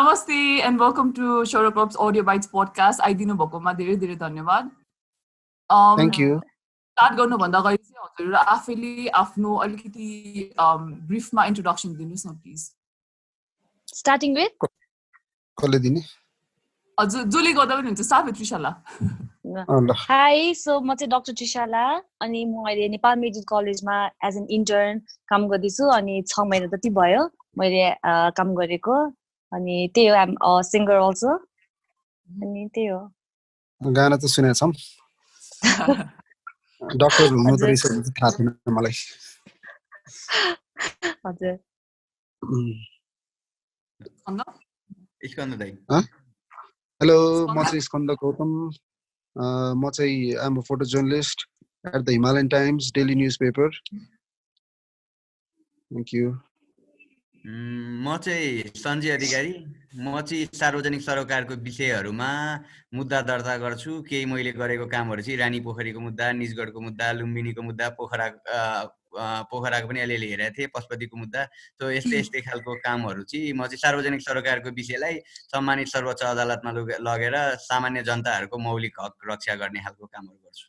नमस्ते and welcome to शोरो club's audio bites podcast आइदिनु भएकोमा धेरै धेरै धन्यवाद। Thank you. स्टार्ट गर्नुभन्दा अगाडि चाहिँ हजुर आफैले आफ्नो अलिकति ब्रिफमा इन्ट्रोडक्सन दिनुहोस् न प्लिज। स्टार्टिङ विथ कसले दिने? हजुर जसले गर्दा पनि हुन्छ, start with Trishala. High, so म चाहिँ डाक्टर त्रिशाला अनि म अहिले नेपाल मेडिकल कलेजमा एज एन इन्टर्न काम गर्दैछु अनि 6 महिना जति भयो मैले काम गरेको अनि त्यही हो। आइम अ सिङ्गर अल्सो अनि त्यही हो। गाना त सुनेको छौँ, डाक्टर हुनु त रहेछ भने थाहा थिएन मलाई। हजुर स्कन्द दाइ। हेलो, म चाहिँ स्कन्द गौतम। म चाहिँ I'm a photojournalist at the Himalayan Times daily newspaper. Thank you. म चाहिँ सञ्जय अधिकारी। म चाहिँ सार्वजनिक सरोकारको विषयहरूमा मुद्दा दर्ता गर्छु। केही मैले गरेको कामहरू चाहिँ रानी पोखरीको मुद्दा, निजगढको मुद्दा, लुम्बिनीको मुद्दा, पोखराको पनि अलिअलि हेरेको थिएँ, पशुपतिको मुद्दा। त्यो यस्तै खालको कामहरू चाहिँ म चाहिँ सार्वजनिक सरोकारको विषयलाई सम्मानित सर्वोच्च अदालतमा लगेर सामान्य जनताहरूको मौलिक हक रक्षा गर्ने खालको कामहरू गर्छु।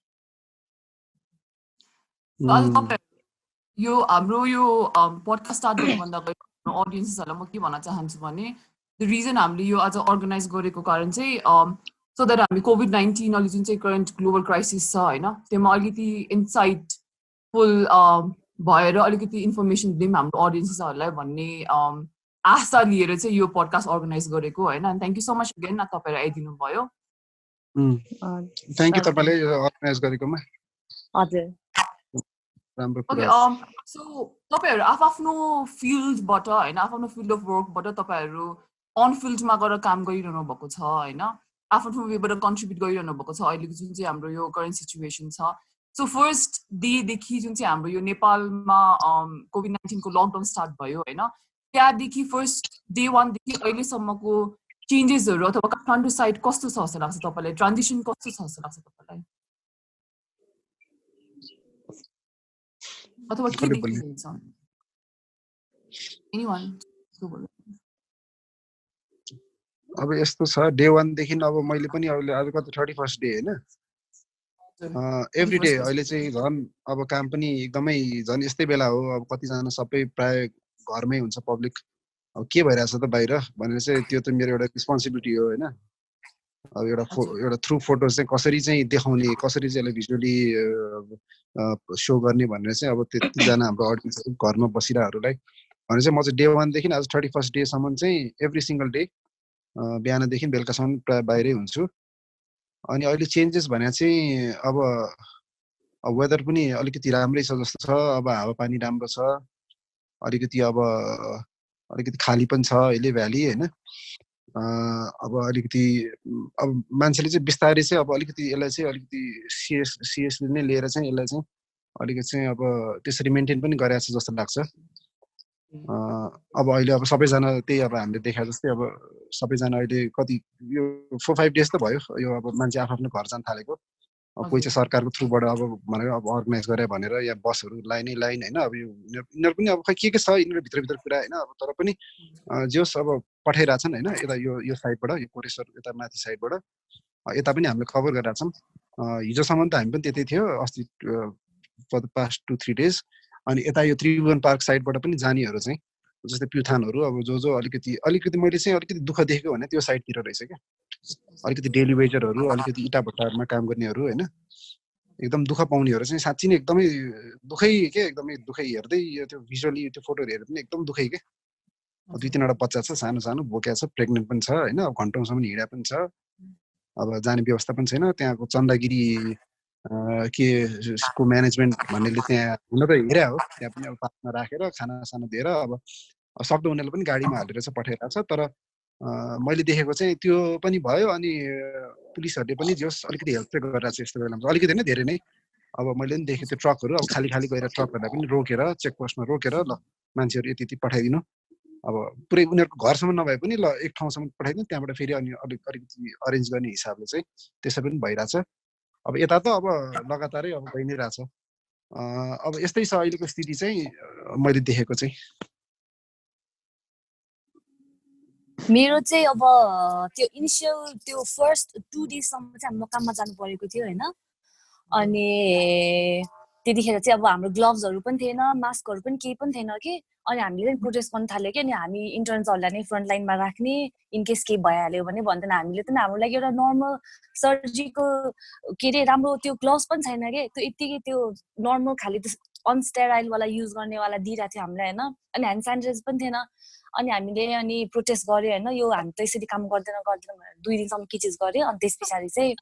यो हाम्रो यो पोडकास्ट स्टार्ट गर्नुभन्दा अगाडि अडियन्सेसहरूलाई म के भन्न चाहन्छु भने द रिजन हामीले यो आज अर्गनाइज गरेको कारण चाहिँ सो द्याट हामी कोभिड-19 अहिले जुन चाहिँ करेन्ट ग्लोबल क्राइसिस छ होइन, त्यसमा अलिकति इन्साइटफुल भएर अलिकति इन्फर्मेसन दिउँ हाम्रो अडियन्सेसहरूलाई भन्ने आशा लिएर चाहिँ यो पोडकास्ट अर्गनाइज गरेको होइन। Thank you so much again तपाईँहरू आइदिनु भयो। थ्याङ्क यू तपाईँले अर्गनाइज गरेकोमा। हजुर ओके, सो तपाईँहरू आफ्नो फिल्डबाट होइन, आफ्नो फिल्ड अफ वर्कबाट तपाईँहरू अन फिल्डमा गएर काम गरिरहनु भएको छ होइन, आफ्नो वेबाट कन्ट्रिब्युट गरिरहनु भएको छ अहिलेको जुन चाहिँ हाम्रो यो करेन्ट सिचुएसन छ। सो फर्स्ट डेदेखि जुन चाहिँ हाम्रो यो नेपालमा कोभिड-19 को लकडाउन स्टार्ट भयो होइन, त्यहाँदेखि फर्स्ट डे 1 देखि अहिलेसम्मको चेन्जेसहरू अथवा काठमाडौँ साइड कस्तो छ जस्तो लाग्छ तपाईँलाई? ट्रान्जिसन कस्तो छ जस्तो लाग्छ तपाईँलाई? अथवा के देखिनुहुन्छ? एनीवन? अब यस्तो छ, डे 1 देखि अब मैले पनि अहिले आज कति 31st डे होइन, एभ्री डे अहिले चाहिँ झन् अब काम पनि एकदमै झन् यस्तै बेला हो। अब कतिजना सबै प्राय घरमै हुन्छ पब्लिक। अब के भइरहेछ त बाहिर भनेर चाहिँ त्यो त मेरो एउटा रेस्पोन्सिबिलिटी हो होइन। अब एउटा थ्रु फोटोज चाहिँ कसरी चाहिँ देखाउने, कसरी चाहिँ यसलाई भिजुअली सो गर्ने भनेर चाहिँ अब त्यतिजना हाम्रो अडियन्स घरमा बसिरहेहरूलाई भने चाहिँ म चाहिँ डे 1 देखि आज 31st डेसम्म चाहिँ एभ्री सिङ्गल डे बिहानदेखि बेलुकासम्म प्रायः बाहिरै हुन्छु। अनि अहिले चेन्जेस भने चाहिँ अब वेदर पनि अलिकति राम्रै छ जस्तो छ। अब हावापानी राम्रो छ, अलिकति खाली पनि छ अहिले भ्याली होइन। अब अलिकति अब मान्छेले चाहिँ बिस्तारै चाहिँ अब अलिकति यसलाई चाहिँ अलिकति सिरियसली नै लिएर चाहिँ यसलाई चाहिँ अलिकति चाहिँ अब त्यसरी मेन्टेन पनि गरेको छ जस्तो लाग्छ। अब अहिले अब सबैजना त्यही अब हामीले देखाए जस्तै अब सबैजना अहिले कति यो 4-5 डेज त भयो यो अब मान्छे आफ्नो घर जान थालेको। अब कोही चाहिँ सरकारको थ्रुबाट अब भनेर अब अर्गनाइज गरे भनेर या बसहरू लाइन होइन। अब यिनीहरू पनि अब खै के छ यिनीहरू भित्र कुरा होइन। अब तर पनि जोस् अब पठाइरहेछन् होइन, यता यो साइडबाट, यो कोरेश्वर यता माथि साइडबाट यता पनि हामीले खबर गरिरहेको छौँ। हिजोसम्म त हामी पनि त्यतै थियो, अस्ति फर द पास्ट 2-3 डेज। अनि यता यो त्रिभुवन पार्क साइडबाट पनि जानेहरू चाहिँ जस्तै प्युथानहरू अब जो अलिकति मैले चाहिँ अलिकति दुःख देखेको भने त्यो साइडतिर रहेछ क्या। अलिकति डेली वेजरहरू, अलिकति इटा भट्टाहरूमा काम गर्नेहरू होइन, एकदम दुःख पाउनेहरू चाहिँ साँच्ची नै एकदमै दुःखै के, एकदमै दुःखै हेर्दै त्यो भिजुअली त्यो फोटोहरू हेरेर पनि एकदम दुःखै के। 2-3वटा बच्चा छ, सानो बोक्या छ, प्रेग्नेन्ट पनि छ होइन, अब घन्टौँसम्म हिँडा पनि छ। अब जाने व्यवस्था पनि छैन। त्यहाँको चन्दागिरी के को म्यानेजमेन्ट भन्नेले त्यहाँ हुन त हेरे हो, त्यहाँ पनि अब पार्कमा राखेर खानासाना दिएर अब सक्दो उनीहरूले पनि गाडीमा हालेर चाहिँ पठाइरहेको छ। तर मैले देखेको चाहिँ त्यो पनि भयो। अनि पुलिसहरूले पनि जस अलिकति हेल्प चाहिँ गरिरहेको छ यस्तो बेलामा, अलिकति होइन धेरै नै। अब मैले पनि देखेँ त्यो ट्रकहरू अब खाली गएर ट्रकहरूलाई पनि रोकेर चेकपोस्टमा रोकेर ल मान्छेहरू यति पठाइदिनु। अब पुरै उनीहरूको घरसम्म नभए पनि ल एक ठाउँसम्म पठाइदिनु, त्यहाँबाट फेरि अनि अलिकति अरेन्ज गर्ने हिसाबले चाहिँ त्यसै पनि भइरहेछ। अब यता त अब लगातारै अब भइ नै रहेछ। अब यस्तै छ अहिलेको स्थिति चाहिँ मैले देखेको चाहिँ। मेरो चाहिँ अब त्यो इनिसियल त्यो फर्स्ट 2 डेजसम्म चाहिँ हाम्रो काममा जानु परेको थियो होइन अनि त्यतिखेर चाहिँ अब हाम्रो ग्लोभ्सहरू पनि थिएन मास्कहरू पनि केही पनि थिएन कि अनि हामीले चाहिँ प्रोटेस्ट गर्न थाल्यो कि अनि हामी इन्टर्न्सहरूलाई नै फ्रन्ट लाइनमा राख्ने इनकेस केही भइहाल्यो भने भन्दैन हामीले त हाम्रो लागि एउटा नर्मल सर्जिकल के अरे राम्रो त्यो ग्लोभ्स पनि छैन कि त्यो यत्तिकै त्यो नर्मल खालि त्यो अनस्टेराइलवाला युज गर्नेवाला दिइरहेको थियो हामीलाई होइन अनि ह्यान्ड सेनिटाइजर पनि थिएन अनि हामीले अनि प्रोटेस्ट गर्यो होइन यो हामी त यसरी काम गर्दैन भनेर 2 दिनसम्म के चिज गर्यो अनि त्यस पछाडि चाहिँ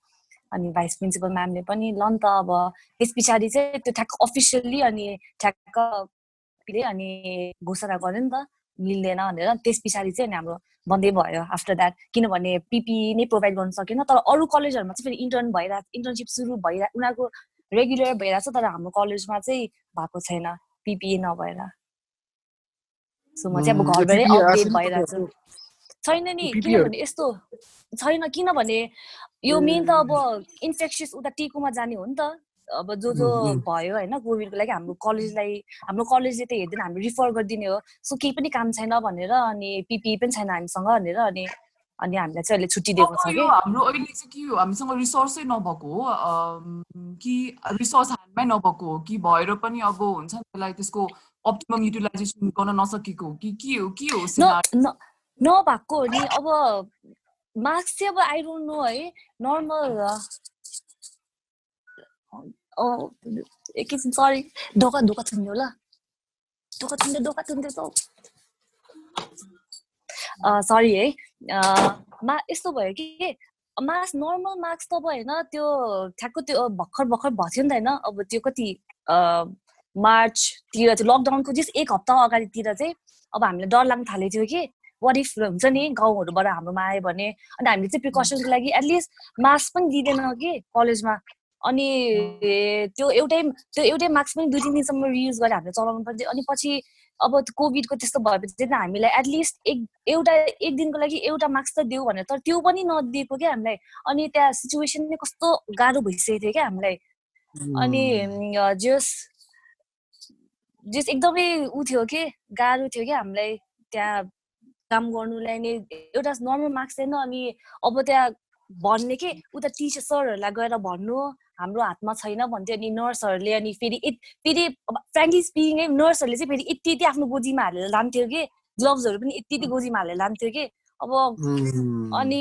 अनि भाइस प्रिन्सिपल म्यामले पनि ल नि त अब त्यस पछाडि चाहिँ त्यो ठ्याक्क अफिसियल्ली अनि ठ्याक्क अनि घोषणा गर्यो नि त मिल्दैन भनेर त्यस पछाडि चाहिँ अनि हाम्रो बन्दै भयो आफ्टर द्याट किनभने पिपिई नै प्रोभाइड गर्न सकेन तर अरू कलेजहरूमा चाहिँ फेरि इन्टर्नसिप सुरु भइरहेको उनीहरूको रेगुलर भइरहेको छ तर हाम्रो कलेजमा चाहिँ भएको छैन पिपिई नभएर सो म चाहिँ अब घरबाटै अपडेट भइरहेको छु छैन नि किनभने यस्तो छैन किनभने यो मेन त अब इन्फेक्सियस उता टिकुमा जाने हो नि त अब जो भयो होइन कोभिडको लागि हाम्रो कलेजले त हेर्दैन हामी रिफर गरिदिने हो सो केही पनि काम छैन भनेर अनि पिपिई पनि छैन हामीसँग भनेर अनि हामीलाई चाहिँ अहिले छुट्टी दिएको छ कि हाम्रो अहिले चाहिँ के हो हामीसँग रिसोर्सै नभएको हो कि रिसोर्स ह्यान्डमै नभएको हो कि भएर पनि अब हुन्छ नि त्यसलाई त्यसको अप्टिमम युटिलाइजेसन गर्न नसकेको हो कि के हो नभएको हो नि अब मार्क्स चाहिँ अब आई डोन्ट नो है नर्मल एकैछिन सरी ढोका थुन्यो ल ढोका थुन्दै त सरी है यस्तो भयो कि मार्क्स नर्मल मार्क्स त अब होइन त्यो ठ्याक्क त्यो भर्खर भएको थियो नि त होइन अब त्यो कति मार्चतिर चाहिँ लकडाउनको जस्ट 1 हप्ता अगाडितिर चाहिँ अब हामीलाई डर लाग्न थालेको थियो कि वाट इफ हुन्छ नि गाउँहरूबाट हाम्रोमा आयो भने अनि हामीले चाहिँ प्रिकसनको लागि एटलिस्ट मास्क पनि दिँदैन कि कलेजमा अनि त्यो एउटै मार्क्स पनि 2-3 दिनसम्म रियुज गरेर हामीले चलाउनु पर्थ्यो अनि पछि अब कोभिडको त्यस्तो भएपछि चाहिँ हामीलाई एटलिस्ट एक दिनको लागि एउटा मार्क्स त देऊ भनेर तर त्यो पनि नदिएको क्या हामीलाई अनि त्यहाँ सिचुएसन नै कस्तो गाह्रो भइसकेको थियो क्या हामीलाई अनि जस एकदमै थियो कि गाह्रो थियो कि हामीलाई त्यहाँ काम गर्नुलाई नि एउटा नर्मल मार्क्स छैन अनि अब त्यहाँ भन्ने के उता टिचर सरहरूलाई गएर भन्नु हाम्रो हातमा छैन भन्थ्यो अनि नर्सहरूले अनि फेरि फ्रेङ्कली स्पिकिङ नर्सहरूले चाहिँ फेरि यति आफ्नो गोजीमा हालेर लान्थ्यो कि ग्लोभ्सहरू पनि यति गोजीमा हालेर लान्थ्यो कि अब अनि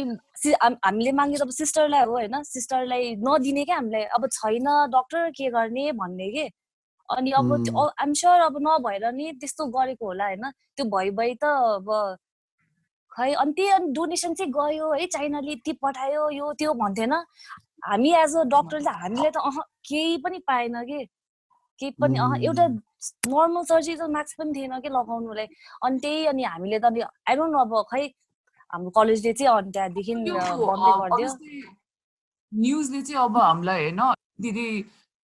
हामीले माग्ने अब सिस्टरलाई हो होइन सिस्टरलाई नदिने क्या हामीलाई अब छैन डक्टर के गर्ने भन्ने के अनि अब आइम स्योर अब नभएर नि त्यस्तो गरेको होला होइन त्यो भइ त अब खै अनि त्यही डोनेसन चाहिँ गयो है चाइनाले यति पठायो यो त्यो भन्थेन हामी एज अ डक्टर चाहिँ हामीले त केही पनि पाएन कि केही पनि एउटा नर्मल सर्जिकल मास्क पनि थिएन कि लगाउनुलाई अनि त्यही अनि हामीले त आई डोन्ट नो अब खै हाम्रो कलेजले चाहिँ अनि त्यहाँदेखि बन्दै गरिदियो न्युजले चाहिँ अब हामीलाई होइन दिदी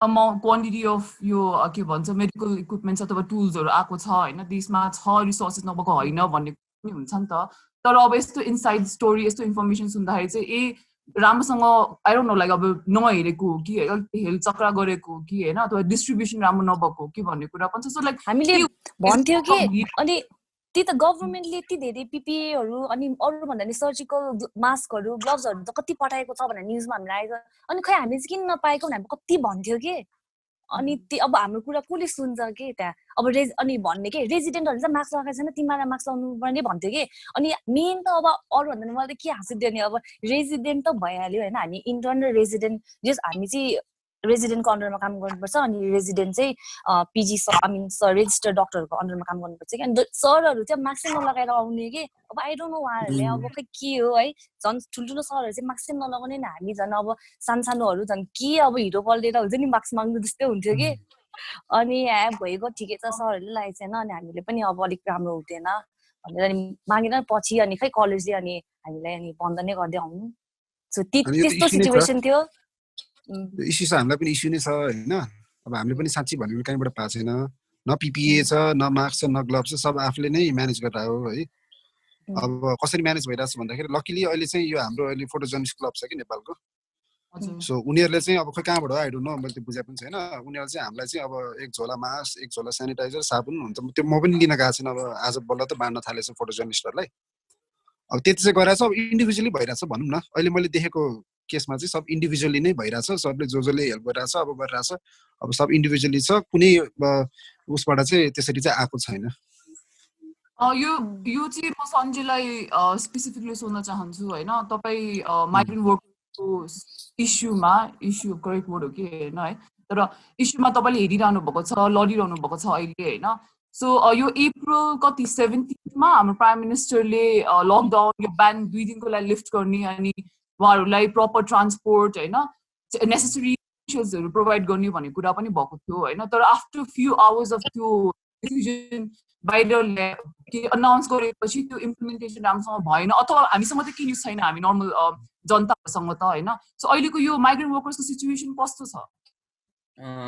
अमाउन्ट क्वान्टिटी अफ यो के भन्छ मेडिकल इक्विपमेन्ट्स अथवा टुल्सहरू आएको छ होइन देशमा छ रिसोर्सेस नभएको होइन भन्ने पनि हुन्छ नि त तर अब यस्तो इनसाइड स्टोरी यस्तो इन्फर्मेसन सुन्दाखेरि चाहिँ राम्रोसँग आई डोन्ट नो लाइक अब नहेरेको कि हेलचक्रा गरेको कि होइन अथवा डिस्ट्रिब्युसन राम्रो नभएको कि भन्ने कुरा पनि छ सो लाइक हामीले भन्थ्यो कि अनि त्यही त गभर्मेन्टले यति धेरै पिपिएहरू अनि अरू भन्दा नि सर्जिकल मास्कहरू ग्लोभ्सहरू त कति पठाएको छ भनेर न्युजमा हामीले आएको अनि खै हामीले चाहिँ किन नपाएको भने हामी कति भन्थ्यो कि अनि अब हाम्रो कुरा कसले सुन्छ कि त्यहाँ अब अनि भन्ने के रेजिडेन्टहरूले चाहिँ मास्क लगाएको छैन तिमीलाई मास्क लगाउनु पर्ने भन्थ्यो कि अनि मेन त अब अरू भन्दा मलाई त के हाँसो दियो नि अब रेजिडेन्ट त भइहाल्यो होइन हामी इन्टर्न र रेजिडेन्ट जस हामी चाहिँ रेजिडेन्टको अन्डरमा काम गर्नुपर्छ अनि रेजिडेन्ट चाहिँ पिजी रेजिस्टर्ड डक्टरहरूको अन्डरमा काम गर्नुपर्छ कि अनि सरहरू चाहिँ मास्कै नलगाएर आउने कि अब आई डोन्ट नो उहाँहरूले अब खै के हो है झन् ठुल्ठुलो सरहरू चाहिँ मास्कै नलगाउने नि हामी झन् अब सानसानोहरू झन् के अब हिरो पल्टेर हुन्छ नि मास्क माग्नु जस्तै हुन्थ्यो कि अनि भइगयो ठिकै छ सरहरूले लागेको छैन अनि हामीले पनि अब अलिक राम्रो हुँदैन भनेर अनि मागेर पछि अनि खै कलेजले अनि हामीलाई अनि बन्द नै गर्दै आउनु सो त्यस्तो सिचुएसन थियो इस्यु छ हामीलाई पनि इस्यु नै छ होइन अब हामीले पनि साँच्ची भन्ने कहीँबाट पाएको छैन न पिपिए छ न मास्क छ न ग्लोभ्स छ सब आफूले नै म्यानेज गरेर हो है अब कसरी म्यानेज भइरहेको छ भन्दाखेरि लकिली अहिले चाहिँ यो हाम्रो अहिले फोटोजर्नलिस्ट क्लब छ कि नेपालको सो उनीहरूले चाहिँ अब खै कहाँबाट हो आई डोन्ट नो मैले त्यो बुझाएको पनि छैन उनीहरूले चाहिँ हामीलाई चाहिँ अब 1 झोला मास्क 1 झोला सेनिटाइजर साबुन हुन्छ त्यो म पनि लिन गएको छैन अब आज बल्ल त बाँड्न थालेछ फोटोजर्नलिस्टहरूलाई अब त्यति चाहिँ गरिरहेछ। अब इन्डिभिजुअली भइरहेछ भनौँ न। अहिले मैले देखेको केसमा चाहिँ सब इन्डिभिजुअली नै भइरहेछ। सबले जसले हेल्प गरिरहेछ अब गरिरहेछ। अब सब इन्डिभिजुअली छ, कुनै उसबाट चाहिँ त्यसरी चाहिँ आएको छैन। यो चाहिँ म सञ्जयलाई स्पेसिफिकली सोध्न चाहन्छु होइन, तपाईँ माइग्रेन्ट वर्करको इस्यु करेक्ट वर्ड हो कि होइन है, तर इस्युमा तपाईँले हेरिरहनु भएको छ, लडिरहनु भएको छ अहिले होइन। सो यो अप्रिल कति 17मा हाम्रो प्राइम मिनिस्टरले लकडाउन यो ब्यान 2 दिनको लागि लिफ्ट गर्ने अनि उहाँहरूलाई प्रपर ट्रान्सपोर्ट होइन नेसेसरी इसेन्सियल्सहरू प्रोभाइड गर्ने भन्ने कुरा पनि भएको थियो होइन। तर आफ्टर फ्यु आवर्स अफ त्यो डिसिजन बाहिर अनाउन्स गरेपछि त्यो इम्प्लिमेन्टेसन राम्रोसँग भएन, अथवा हामीसँग त के न्युज छैन, हामी नर्मल जनताहरूसँग त होइन। सो अहिलेको यो माइग्रेन्ट वर्कर्सको सिचुएसन कस्तो छ?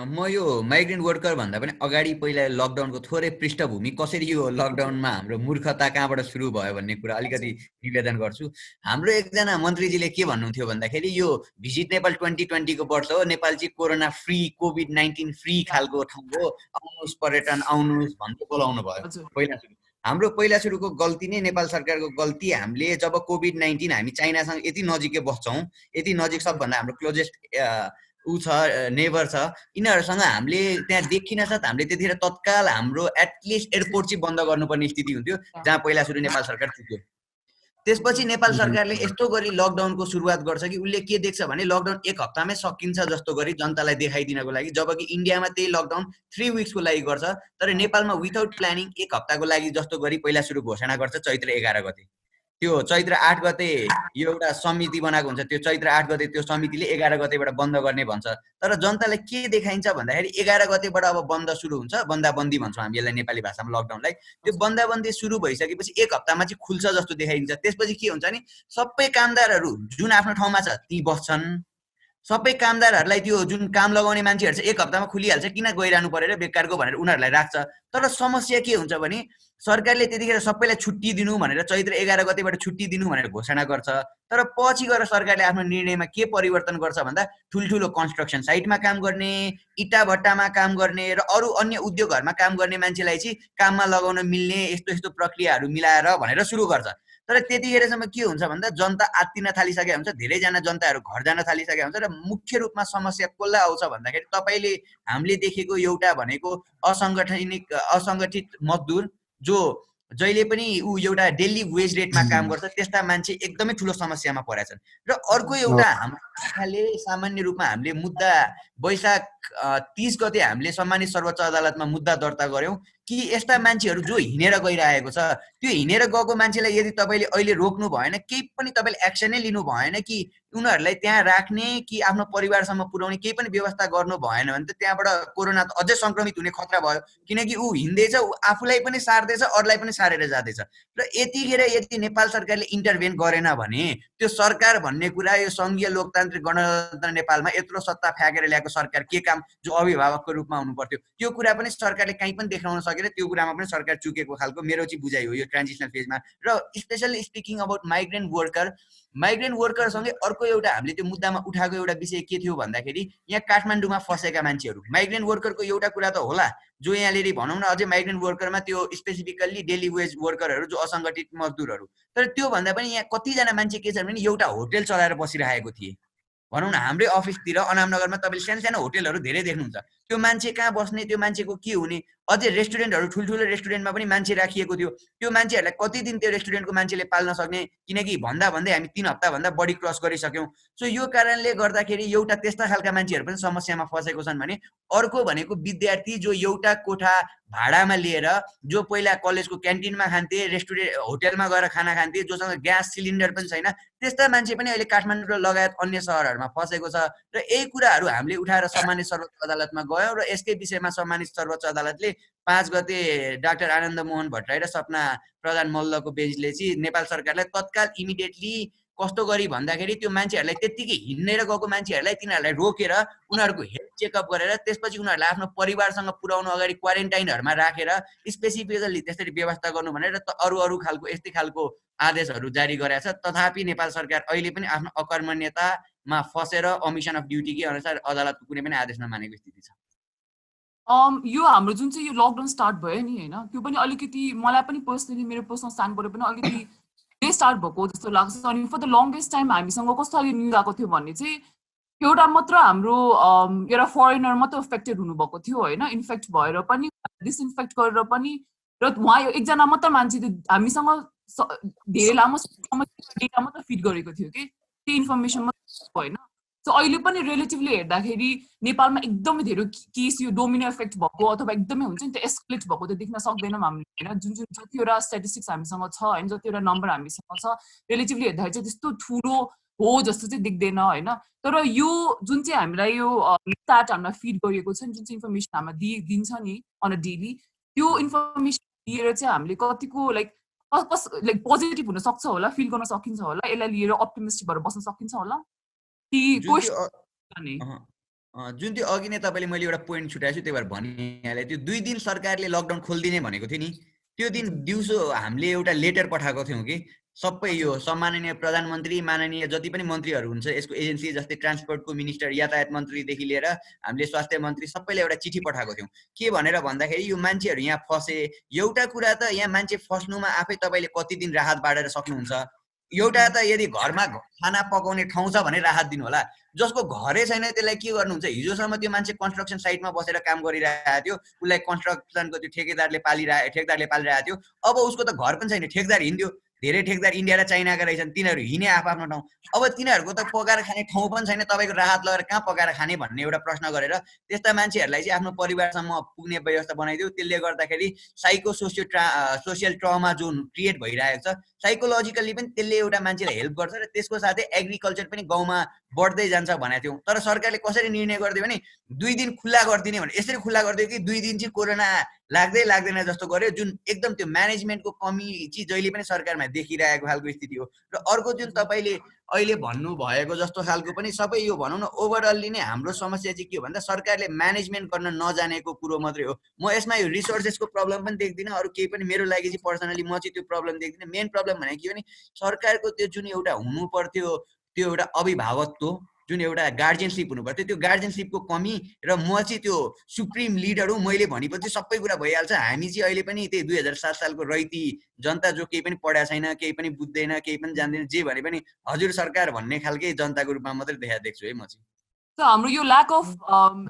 म यो माइग्रेन्ट वर्कर भन्दा पनि अगाडि पहिला लकडाउनको थोरै पृष्ठभूमि कसरी यो लकडाउनमा हाम्रो मूर्खता कहाँबाट सुरु भयो भन्ने कुरा अलिकति निवेदन गर्छु। हाम्रो एकजना मन्त्रीजीले के भन्नुहुन्थ्यो भन्दाखेरि यो भिजिट नेपाल 2020 को वर्ष हो, नेपाल चाहिँ कोरोना फ्री कोभिड-19 फ्री खालको ठाउँ हो, आउनुहोस् पर्यटन आउनुहोस् भन्दै बोलाउनु भयो पहिला सुरु। हाम्रो पहिला सुरुको गल्ती नै नेपाल सरकारको गल्ती। हामीले जब कोभिड-19 हामी चाइनासँग यति नजिकै बस्छौँ, यति नजिक सबभन्दा हाम्रो क्लोजेस्ट छ नेबर छ, यिनीहरूसँग हामीले त्यहाँ देखिन साथ हामीले त्यतिखेर तत्काल हाम्रो एटलिस्ट एयरपोर्ट चाहिँ बन्द गर्नुपर्ने स्थिति हुन्थ्यो जहाँ पहिला सुरु नेपाल सरकार चुक्यो। त्यसपछि नेपाल सरकारले यस्तो गरी लकडाउनको सुरुवात गर्छ कि उसले के देख्छ भने लकडाउन 1 हप्तामै सकिन्छ जस्तो गरी जनतालाई देखाइदिनको लागि, जबकि इन्डियामा त्यही लकडाउन 3 विक्सको लागि गर्छ, तर नेपालमा विदाउट प्लानिङ 1 हप्ताको लागि जस्तो गरी पहिला सुरु घोषणा गर्छ चैत्र 11 गते। त्यो चैत्र 8 गते यो एउटा समिति बनाएको हुन्छ, त्यो चैत्र 8 गते त्यो समितिले 11 गतेबाट बन्द गर्ने भन्छ। तर जनतालाई के देखाइन्छ भन्दाखेरि 11 गतेबाट अब बन्द सुरु हुन्छ, बन्दाबन्दी भन्छौँ हामी यसलाई नेपाली भाषामा लकडाउनलाई। त्यो बन्दाबन्दी सुरु भइसकेपछि 1 हप्तामा चाहिँ खुल्छ जस्तो देखाइन्छ। त्यसपछि के हुन्छ नि सबै कामदारहरू जुन आफ्नो ठाउँमा छ ती बस्छन्, सबै कामदारहरूलाई त्यो जुन काम लगाउने मान्छेहरू चाहिँ 1 हप्तामा खुलिहाल्छ, किन गइरहनु परेर बेकारको भनेर उनीहरूलाई राख्छ। तर समस्या के हुन्छ भने सरकारले त्यतिखेर सबैलाई छुट्टी दिनु भनेर चैत्र 11 गतेबाट छुट्टी दिनु भनेर घोषणा गर्छ, तर पछि गएर सरकारले आफ्नो निर्णयमा के परिवर्तन गर्छ भन्दा ठुल्ठुलो कन्स्ट्रक्सन साइटमा काम गर्ने, इटा भट्टामा काम गर्ने र अरू अन्य उद्योगहरूमा काम गर्ने मान्छेलाई चाहिँ काममा लगाउन मिल्ने यस्तो यस्तो प्रक्रियाहरू मिलाएर भनेर सुरु गर्छ। तर त्यतिखेरसम्म के हुन्छ भन्दा जनता आत्तिन थालिसकेको हुन्छ, धेरैजना जनताहरू घर जान थालिसकेको हुन्छ र मुख्य रूपमा समस्या कसलाई आउँछ भन्दाखेरि तपाईँले हामीले देखेको एउटा भनेको असङ्गठित मजदुर जो जहिले पनि ऊ एउटा डेली वेज रेटमा काम गर्छ, त्यस्ता मान्छे एकदमै ठुलो समस्यामा परेछन्। र अर्को एउटा हाम्रो सामान्य रूपमा हामीले मुद्दा वैशाख 30 गते हामीले सम्मानित सर्वोच्च अदालतमा मुद्दा दर्ता गर्यौं कि यस्ता मान्छेहरू जो हिँडेर गइरहेको छ, त्यो हिँडेर गएको मान्छेलाई यदि तपाईँले अहिले रोक्नु भएन, केही पनि तपाईँले एक्सनै लिनु भएन कि उनीहरूलाई त्यहाँ राख्ने कि आफ्नो परिवारसम्म पुर्याउने केही पनि व्यवस्था गर्नु भएन भने त त्यहाँबाट कोरोना त अझै संक्रमित हुने खतरा भयो, किनकि ऊ हिँड्दैछ, ऊ आफूलाई पनि सार्दैछ, अरूलाई पनि सारेर जाँदैछ। र यतिखेर यदि नेपाल सरकारले इन्टरभेन गरेन भने त्यो सरकार भन्ने कुरा यो संघीय लोकतान्त्रिक गणतन्त्र नेपालमा यत्रो सत्ता फ्याँकेर ल्याएको सरकार के काम जो अभिभावकको रूपमा हुनु पर्थ्यो, त्यो कुरा पनि सरकारले कहीँ पनि देखाउन सकेन। त्यो कुरामा पनि सरकार चुकेको खालको मेरो चाहिँ बुझाइ हो यो ट्रान्जिसनल फेजमा। र स्पेशली स्पिकिङ अबाउट माइग्रेन्ट वर्करसँगै अर्को एउटा हामीले त्यो मुद्दामा उठाएको एउटा विषय के थियो भन्दाखेरि यहाँ काठमाडौँमा फसेका मान्छेहरू, माइग्रेन्ट वर्करको एउटा कुरा त होला जो यहाँनिर भनौँ न अझै माइग्रेन्ट वर्करमा त्यो स्पेसिफिकल्ली डेली वेज वर्करहरू जो असङ्गठित मजदुरहरू, तर त्यो भन्दा पनि यहाँ कतिजना मान्छे के छ भने एउटा होटल चलाएर बसिरहेको थिए भनौँ न हाम्रै अफिसतिर अनामनगरमा तपाईँले सानो सानो होटलहरू धेरै देख्नुहुन्छ। त्यो मान्छे कहाँ बस्ने, त्यो मान्छेको के हुने, अझै रेस्टुरेन्टहरू ठुल्ठुलो रेस्टुरेन्टमा पनि मान्छे राखिएको थियो। त्यो मान्छेहरूलाई कति दिन त्यो रेस्टुरेन्टको मान्छेले पाल्न सक्ने, किनकि भन्दा भन्दै हामी 3 हप्ताभन्दा बढी क्रस गरिसक्यौँ। सो यो कारणले गर्दाखेरि एउटा त्यस्ता खालका मान्छेहरू पनि समस्यामा फसेको छन् भने अर्को भनेको विद्यार्थी जो एउटा कोठा भाडामा लिएर जो पहिला कलेजको क्यान्टिनमा खान्थे, रेस्टुरेन्ट होटलमा गएर खाना खान्थे, जोसँग ग्यास सिलिन्डर पनि छैन, त्यस्ता मान्छे पनि अहिले काठमाडौँ लगायत अन्य सहरहरूमा फसेको छ। र यही कुराहरू हामीले उठाएर सम्मानित सर्वोच्च अदालतमा गयौँ र यसकै विषयमा सम्मानित सर्वोच्च अदालतले 5 गते डाक्टर आनन्द मोहन भट्टराई र सपना प्रधान मल्लको बेन्चले चाहिँ नेपाल सरकारलाई तत्काल इमिडिएटली कस्तो गरी भन्दाखेरि त्यो मान्छेहरूलाई त्यत्तिकै हिँडेर गएको मान्छेहरूलाई तिनीहरूलाई रोकेर उनीहरूको हेल्थ चेकअप गरेर त्यसपछि उनीहरूलाई आफ्नो परिवारसँग पुर्याउनु अगाडि क्वारेन्टाइनहरूमा राखेर स्पेसिफिकली त्यसरी व्यवस्था गर्नु भनेर अरू खालको यस्तै खालको आदेशहरू जारी गरेको छ। तथापि नेपाल सरकार अहिले पनि आफ्नो अकर्मण्यतामा फसेर ओमिसन अफ ड्युटीकै अनुसार अदालतको कुनै पनि आदेश नमानेको स्थिति छ। यो हाम्रो जुन चाहिँ यो लकडाउन स्टार्ट भयो नि होइन, त्यो पनि अलिकति मलाई पनि पर्सनली मेरो पर्सनल स्ट्यान्डबाट पनि अलिकति स्टार्ट भएको जस्तो लाग्छ। अनि फर द लङ्गेस्ट टाइम हामीसँग कस्तो खालको न्युज आएको थियो भने चाहिँ एउटा मात्र हाम्रो एउटा फरेनर मात्र इफेक्टेड हुनुभएको थियो होइन, इन्फेक्ट भएर पनि डिसइन्फेक्ट गरेर पनि, र उहाँ एकजना मात्र मान्छे त्यो हामीसँग धेरै लामो डेटा मात्र फिड गरेको थियो कि त्यो इन्फर्मेसन मात्र होइन। सो अहिले पनि रिलेटिभली हेर्दाखेरि नेपालमा एकदमै धेरै केस यो डोमिनो इफेक्ट भएको अथवा एकदमै हुन्छ नि त्यो एस्कुलेट भएको त्यो देख्न सक्दैनौँ हामीले होइन। जुन जतिवटा स्ट्याटिस्टिक्स हामीसँग छ होइन, जतिवटा नम्बर हामीसँग छ, रिलेटिभली हेर्दाखेरि चाहिँ त्यस्तो ठुलो हो जस्तो चाहिँ देख्दैन होइन। तर यो जुन चाहिँ हामीलाई यो स्टार्ट हामीलाई फिड गरिएको छ नि, जुन चाहिँ इन्फर्मेसन हामीलाई दिन्छ नि अन अ डेली, त्यो इन्फर्मेसन दिएर चाहिँ हामीले कतिको लाइक पोजिटिभ हुन सक्छ होला, फिल गर्न सकिन्छ होला, यसलाई लिएर अप्टिमिस्टिक भएर बस्न सकिन्छ होला कि जुन त्यो अघि नै तपाईँले मैले एउटा पोइन्ट छुट्याएको छु त्यही भएर भनिहालेँ। त्यो 2 दिन सरकारले लकडाउन खोलिदिने भनेको थियो नि, त्यो दिन दिउँसो हामीले एउटा लेटर पठाएको थियौँ कि सबै यो सम्माननीय प्रधानमन्त्री, माननीय जति पनि मन्त्रीहरू हुन्छ यसको एजेन्सी, जस्तै ट्रान्सपोर्टको मिनिस्टर, यातायात मन्त्रीदेखि लिएर हामीले स्वास्थ्य मन्त्री सबैले एउटा चिठी पठाएको थियौँ। के भनेर भन्दाखेरि यो मान्छेहरू यहाँ फसे, एउटा कुरा त यहाँ मान्छे फस्नुमा आफै तपाईँले कति दिन राहत बाँडेर सक्नुहुन्छ। एउटा त यदि घरमा खाना पकाउने ठाउँ छ भने राहत दिनु होला, जसको घरै छैन त्यसलाई के गर्नुहुन्छ। हिजोसम्म त्यो मान्छे कन्स्ट्रक्सन साइटमा बसेर काम गरिरहेको थियो, उसलाई कन्स्ट्रक्सनको त्यो ठेकेदारले पालिरहेको थियो। अब उसको त घर पनि छैन, ठेकदार हिँड्यो। धेरै ठेकदार इन्डिया र चाइनाका रहेछन्, तिनीहरू हिँडे आफ्नो ठाउँ। अब तिनीहरूको त पकाएर खाने ठाउँ पनि छैन, तपाईँको राहत लगेर कहाँ पकाएर खाने भन्ने एउटा प्रश्न गरेर त्यस्ता मान्छेहरूलाई चाहिँ आफ्नो परिवारसम्म पुग्ने व्यवस्था बनाइदियो। त्यसले गर्दाखेरि सोसियल ट्रमा जुन क्रिएट भइरहेको छ, साइकोलोजिकल्ली पनि त्यसले एउटा मान्छेलाई हेल्प गर्छ र त्यसको साथै एग्रिकल्चर पनि गाउँमा बढ्दै जान्छ भनेको थियौँ। तर सरकारले कसरी निर्णय गरिदियो भने 2 दिन खुल्ला गरिदिने भने यसरी खुल्ला गरिदियो कि 2 दिन चाहिँ कोरोना लाग्दैन जस्तो गर्यो, जुन एकदम त्यो म्यानेजमेन्टको कमी चाहिँ जहिले पनि सरकारमा देखिरहेको खालको स्थिति हो। र अर्को जुन तपाईँले अहिले भन्नुभएको जस्तो खालको पनि सबै यो भनौँ न ओभरअलली नै हाम्रो समस्या चाहिँ के हो भन्दा सरकारले म्यानेजमेन्ट गर्न नजानेको कुरो मात्रै हो। म यसमा यो रिसोर्सेसको प्रब्लम पनि देख्दिनँ, अरू केही पनि मेरो लागि चाहिँ पर्सनली म चाहिँ त्यो प्रब्लम देख्दिनँ। मेन प्रब्लम भनेको के हो भने सरकारको त्यो जुन एउटा हुनु पर्थ्यो त्यो एउटा अभिभावकत्व, जुन एउटा गार्जियनसिप हुनु पर्थ्यो, त्यो गार्जियनसिपको कमी। र म चाहिँ त्यो सुप्रिम लिडर हुँ, मैले भनेपछि सबै कुरा भइहाल्छ। हामी चाहिँ अहिले पनि त्यही 2007 सालको रैती जनता जो केही पनि पढाएको छैन, केही पनि बुझ्दैन, केही पनि जान्दैन, जे भने पनि हजुर सरकार भन्ने खालकै जनताको रूपमा मात्रै देख्छु है म चाहिँ। हाम्रो यो ल्याक अफ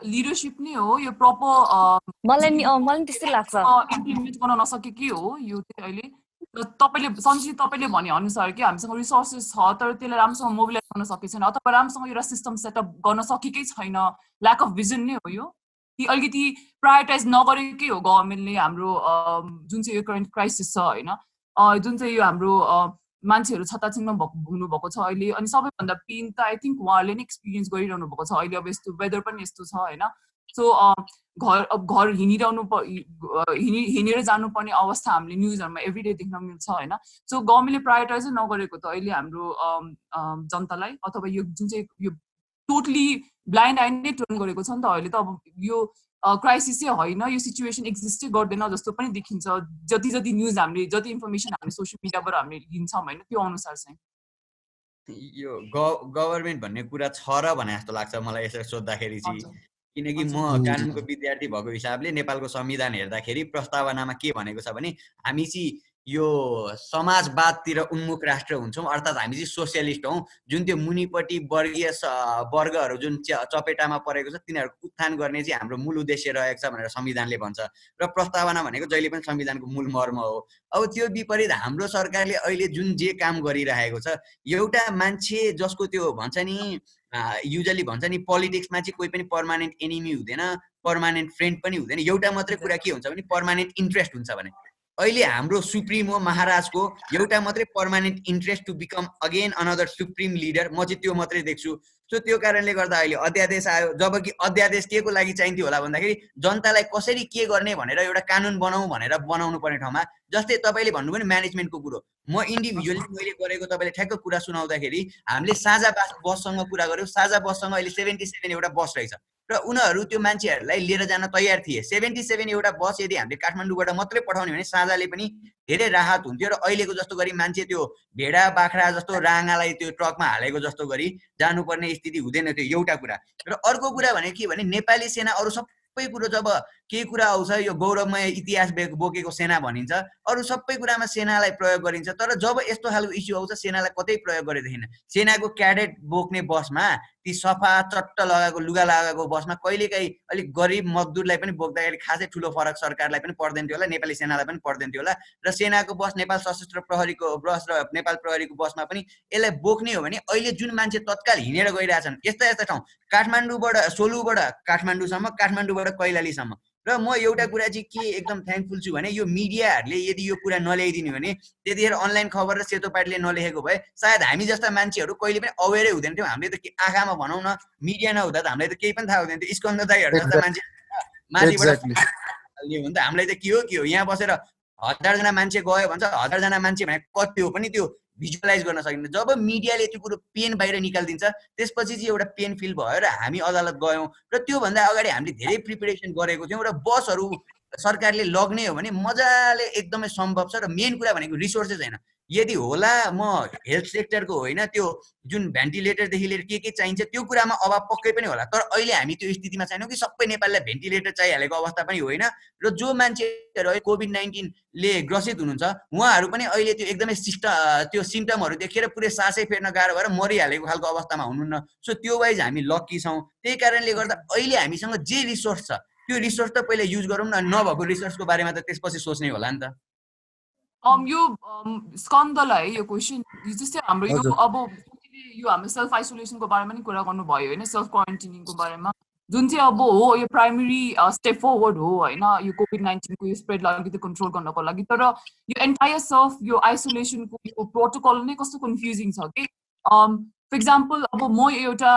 लिडरसिप नै हो, यो प्रपर मलाई त्यस्तै लाग्छ इम्प्लिमेन्ट गर्न नसकेकै हो यो चाहिँ अहिले। तपाईँले भने अनुसार कि हामीसँग रिसोर्सेस छ तर त्यसलाई राम्रोसँग मोबिलाइज गर्न सकेको छैन अथवा राम्रोसँग एउटा सिस्टम सेटअप गर्न सकेकै छैन, ल्याक अफ भिजन नै हो यो, कि अलिकति प्रायोरिटाइज नगरेकै हो गभर्मेन्टले हाम्रो जुन चाहिँ यो करेन्ट क्राइसिस छ होइन, जुन चाहिँ यो हाम्रो मान्छेहरू छताछिनमा हुनुभएको छ अहिले। अनि सबैभन्दा पेन त आई थिङ्क उहाँहरूले नै एक्सपिरियन्स गरिरहनु भएको छ अहिले। अब यस्तो वेदर पनि यस्तो छ होइन, सो घर हिँडेर जानुपर्ने अवस्था हामीले न्युजहरूमा एभ्रिडे देख्न मिल्छ होइन। सो गभर्मेन्टले प्रायोरिटाइजै नगरेको त अहिले हाम्रो जनतालाई, अथवा यो जुन चाहिँ यो टोटली ब्लाइन्ड आइ नै टर्न गरेको छ नि त अहिले त। अब यो क्राइसिसै होइन, यो सिचुएसन एक्जिस्टै गर्दैन जस्तो पनि देखिन्छ, जति न्युज हामीले जति इन्फर्मेसन हामीले सोसियल मिडियाबाट हामीले लिन्छौँ होइन, त्यो अनुसार चाहिँ यो गभर्मेन्ट भन्ने कुरा छ र भने जस्तो लाग्छ मलाई यसरी सोद्धाखेरि चाहिँ। किनकि म कानुनको विद्यार्थी भएको हिसाबले नेपालको संविधान हेर्दाखेरि प्रस्तावनामा के भनेको छ भने हामी चाहिँ यो समाजवादतिर उन्मुख राष्ट्र हुन्छौँ, अर्थात् हामी चाहिँ सोसियलिस्ट हौँ। जुन त्यो मुनिपट्टि वर्गीय वर्गहरू जुन चपेटामा परेको छ तिनीहरूको उत्थान गर्ने चाहिँ हाम्रो मूल उद्देश्य रहेको छ भनेर संविधानले भन्छ। र प्रस्तावना भनेको जहिले पनि संविधानको मूल मर्म हो। अब त्यो विपरीत हाम्रो सरकारले अहिले जुन जे काम गरिरहेको छ, एउटा मान्छे जसको त्यो भन्छ नि युजली भन्छ नि पोलिटिक्समा चाहिँ कोही पनि पर्मानेन्ट एनिमी हुँदैन, पर्मानेन्ट फ्रेन्ड पनि हुँदैन। एउटा मात्रै कुरा के हुन्छ भने पर्मानेन्ट इन्ट्रेस्ट हुन्छ भने अहिले हाम्रो सुप्रिमो महाराजको एउटा मात्रै permanent interest to become again another supreme leader, म चाहिँ त्यो मात्रै देख्छु। सो त्यो कारणले गर्दा अहिले अध्यादेश आयो, जबकि अध्यादेश के को लागि चाहिन्थ्यो होला भन्दाखेरि जनतालाई कसरी के गर्ने भनेर एउटा कानुन बनाऊ भनेर बनाउनु पर्ने ठाउँमा, जस्तै तपाईँले भन्नुभयो नि म्यानेजमेन्टको कुरो, म इन्डिभिजुअली मैले गरेको तपाईँले ठ्याक्क कुरा सुनाउँदाखेरि हामीले साझा बससँग कुरा गऱ्यौँ। साझा बससँग अहिले 77 एउटा बस रहेछ र उनीहरू त्यो मान्छेहरूलाई लिएर जान तयार थिए। 77 एउटा बस यदि हामीले काठमाडौँबाट मात्रै पठाउने भने साझाले पनि धेरै राहत हुन्थ्यो र अहिलेको जस्तो गरी मान्छे त्यो भेडा बाख्रा जस्तो राँगालाई त्यो ट्रकमा हालेको जस्तो गरी जानुपर्ने स्थिति हुँदैन थियो, एउटा कुरा। र अर्को कुरा भने के भने नेपाली सेना अरू सबै कुरो जब केही कुरा आउँछ यो गौरवमय इतिहास बोकेको सेना भनिन्छ, अरू सबै कुरामा सेनालाई प्रयोग गरिन्छ। तर जब यस्तो खालको इस्यु आउँछ सेनालाई कतै प्रयोग गरेदेखिन। सेनाको क्याडेट बोक्ने बसमा ती सफा चट्ट लगाएको लुगा लगाएको बसमा कहिलेकाहीँ अलिक गरिब मजदुरलाई पनि बोक्दाखेरि खासै ठुलो फरक सरकारलाई पनि पर्दैन थियो होला, नेपाली सेनालाई पनि पर्दैन थियो होला। र सेनाको बस नेपाल सशस्त्र प्रहरीको बस र नेपाल प्रहरीको बसमा पनि यसलाई बोक्ने हो भने अहिले जुन मान्छे तत्काल हिँडेर गइरहेछन् यस्ता यस्ता ठाउँ, काठमाडौँबाट सोलुबाट काठमाडौँसम्म, काठमाडौँबाट कैलालीसम्म। र म एउटा कुरा चाहिँ के एकदम थ्याङ्कफुल छु भने यो मिडियाहरूले यदि यो कुरा नल्याइदिने भने त्यतिखेर अनलाइन खबर र सेतो पार्टीले नलेखेको भए सायद हामी जस्ता मान्छेहरू कहिले पनि अवेरै हुँदैन थियौँ। हामीले त आँखामा भनौँ न, मिडिया नहुँदा त हामीलाई त केही पनि थाहा हुँदैन थियो। स्कन्द दाईहरू जस्ता मान्छे माथिबाट भने त हामीलाई त के हो यहाँ बसेर 1000 जना मान्छे गयो भन्छ, 1000 जना मान्छे भने कति हो पनि त्यो भिजुअलाइज गर्न सकिन्छ। जब मिडियाले त्यो कुरो पेन बाहिर निकालिदिन्छ त्यसपछि चाहिँ एउटा पेन फिल भयो र हामी अदालत गयौँ। र त्योभन्दा अगाडि हामीले धेरै प्रिपेरेसन गरेको थियौँ र बसहरू सरकारले लग्ने हो भने मजाले एकदमै सम्भव छ। र मेन कुरा भनेको रिसोर्सेस होइन। यदि होला म हेल्थ सेक्टरको होइन, त्यो जुन भेन्टिलेटरदेखि लिएर के चाहिन्छ त्यो कुरामा अभाव पक्कै पनि होला। तर अहिले हामी त्यो स्थितिमा छैनौँ कि सबै नेपाललाई भेन्टिलेटर चाहिहालेको अवस्था पनि होइन। र जो मान्छेहरू अहिले कोभिड-19ले ग्रसित हुनुहुन्छ उहाँहरू पनि अहिले त्यो एकदमै त्यो सिम्टमहरू देखेर पुरै सासै फेर्न गाह्रो भएर मरिहालेको खालको अवस्थामा हुनुहुन्न। सो त्यो वाइज हामी लक्की छौँ। त्यही कारणले गर्दा अहिले हामीसँग जे रिसोर्स छ त्यो रिसोर्स त पहिला युज गरौँ न, नभएको रिसोर्सको बारेमा त त्यसपछि सोच्ने होला नि त। यो स्कन्दलाई यो क्वेसन जस्तै हाम्रो यो अब यो हाम्रो सेल्फ आइसोलेसनको बारेमा पनि कुरा गर्नुभयो होइन, सेल्फ क्वारेन्टाइनिङको बारेमा, जुन चाहिँ अब हो यो प्राइमेरी स्टेप फरवर्ड हो होइन यो कोभिड-19को यो स्प्रेडलाई अलिकति कन्ट्रोल गर्नको लागि। तर यो एन्टायर सेल्फ यो आइसोलेसनको यो प्रोटोकल नै कस्तो कन्फ्युजिङ छ कि फर इक्जाम्पल अब म एउटा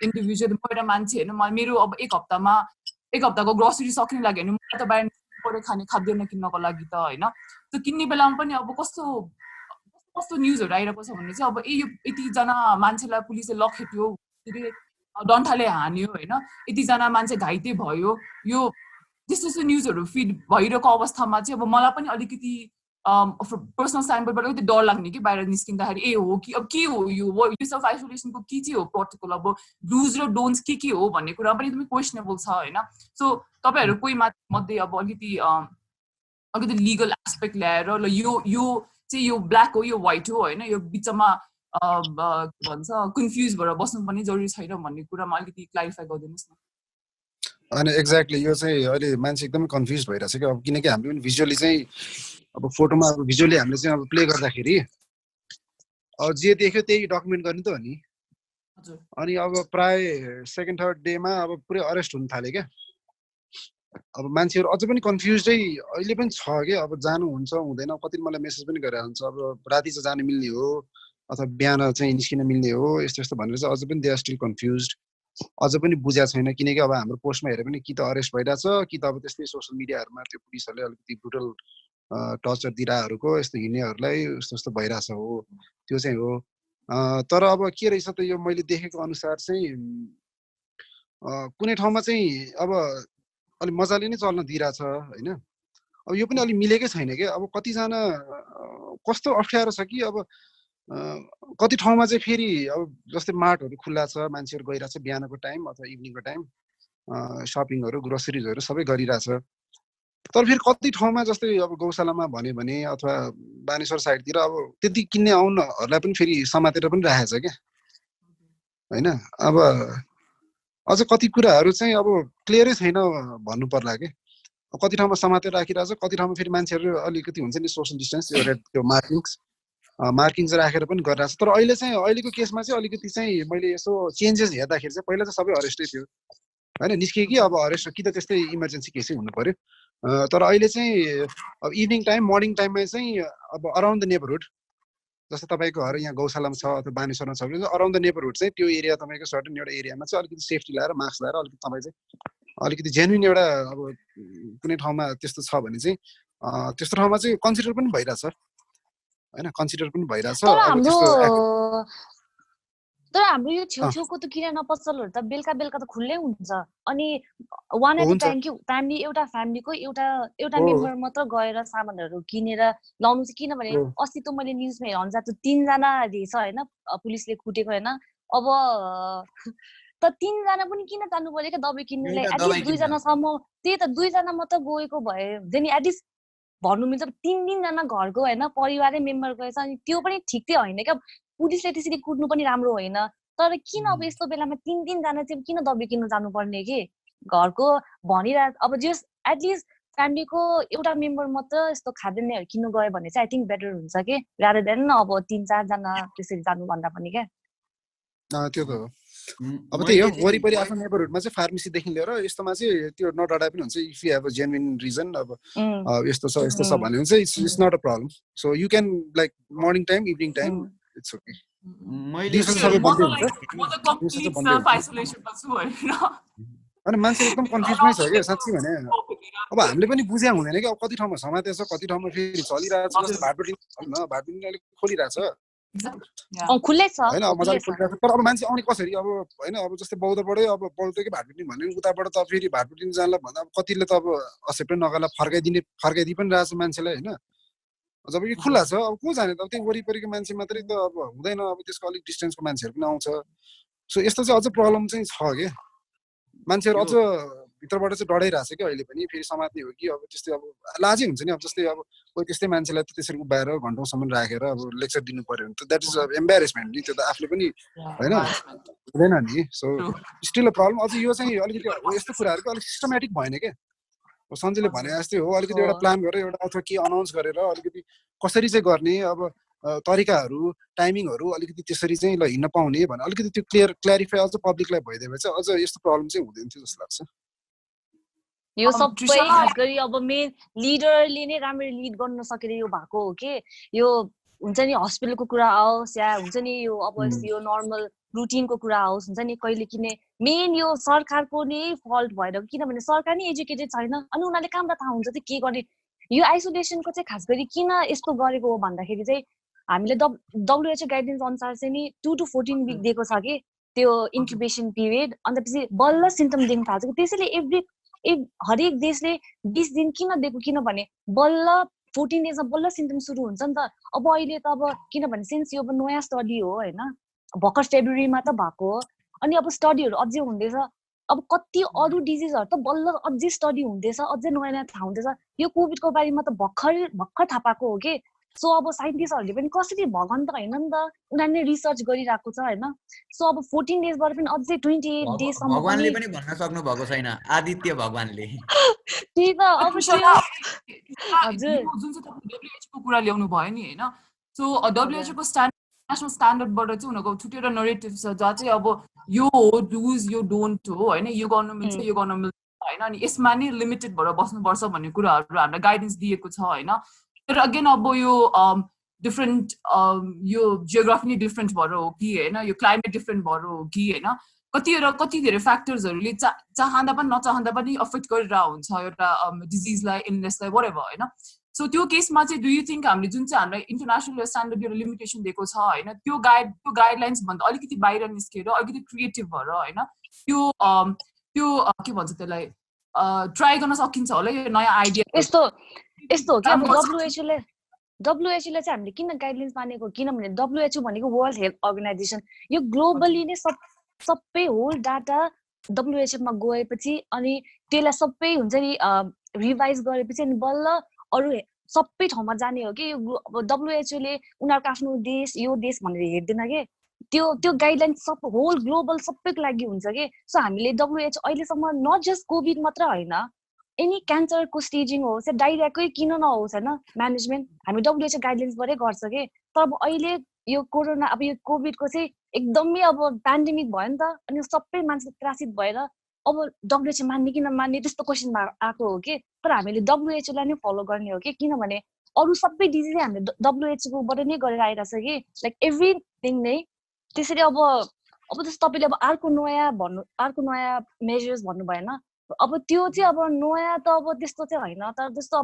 इन्डिभिजुअल, म एउटा मान्छे होइन, मेरो अब एक हप्ताको ग्रोसरी सक्ने लागि होइन, मलाई त बाहिर पऱ्यो खाने खाद्यान्न किन्नको लागि त होइन। त्यो किन्ने बेलामा पनि अब कस्तो न्युजहरू आइरहेको छ भने चाहिँ अब यो यतिजना मान्छेलाई पुलिसले लखेट्यो, डन्ठाले हान्यो होइन, यतिजना मान्छे घाइते भयो, यो त्यस्तो न्युजहरू फिड भइरहेको अवस्थामा चाहिँ अब मलाई पनि अलिकति पर्सनल स्ट्यान्डबाट अलिकति डर लाग्ने कि बाहिर निस्किँदाखेरि हो कि अब के हो यो सेल्फ आइसोलेसनको के चाहिँ हो प्रोटोकल, अब डुज र डोन्ट्स के हो भन्ने कुरा पनि एकदमै क्वेसनेबल छ होइन। सो तपाईँहरू कोही मध्ये अब अलिकति लिगल एस्पेक्ट ल्याएर ल यो चाहिँ यो ब्ल्याक हो यो व्हाइट हो होइन, यो बिचमा भन्छ कन्फ्युज भएर बस्नु पनि जरुरी छैन भन्ने कुरामा अलिकति क्लारिफाई गरिदिनुहोस् न। अनि एक्ज्याक्टली यो चाहिँ अहिले मान्छे एकदमै कन्फ्युज भइरहेछ कि अब, किनकि हामीले पनि भिजुअली चाहिँ अब फोटोमा अब भिजुअली हामीले चाहिँ अब प्ले गर्दाखेरि अब जे देख्यो त्यही डकुमेन्ट गर्ने त हो नि। अनि अब प्राय सेकेन्ड थर्ड डेमा अब पुरै अरेस्ट हुन थाल्यो क्या। अब मान्छेहरू अझ पनि कन्फ्युजै अहिले पनि छ कि अब जानु हुन्छ हुँदैन, कति मलाई मेसेज पनि गरेर हुन्छ अब राति चाहिँ जानु मिल्ने हो अथवा बिहान चाहिँ निस्किन मिल्ने हो यस्तो यस्तो भनेर चाहिँ अझ पनि दे आर स्टिल कन्फ्युज, अझ पनि बुझेको छैन। किनकि अब हाम्रो पोस्टमा हेरे पनि कि त अरेस्ट भइरहेछ कि त अब त्यस्तै सोसियल मिडियाहरूमा त्यो पुलिसहरूले अलिकति ब्रुटल टर्चर दिइरहेहरूको यस्तो हिँड्नेहरूलाई यस्तो यस्तो भइरहेछ हो, त्यो चाहिँ हो। तर अब के रहेछ त यो मैले देखेको अनुसार चाहिँ कुनै ठाउँमा चाहिँ अब अलिक मजाले नै चल्न दिइरहेछ होइन। अब यो पनि अलिक मिलेकै छैन कि, अब कतिजना कस्तो अप्ठ्यारो छ कि अब कति ठाउँमा चाहिँ फेरि अब जस्तै मार्टहरू खुल्ला छ, मान्छेहरू गइरहेछ बिहानको टाइम अथवा इभिनिङको टाइम सपिङहरू ग्रोसरिजहरू सबै गरिरहेछ। तर फेरि कति ठाउँमा जस्तै अब गौशालामा भन्यो भने अथवा बानेश्वर साइडतिर अब त्यति किन्ने आउनहरूलाई पनि फेरि समातेर पनि राखेको छ क्या होइन। अब अझ कति कुराहरू चाहिँ अब क्लियरै छैन भन्नु पर्ला कि, कति ठाउँमा समातेर राखिरहेको छ, कति ठाउँमा फेरि मान्छेहरू अलिकति हुन्छ नि सोसियल डिस्टेन्स त्यो रेड त्यो मार्किङ्स राखेर पनि गरिरहेको छ। तर अहिले चाहिँ अहिलेको केसमा चाहिँ अलिकति चाहिँ मैले यसो चेन्जेस हेर्दाखेरि चाहिँ पहिला चाहिँ सबै अरेस्टै थियो होइन, निस्कियो कि अब अरेस्ट कि त त्यस्तै इमर्जेन्सी केसै हुनु पर्यो। तर अहिले चाहिँ अब इभिनिङ टाइम मर्निङ टाइममा चाहिँ अब अराउन्ड द नेबरहुड जस्तै तपाईँको घर यहाँ गौशालामा छ अथवा बानेश्वरमा छ भने अराउन्ड द नेबरहुड चाहिँ त्यो एरिया तपाईँको सर्टेन एउटा एरियामा चाहिँ अलिकति सेफ्टी लगाएर मास्क लगाएर अलिकति तपाईँ चाहिँ अलिकति जेन्युन एउटा अब कुनै ठाउँमा त्यस्तो छ भने चाहिँ त्यस्तो ठाउँमा चाहिँ कन्सिडर पनि भइरहेछ होइन, कन्सिडर पनि भइरहेछ। तर हाम्रो यो छेउछेउको त किराना पसलहरू त बेलुका त खुल्लै हुन्छ। अनि वान एट अ टाइम कि एउटा फ्यामिलीको एउटा मेम्बर मात्र गएर सामानहरू किनेर लाउनु चाहिँ, किनभने अस्ति त मैले न्युजमा हेर्नु त 3 जना रहेछ होइन पुलिसले कुटेको होइन। अब त 3 जना पनि किन जानु पर्यो के दबाई किन्नुलाई एटलिस्ट 2 जनासम्म त्यही त 2 जना मात्र गएको भए जनि एटलिस्ट भन्नु मिल्छ 3 जना घरको हैन परिवारै मेम्बर गएछ अनि त्यो पनि ठिक चाहिँ होइन क्या पुलिसले त्यसरी कुट्नु पनि राम्रो होइन तर किन अब यस्तो बेलामा 3 जना चाहिँ किन दबाई किन्नु जानु पर्ने के घरको भनिरा अब जस एटलिस्ट फ्यामिलीको एउटा मेम्बर मात्र यस्तो खाद्यान्नहरू किन्नु गयो भने चाहिँ आई थिंक बेटर हुन्छ के रादर देन अब 3-4 जना त्यसरी जानु भन्दा पनि के त्यो त हो अब त्यही हो वरिपरि आफ्नो नेबरहुडमा चाहिँ फार्मेसी देखि लिएर यस्तोमा चाहिँ त्यो नडराए पनि हुन्छ if you have a genuine reason अब यस्तो छ भने चाहिँ it's not a problem so you can like morning time evening time it's okay मैले सबै बन्दै अनि मान्छे एकदम कन्फ्युजमै छ क्या साँच्चै भने अब हामीले पनि बुझ्या हुँदैन कि अब कति ठाउँमा समातेछ छ कति ठाउँमा फेरि चलिरहेछ जस्तो भाटबिन अलिक खोलिरहेछ खुल्लै छ हैन मजाले खोलिरहेछ तर अब मान्छे आउने कसरी अब हैन अब जस्तै बौद्धबाटै अब बौद्धकै भाटबिन भन्ने उताबाट त फेरि भाटबिन जानला भन्दा अब कतिले त अब असेप्टै नगर्ला फर्काइदिइ पनि रहेछ मान्छेलाई हैन जब कि खुल्ला छ अब को जाने त अब त्यही वरिपरिको मान्छे मात्रै त अब हुँदैन अब त्यसको अलिक डिस्टेन्सको मान्छेहरू पनि आउँछ सो यस्तो चाहिँ अझ प्रब्लम चाहिँ छ के मान्छेहरू अझ भित्रबाट चाहिँ डराइरहेछ कि अहिले पनि फेरि समात्ने हो कि अब त्यस्तै अब लाजै हुन्छ नि अब जस्तै अब कोही त्यस्तै मान्छेलाई त त्यसरी उभ्याएर घन्टौँसम्म राखेर अब लेक्चर दिनु पर्यो भने त द्याट इज एम्बेरेसमेन्ट नि त्यो त आफूले पनि होइन हुँदैन नि सो स्टिल अ प्रब्लम अझ यो चाहिँ अलिकति यस्तो कुराहरूको अलिक सिस्टमेटिक भएन क्या सञ्जयले भने जस्तै हो अलिकति एउटा प्लान गरेर एउटा अथवा के अनाउन्स गरेर अलिकति कसरी चाहिँ गर्ने अब तरिकाहरू टाइमिङहरू अलिकति त्यसरी चाहिँ ल हिँड्न पाउने भने अलिकति त्यो क्ल्यारिफाई अझ पब्लिकलाई भइदियो भने चाहिँ अझ यस्तो प्रब्लम चाहिँ हुँदैन थियो जस्तो लाग्छ यो सबै खास गरी अब मेन लिडरले नै राम्ररी लिड गर्न सकेर यो भएको हो कि यो हुन्छ नि हस्पिटलको कुरा आओस् या हुन्छ नि यो अब यो नर्मल रुटिनको कुरा आओस् हुन्छ नि कहिले किने मेन यो सरकारको नै फल्ट भएर किनभने सरकार नै एजुकेटेड छैन अनि उनीहरूले कहाँबाट थाहा हुन्छ के गर्ने यो आइसोलेसनको चाहिँ खास गरी किन यस्तो गरेको हो भन्दाखेरि चाहिँ हामीले WHO गाइडलाइन्स अनुसार चाहिँ नि 2 to 14 विक दिएको छ कि त्यो इन्क्युबेसन पिरियड अन्त पछि बल्ल सिम्पटम देख्न थाल्छ त्यसैले हरेक देशले 20 दिन किन दिएको किनभने बल्ल 14 डेजमा बल्ल सिम्पटम सुरु हुन्छ नि त अब अहिले त अब किनभने सिन्स यो नयाँ स्टडी हो हैन भर्खर फेब्रुअरीमा त भएको हो अनि अब स्टडीहरू अझै हुँदैछ अब कति अरू डिजिजहरू त बल्ल अझै स्टडी हुँदैछ अझै नयाँ थाहा हुँदैछ यो कोभिडको बारेमा त भर्खर थाहा पाएको हो कि सो अब साइन्टिस्टहरूले पनि कसरी भगवान त होइन नि त उनीहरूले रिसर्च गरिरहेको छ हैन सो अब 14 डेजबाट पनि अझै 28 डेजसम्म भगवानले पनि भन्न सक्नु भएको छैन आदित्य भगवानले त्यही त अब हजुर जुन चाहिँ WHO को कुरा ल्याउनु भयो नि हैन सो WHO को नेशनल स्ट्यान्डर्डबाट चाहिँ उनीहरूको छुटेर नरेटिभ छ जहाँ चाहिँ अब यो हो डुज यो डोन्ट हो हैन यो गर्नु मिल्छ यो गर्नु मिल्दैन हैन अनि यसमा नि लिमिटेड भएर बस्नुपर्छ भन्ने कुराहरू हामीलाई गाइडेन्स दिएको छ हैन तर अगेन अब यो डिफरेन्ट यो जियोग्राफी नै डिफरेन्ट भएर हो कि हैन यो क्लाइमेट डिफरेन्ट भएर हो कि हैन कति धेरै फ्याक्टर्सहरूले चाहँदा पनि नचाहँदा पनि अफेक्ट गरिरहेको हुन्छ एउटा डिजिजलाई इलनेसलाई व्हाटएभर हैन सो त्यो केसमा चाहिँ डु यु थिंक हामीले जुन चाहिँ हामीलाई इन्टरनेसनल स्ट्यान्डर्ड एउटा लिमिटेसन दिएको छ हैन त्यो गाइडलाइन्स भन्दा अलिकति बाहिर निस्केर अलिकति क्रिएटिभ भएर हैन त्यो के भन्छ त्यसलाई ट्राई गर्न सकिन्छ होला यो नयाँ आइडिया यस्तो हो कि अब WHO ले चाहिँ हामीले किन गाइडलाइन्स मानेको किनभने WHO भनेको वर्ल्ड हेल्थ अर्गनाइजेसन यो ग्लोबली नै सबै होल डाटा WHO मा गएपछि अनि त्यसलाई सबै हुन्छ नि रिभाइज गरेपछि अनि बल्ल अरु सबै ठाउँमा जाने हो कि यो WHO ले उनीहरुको आफ्नो देश यो देश भनेर हेर्दैन के त्यो गाइडलाइन सब होल ग्लोबल सबैको लागि हुन्छ के सो हामीले WHO अहिलेसम्म नट जस्ट कोभिड मात्र हैन एनी क्यान्सरको स्टेजिङ होस् या डायरियाकै किन नहोस् हैन म्यानेजमेन्ट हामी WHO गाइडलाइन्सबाटै गर्छ के तर अब अहिले यो कोरोना अब यो कोभिडको चाहिँ एकदमै अब प्यान्डेमिक भयो नि त अनि सबै मान्छे त्रासित भएर अब WHO मान्ने कि नमान्ने त्यस्तो क्वेसन आएको हो कि तर हामीले WHO लाई नै फलो गर्ने हो कि किनभने अरू सबै डिजिज हामीले WHO कोबाट नै गरेर आइरहेछ कि लाइक एभ्रिथिङ नै त्यसरी अब जस्तो तपाईले अब अर्को नयाँ मेजर्स भन्नु भएन अब त्यो चाहिँ अब नयाँ त अब त्यस्तो चाहिँ हैन तर जस्तो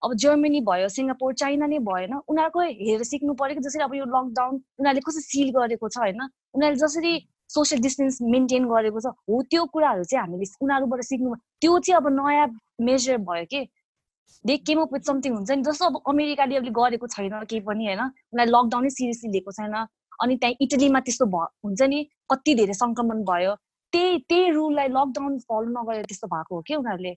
अब जर्मनी भयो सिङ्गापुर चाइना नै भएन उनीहरुको हेरेर सिक्नु पर्यो जसरी अब यो लकडाउन उनीहरुले कसरी सिल गरेको छ हैन उनीहरुले जसरी सोशल डिस्टेन्स मेन्टेन गरेको छ हो त्यो कुराहरु चाहिँ हामीले उनीहरुबाट सिक्नु त्यो चाहिँ अब नयाँ मेजर भयो के they came up with something हुन्छ नि जस्तो अब अमेरिकाले अब गरेको छैन केही पनि हैन उनीहरुले लकडाउन नै सिरियसली लिएको छैन अनि त्यहाँ इटलीमा त्यस्तो हुन्छ नि कति धेरै संक्रमण भयो त्यही रुललाई लकडाउन फलो नगरेर त्यस्तो भएको हो कि उनीहरूले।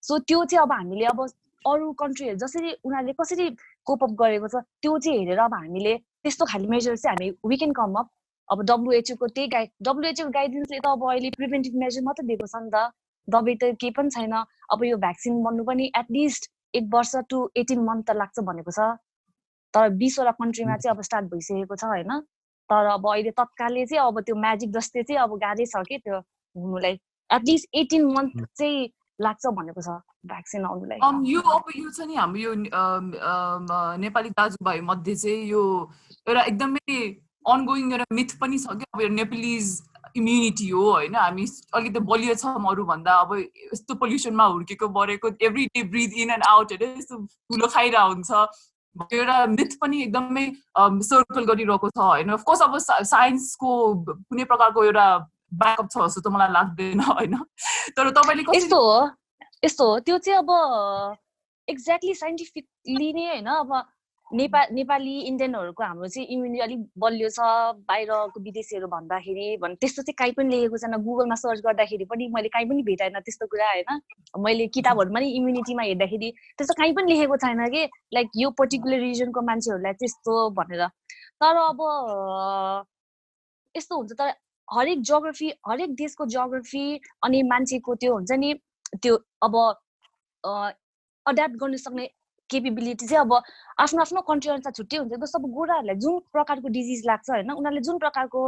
सो त्यो चाहिँ अब हामीले अब अरू कन्ट्रीहरू जसरी उनीहरूले कसरी कोप अप गरेको छ त्यो चाहिँ हेरेर अब हामीले त्यस्तो खाले मेजर चाहिँ हामी वी क्यान कम अप। अब WHO को त्यही WHO गाइडेन्सले त अब अहिले प्रिभेन्टिभ मेजर मात्रै दिएको छ नि त, दबाई त केही पनि छैन। अब यो भ्याक्सिन बन्नु पनि एटलिस्ट 1 वर्ष to 18 मन्थ त लाग्छ भनेको छ, तर 20 वटा कन्ट्रीमा चाहिँ अब स्टार्ट भइसकेको छ होइन। तर अब अहिले तत्कालले चाहिँ अब त्यो म्याजिक जस्तै चाहिँ अब गाह्रै छ कि त्यो हुनुलाई, एटलिस्ट 18 मन्थ चाहिँ लाग्छ भनेको छ भ्याक्सिन आउनुलाई। यो अब यो चाहिँ नि हाम्रो यो नेपाली दाजुभाइ मध्ये चाहिँ यो एउटा एकदमै अनगोइङ एउटा मिथ पनि छ कि अब यो नेपालीज इम्युनिटी हो होइन, हामी अलिकति बलियो छौँ अरूभन्दा, अब यस्तो पोल्युसनमा हुर्केको बढेको every day breathe in and out होइन, यस्तो ठुलो खाइरहेको हुन्छ, एउटा मिथ पनि एकदमै सर्कल गरिरहेको छ होइन। अफकोर्स अब साइन्सको कुनै प्रकारको एउटा ब्याकअप छ जस्तो त मलाई लाग्दैन होइन। तर तपाईँले यस्तो हो त्यो चाहिँ अब एक्ज्याक्टली साइन्टिफिकली नै होइन। अब नेपाली इन्डियनहरूको हाम्रो चाहिँ इम्युनिटी अलिक बलियो छ बाहिरको विदेशीहरू भन्दाखेरि त्यस्तो चाहिँ काहीँ पनि लेखेको छैन। गुगलमा सर्च गर्दाखेरि पनि मैले काहीँ पनि भेटाएन त्यस्तो कुरा होइन। मैले किताबहरूमा नि इम्युनिटीमा हेर्दाखेरि त्यस्तो काहीँ पनि लेखेको छैन कि लाइक यो पर्टिकुलर रिजनको मान्छेहरूलाई त्यस्तो भनेर। तर अब यस्तो हुन्छ, तर हरेक जियोग्राफी, हरेक देशको जियोग्राफी अनि मान्छेको त्यो हुन्छ नि, त्यो अब अड्याप्ट गर्न सक्ने केपेबिलिटी चाहिँ अब आफ्नो आफ्नो कन्ट्री अनुसार छुट्टै हुन्छ। जस्तो अब गोराहरूलाई जुन प्रकारको डिजिज लाग्छ होइन, उनीहरूले जुन प्रकारको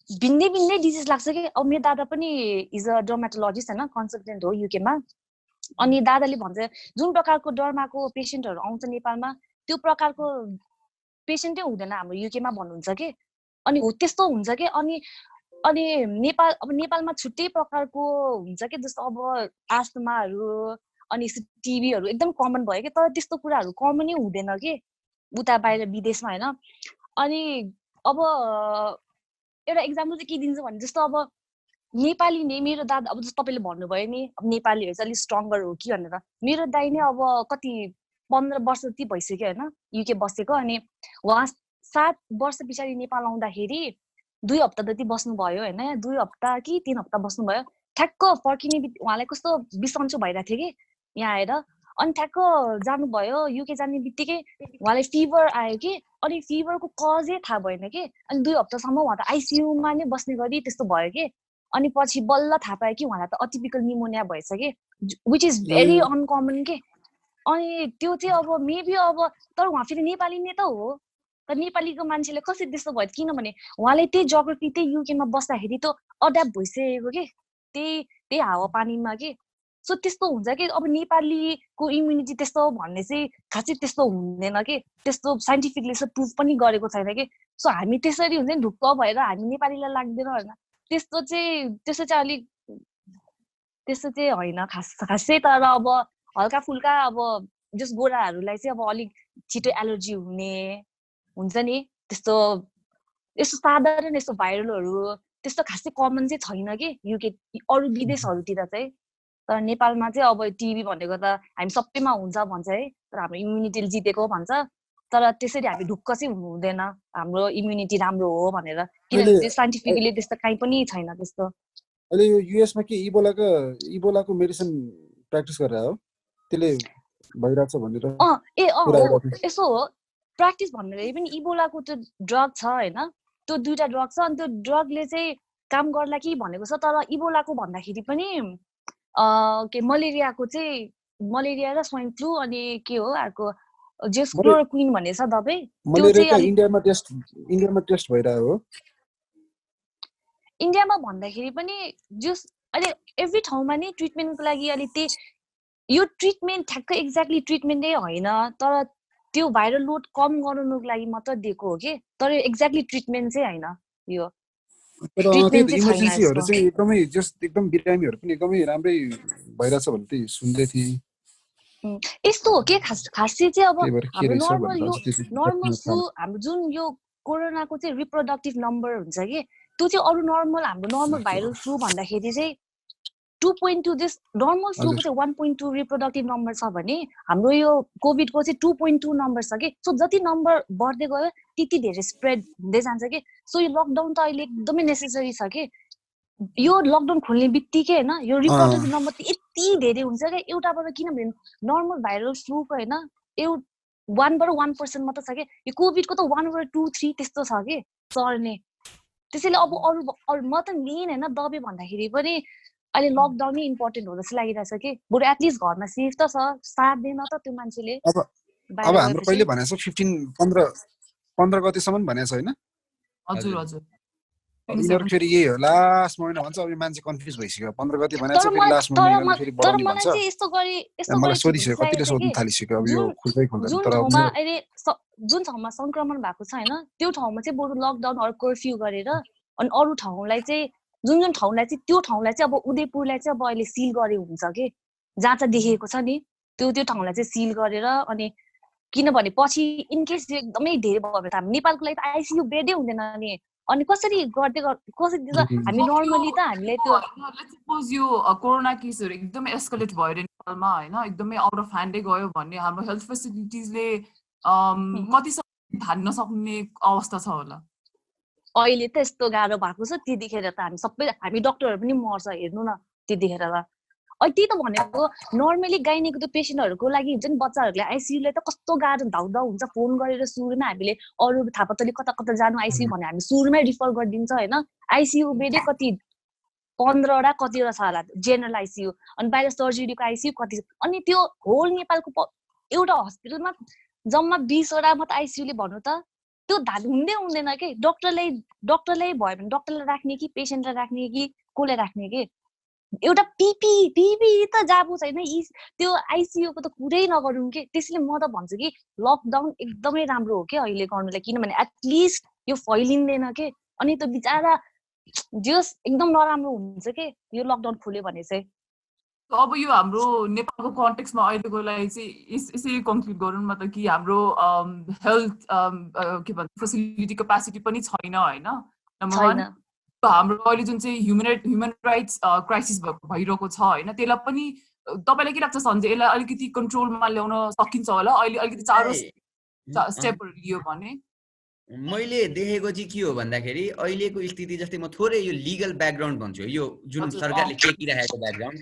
भिन्दै डिजिज लाग्छ कि। अब मेरो दादा पनि इज अ डर्मेटोलोजिस्ट होइन, कन्सल्टेन्ट हो युकेमा। अनि दादाले भन्छ जुन प्रकारको डर्माको पेसेन्टहरू आउँछ नेपालमा त्यो प्रकारको पेसेन्टै हुँदैन हाम्रो युकेमा भन्नुहुन्छ कि। अनि हो त्यस्तो हुन्छ कि। अनि नेपालमा छुट्टै प्रकारको हुन्छ कि, जस्तो अब आस्थमाहरू अनि टिबीहरू एकदम कमन भयो कि। तर त्यस्तो कुराहरू कमनै हुँदैन कि उता बाहिर विदेशमा होइन। अनि अब एउटा इक्जाम्पल चाहिँ के दिन्छु भने, जस्तो अब नेपाली नै मेरो दादा, अब जस्तो तपाईँले भन्नुभयो नि अब नेपालीहरू चाहिँ अलिक स्ट्रङ्गर हो कि भनेर। मेरो दाइ नै अब कति 15 वर्ष जति भइसक्यो होइन युके बसेको। अनि उहाँ 7 वर्ष पछाडि नेपाल आउँदाखेरि 2 हप्ता जति बस्नुभयो होइन, 2 हप्ता कि 3 हप्ता बस्नुभयो। ठ्याक्क फर्किने उहाँलाई कस्तो बिसन्चो भइरहेको थियो कि यहाँ आएर। अनि ठ्याक्क जानुभयो, युके जाने बित्तिकै उहाँलाई फिभर आयो कि। अनि फिभरको कजै थाहा भएन कि। अनि 2 हप्तासम्म उहाँ त आइसियुमा नै बस्ने गरी त्यस्तो भयो कि। अनि पछि बल्ल थाहा पायो कि उहाँलाई त अटिपिकल निमोनिया भएछ कि, विच इज भेरी अनकमन के। अनि त्यो चाहिँ अब मेबी अब, तर उहाँ फेरि नेपाली नै त हो, तर नेपालीको मान्छेले कसरी त्यस्तो भयो, किनभने उहाँले त्यही जियोग्राफी त्यही युकेमा बस्दाखेरि त अड्याप्ट भइसकेको कि त्यही हावापानीमा कि। सो त्यस्तो हुन्छ कि अब नेपालीको इम्युनिटी त्यस्तो भन्ने चाहिँ खासै त्यस्तो हुँदैन कि, त्यस्तो साइन्टिफिकली प्रुफ पनि गरेको छैन कि। सो हामी त्यसरी हुन्छ नि ढुक्क भएर हामी नेपालीलाई लाग्दैन होइन, त्यस्तो चाहिँ अलिक त्यस्तो चाहिँ होइन खासै। तर अब हल्का फुल्का अब जस गोराहरूलाई चाहिँ अब अलिक छिटो एलर्जी हुने हुन्छ नि, त्यस्तो यस्तो साधारण यस्तो भाइरलहरू त्यस्तो खासै कमन चाहिँ छैन कि युके अरू विदेशहरूतिर चाहिँ। तर नेपालमा चाहिँ अब टिबी भनेको त हामी सबैमा हुन्छ भन्छ है, तर हाम्रो इम्युनिटीले जितेको भन्छ। तर त्यसरी हामी ढुक्क चाहिँ हुनु हुँदैन हाम्रो इम्युनिटी राम्रो हो भनेर, किनभने साइन्टिफिकली त्यस्तो काहीँ पनि छैन त्यस्तो। अहिले यो युएसमा के इबोलाको मेडिसिन प्र्याक्टिस गरेर हो त्यसले भइरहेछ भनेर? यसो हो, प्र्याक्टिस भन्दाखेरि पनि इबोलाको त्यो ड्रग छ होइन, त्यो 2टा ड्रग छ। अनि त्यो ड्रगले चाहिँ काम गर्ला कि भनेको छ। तर इबोलाको भन्दाखेरि पनि के मलेरियाको चाहिँ मलेरिया र स्वाइन फ्लू अनि के हो अर्को जस क्लोरोक्विन भन्ने छ दबाई, त्यो चाहिँ इन्डियामा टेस्ट भइरहेको हो। इन्डियामा भन्दाखेरि पनि जस अहिले एभ्री ठाउँमा नै ट्रिटमेन्टको लागि अहिले यो ट्रिटमेन्ट ठ्याक्क एक्ज्याक्टली ट्रिटमेन्ट नै होइन, तर त्यो भाइरल लोड कम गराउनुको लागि मात्र दिएको हो कि, तर एक्ज्याक्टली ट्रिटमेन्ट चाहिँ होइन। यो इमर्जेन्सीहरू चाहिँ एकदम बिरामीहरू पनि एकदमै राम्रै भइरहेछ भन्ने सुन्दै थिएँ। यस्तो हो कि खासै चाहिँ अब हाम्रो नर्मल फ्लू, हाम्रो जुन यो कोरोनाको चाहिँ रिप्रोडक्टिभ नम्बर हुन्छ कि त्यो चाहिँ अरू नर्मल हाम्रो नर्मल भाइरल फ्लू भन्दाखेरि चाहिँ 2.2 जस नर्मल फ्लूको चाहिँ 1.2 रिप्रोडक्टिभ नम्बर छ भने हाम्रो यो कोभिडको चाहिँ 2.2 नम्बर छ कि। सो जति नम्बर बढ्दै गयो त्यति धेरै स्प्रेड हुँदै जान्छ कि। सो यो लकडाउन त अहिले एकदमै नेसेसरी छ कि, यो लकडाउन खोल्ने बित्तिकै हैन यो रिपोर्टेड नम्बर यति धेरै हुन्छ क्या एउटाबाट, किनभने नर्मल भाइरल फ्लूको हैन 1बाट 1% मात्र छ के, यो कोभिडको त 1/2 3 त्यस्तो छ के सर्ने। त्यसैले अब अरु म त मेन हैन दबाई भन्दाखेरि पनि अहिले लकडाउन नै इम्पोर्टेन्ट हो जस्तो लागिरहेछ के, बरु एटलिस्ट घरमा सेफ त छ, सार्दैन त त्यो मान्छेले। अब हाम्रो कहिले भनेछ 15 गतेसम्म भनेछ हैन? हजुर हजुर यिनीहरू फेरि यही हो लास्ट महिना भन्छ। अब मान्छे कन्फ्युज भइसक्यो। 15 गते भनेछ फेरि लास्ट महिना फेरि बढाउने भन्छ। मलाई चाहिँ यस्तो गरी मलाई सोधिसक्यो, कतिले सोध्न थालिसक्यो अब यो खुल्दै खुल्दैन। तर अहिले जुन ठाउँमा संक्रमण भएको छ हैन त्यो ठाउँमा चाहिँ बरु लकडाउन अर कर्फ्यू गरेर अनि अरु ठाउँलाई चाहिँ जुन ठाउँलाई चाहिँ त्यो ठाउँलाई चाहिँ अब उदयपुरलाई चाहिँ अब अहिले सिल गरे हुन्छ के, जहाँ चाहिँ देखेको छ नि त्यो ठाउँलाई चाहिँ सिल गरेर, अनि किनभने पछि इन केस एकदमै धेरै भयो भने त हामी नेपालको लागि त आइसियु बेडै हुँदैन नि, अनि कसरी हामी नर्मली त हामीले त्यो लेट्स सपोज यो कोरोना केसहरु एकदमै एस्केलेट भयो रे नेपालमा हैन, एकदमै आउट अफ ह्यान्डै गयो भन्ने हाम्रो हेल्थ फेसिलिटिजले कतिसम्म धान्न सक्ने अवस्था छ होला? अहिले त यस्तो गाह्रो भएको छ, त्यतिखेर त हामी डक्टरहरु पनि मर्छ हेर्नु न त्यतिखेर त। अनि त्यही त भनेको नर्मली गाइनेको त्यो पेसेन्टहरुको लागि हुन्छ नि, बच्चाहरुले आइसियुलाई त कस्तो गाह्रो धाउदा हुन्छ, फोन गरेर सुरुमा हामीले अरु थापातली कता कता जानु आइसियु भने हामी सुरुमै रिफर गरिदिन्छ हैन। आइसियु बेडै कति 15वटा कतिवटा छ होला जेनरल आइसियु, अनि बाहिर सर्जरीको आइसियु कति, अनि त्यो होल नेपालको एउटा हस्पिटलमा जम्मा 20वटा मात्र आइसियुले भन्नु त त्यो हुँदैन के। डक्टरले भयो भने डक्टरलाई राख्ने कि पेसेन्टलाई राख्ने कि कोले राख्ने के, एउटा पिपी त जाबु छैन त्यो आइसियुको त कुरै नगरौँ के। त्यसैले म त भन्छु कि लकडाउन एकदमै राम्रो हो के अहिले गर्नुलाई, किनभने एटलिस्ट यो फैलिँदैन के, अनि त बिचारा जस एकदम नराम्रो हुन्छ के यो लकडाउन खोल्यो भने चाहिँ। अब यो हाम्रो नेपालको कन्टेक्स्टमा अहिलेको लागि चाहिँ यसरी कन्क्लुड गरौँ न त कि हाम्रो हेल्थ के भन्छ फेसिलिटी क्यापासिटी पनि छैन हैन नम्बर 1। हाम्रो अहिले जुन चाहिँ ह्युमन राइट्स क्राइसिस भइरहेको छ हैन, त्यसलाई पनि तपाईलाई के लाग्छ सञ्जय, यसलाई अलिकति कन्ट्रोलमा ल्याउन सकिन्छ होला अहिले अलिकति चाँडो स्टेपहरु लियो भने? मैले देखेको चाहिँ के हो भन्दाखेरि अहिलेको स्थिति जस्तै म थोरै यो लिगल ब्याकग्राउन्ड भन्छु, यो जुन सरकारले टेकिरहेको ब्याकग्राउन्ड,